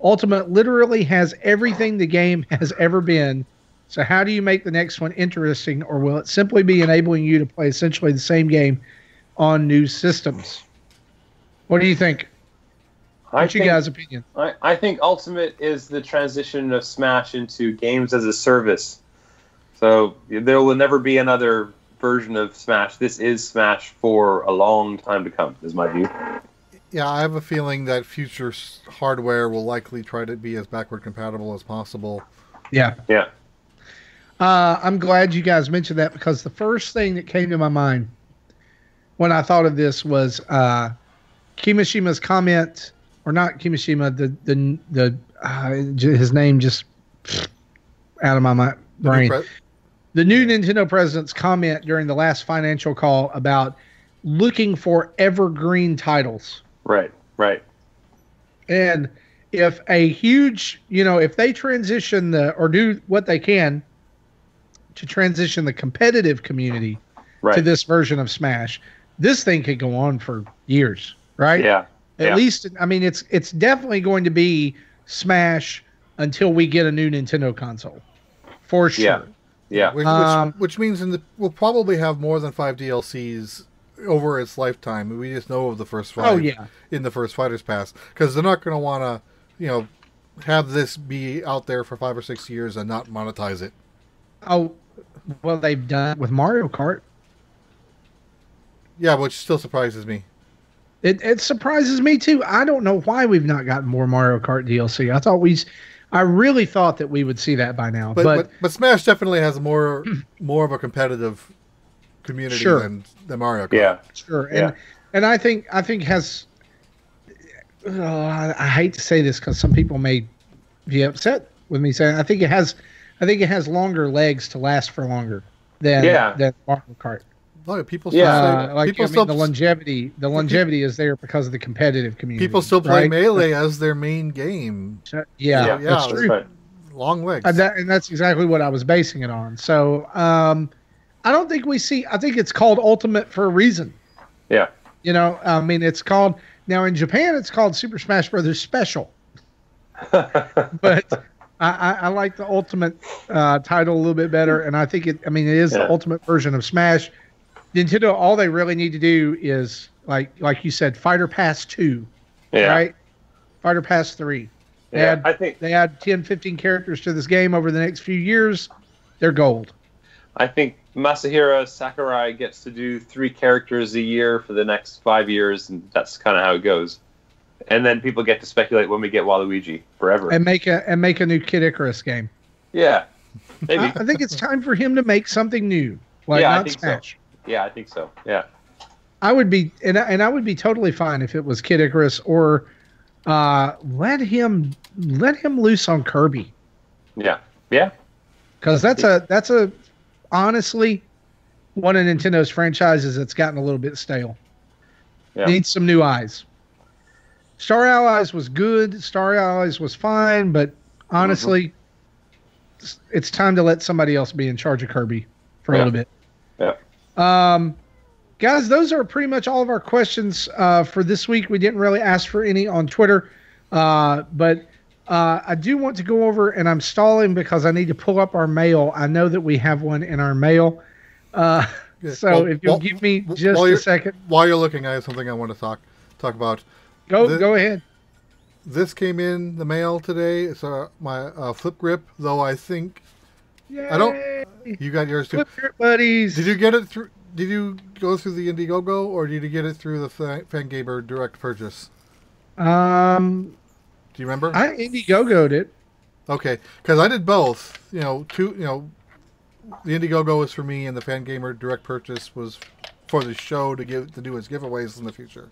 Ultimate literally has everything the game has ever been. So how do you make the next one interesting, or will it simply be enabling you to play essentially the same game on new systems? What do you think? What's your guys' opinion? I think Ultimate is the transition of Smash into games as a service. So there will never be another version of Smash. This is Smash for a long time to come, is my view. Yeah, I have a feeling that future hardware will likely try to be as backward compatible as possible. Yeah. Yeah. I'm glad you guys mentioned that, because the first thing that came to my mind when I thought of this was Kimishima's comment, or not Kimishima, his name just out of my brain. The new Nintendo president's comment during the last financial call about looking for evergreen titles. Right. And if a huge, if they transition or do what they can to transition the competitive community to this version of Smash, this thing could go on for years, right? Yeah. At least, I mean, it's definitely going to be Smash until we get a new Nintendo console, for sure. Yeah. Which means we'll probably have more than 5 DLCs over its lifetime. We just know of the first 5. Oh yeah. In the first Fighters Pass, because they're not going to want to, have this be out there for 5 or 6 years and not monetize it. Oh, well, they've done it with Mario Kart. Yeah, which still surprises me. It surprises me too. I don't know why we've not gotten more Mario Kart DLC. I really thought that we would see that by now. But Smash definitely has more of a competitive community than Mario Kart. Yeah, sure. And I think has. I hate to say this because some people may be upset with me saying I think it has longer legs to last for longer than Mario Kart. Look, people still say, the longevity is there because of the competitive community. People still play Melee as their main game. Yeah, that's true. Right. Long legs. And that's exactly what I was basing it on. So I don't think I think it's called Ultimate for a reason. Yeah. I mean, it's called, now in Japan, it's called Super Smash Brothers Special. But I like the Ultimate title a little bit better, and I think it is the Ultimate version of Smash. Nintendo, all they really need to do is, like you said, Fighter Pass 2, right? Fighter Pass 3. I think they add 10, 15 characters to this game over the next few years, they're gold. I think Masahiro Sakurai gets to do 3 characters a year for the next 5 years, and that's kind of how it goes. And then people get to speculate when we get Waluigi forever. And make a new Kid Icarus game. Yeah, maybe. I think it's time for him to make something new, not Smash. So. Yeah, I think so. Yeah, I would be, and I would be totally fine if it was Kid Icarus, or let him loose on Kirby. Yeah, because that's a honestly one of Nintendo's franchises that's gotten a little bit stale. Yeah. Needs some new eyes. Star Allies was good. Star Allies was fine, but honestly, it's time to let somebody else be in charge of Kirby for a little bit. Yeah. Guys, those are pretty much all of our questions for this week. We didn't really ask for any on Twitter, but I do want to go over, and I'm stalling because I need to pull up our mail. I know that we have one in our mail. If you'll give me just a second. While you're looking, I have something I want to talk about. Go ahead. This came in the mail today. It's my Flip Grip, though I think... Yay! You got yours too. Flip Grip buddies. Did you get it through... Did you go through the Indiegogo, or did you get it through the Fangamer direct purchase? Do you remember? I Indiegogo'd it. Okay, because I did both. The Indiegogo was for me, and the Fangamer direct purchase was for the show to do its giveaways in the future.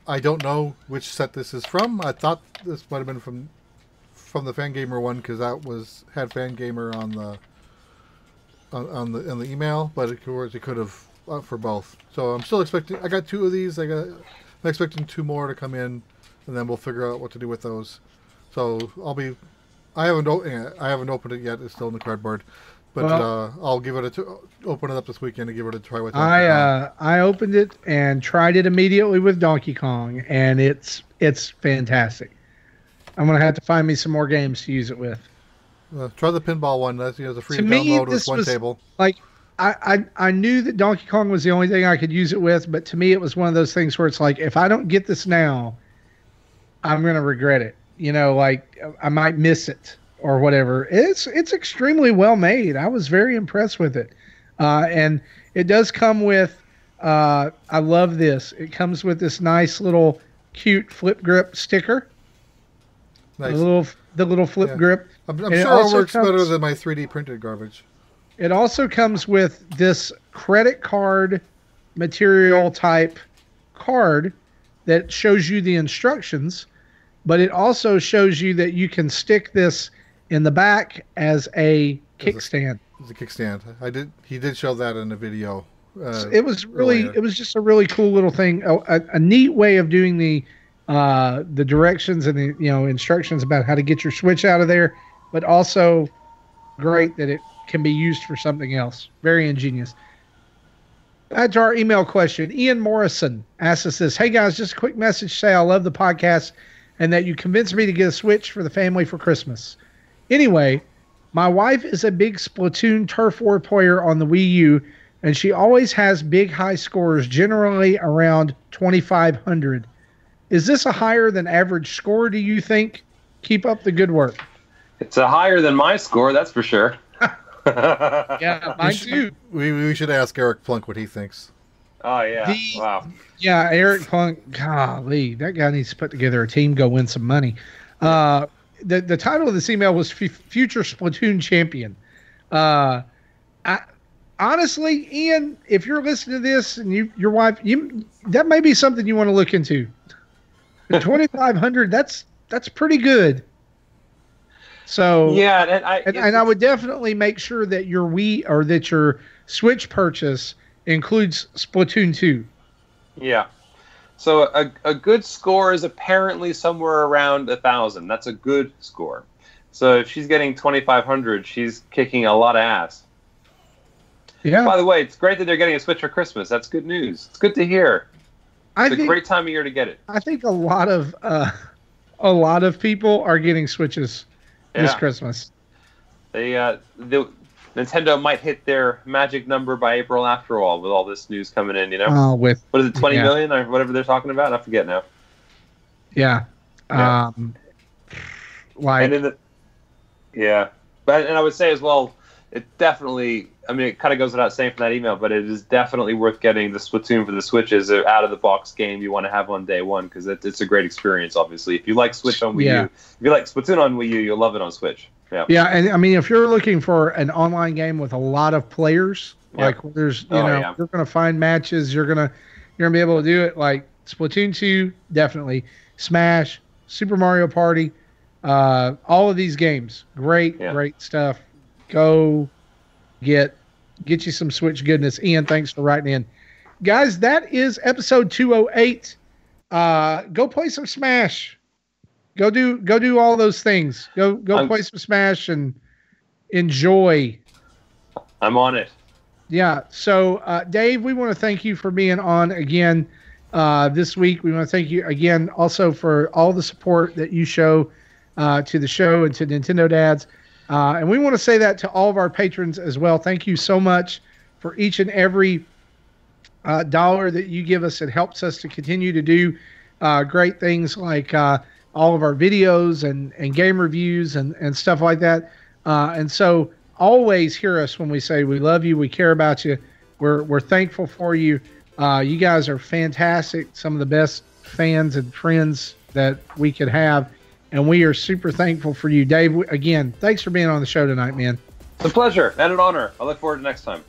I don't know which set this is from. I thought this might have been from the Fangamer one, because that had Fangamer on the email, but of course it could have for both. So I'm still expecting. I got 2 of these. I'm expecting 2 more to come in, and then we'll figure out what to do with those. So I haven't opened it yet. It's still in the cardboard. But Well, I'll give it open it up this weekend and give it a try with Donkey Kong. I opened it and tried it immediately with Donkey Kong, and it's fantastic. I'm gonna have to find me some more games to use it with. Try the pinball one. That's the free To me, download with this one was table. like I knew that Donkey Kong was the only thing I could use it with, but to me, it was one of those things where it's like, if I don't get this now, I'm gonna regret it. Like I might miss it or whatever. It's extremely well made. I was very impressed with it, and it does come with. I love this. It comes with this nice little cute flip grip sticker. Nice. The little flip grip. I'm And it sure it also works better comes- than my 3D printed garbage. It also comes with this credit card material type card that shows you the instructions, but it also shows you that you can stick this in the back as a kickstand. It's a kickstand. He did show that in the video. It was earlier. it was just a really cool little thing, a neat way of doing the directions and the instructions about how to get your Switch out of there, but also great that it can be used for something else. Very ingenious. That's our email question. Ian Morrison asks us this. Hey guys, just a quick message to say I love the podcast and that you convinced me to get a Switch for the family for Christmas. Anyway, my wife is a big Splatoon Turf War player on the Wii U, and she always has big high scores, generally around 2,500. Is this a higher than average score, do you think? Keep up the good work. It's a higher than my score, that's for sure. Yeah, mine too. We should ask Eric Plunk what he thinks. Oh yeah! The- Wow. Yeah, Eric Plunk, golly, that guy needs to put together a team, go win some money. The title of this email was Future Splatoon Champion. Honestly, Ian, if you're listening to this and your wife, that may be something you want to look into. 2,500, that's pretty good. So Yeah, and I would definitely make sure that your Wii or that your Switch purchase includes Splatoon 2. Yeah. So a good score is apparently somewhere around 1,000. That's a good score. So if she's getting 2,500, she's kicking a lot of ass. Yeah, By the way, it's great that they're getting a Switch for Christmas. That's good news. It's good to hear. I It's a think great time of year to get it. I think a lot of people are getting Switches this Yeah. Christmas. The Nintendo might hit their magic number by April after all, with all this news coming in. With What is it, 20 yeah. million or whatever they're talking about? I forget now. yeah, Yeah. like And in the but I would say as well, it definitely. I mean, it kind of goes without saying from that email, but it is definitely worth getting the Splatoon for the Switch as an out-of-the-box game you want to have on day one, because it's a great experience, obviously. If you like Switch on Wii Yeah. U, if you like Splatoon on Wii U, you'll love it on Switch. Yeah. yeah, and I mean, if you're looking for an online game with a lot of players, Yeah. like there's Yeah. you're gonna find matches, you're gonna be able to do it. Like Splatoon 2, definitely. Smash, Super Mario Party, all of these games, great stuff. Go get you some Switch goodness. Ian, thanks for writing in. Guys, that is episode 208. Go play some Smash. Go do all those things. Go play some Smash and enjoy. I'm on it. Yeah. So, Dave, we want to thank you for being on again this week. We want to thank you again also for all the support that you show to the show and to Nintendo Dads. And we want to say that to all of our patrons as well. Thank you so much for each and every dollar that you give us. It helps us to continue to do great things like all of our videos and game reviews and stuff like that. And so always hear us when we say we love you, we care about you, we're thankful for you. You guys are fantastic, some of the best fans and friends that we could have. And we are super thankful for you. Dave, again, thanks for being on the show tonight, man. It's a pleasure and an honor. I look forward to next time.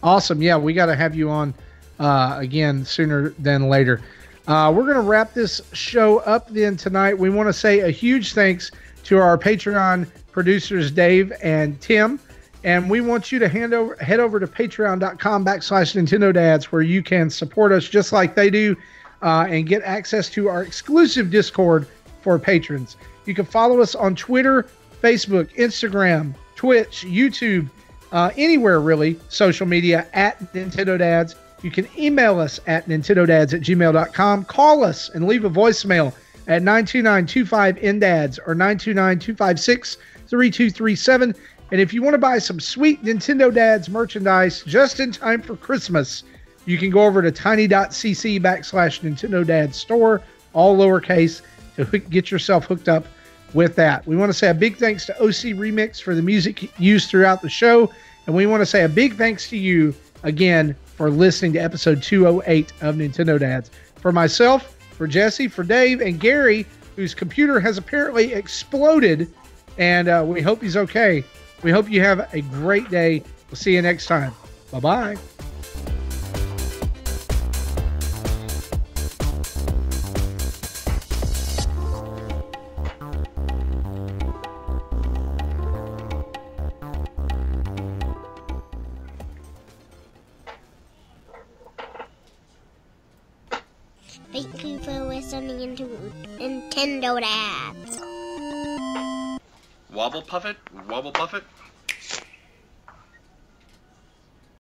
Awesome. Yeah, we got to have you on again sooner than later. We're going to wrap this show up then tonight. We want to say a huge thanks to our Patreon producers, Dave and Tim. And we want you to head over to patreon.com/Nintendo Dads, where you can support us just like they do and get access to our exclusive Discord for patrons. You can follow us on Twitter, Facebook, Instagram, Twitch, YouTube, anywhere really, social media at Nintendo Dads. You can email us at nintendodads@gmail.com. Call us and leave a voicemail at 929-25-NDADS or 929-256-3237. And if you want to buy some sweet Nintendo Dads merchandise just in time for Christmas, you can go over to tiny.cc/Nintendo Dads store, all lowercase, to get yourself hooked up with that. We want to say a big thanks to OC Remix for the music used throughout the show. And we want to say a big thanks to you again for listening to episode 208 of Nintendo Dads. For myself, for Jesse, for Dave, and Gary, whose computer has apparently exploded, and we hope he's okay. We hope you have a great day. We'll see you next time. Bye-bye. Thank you for listening to Nintendo Dads. Wobble Puffet, Wobble Puffet.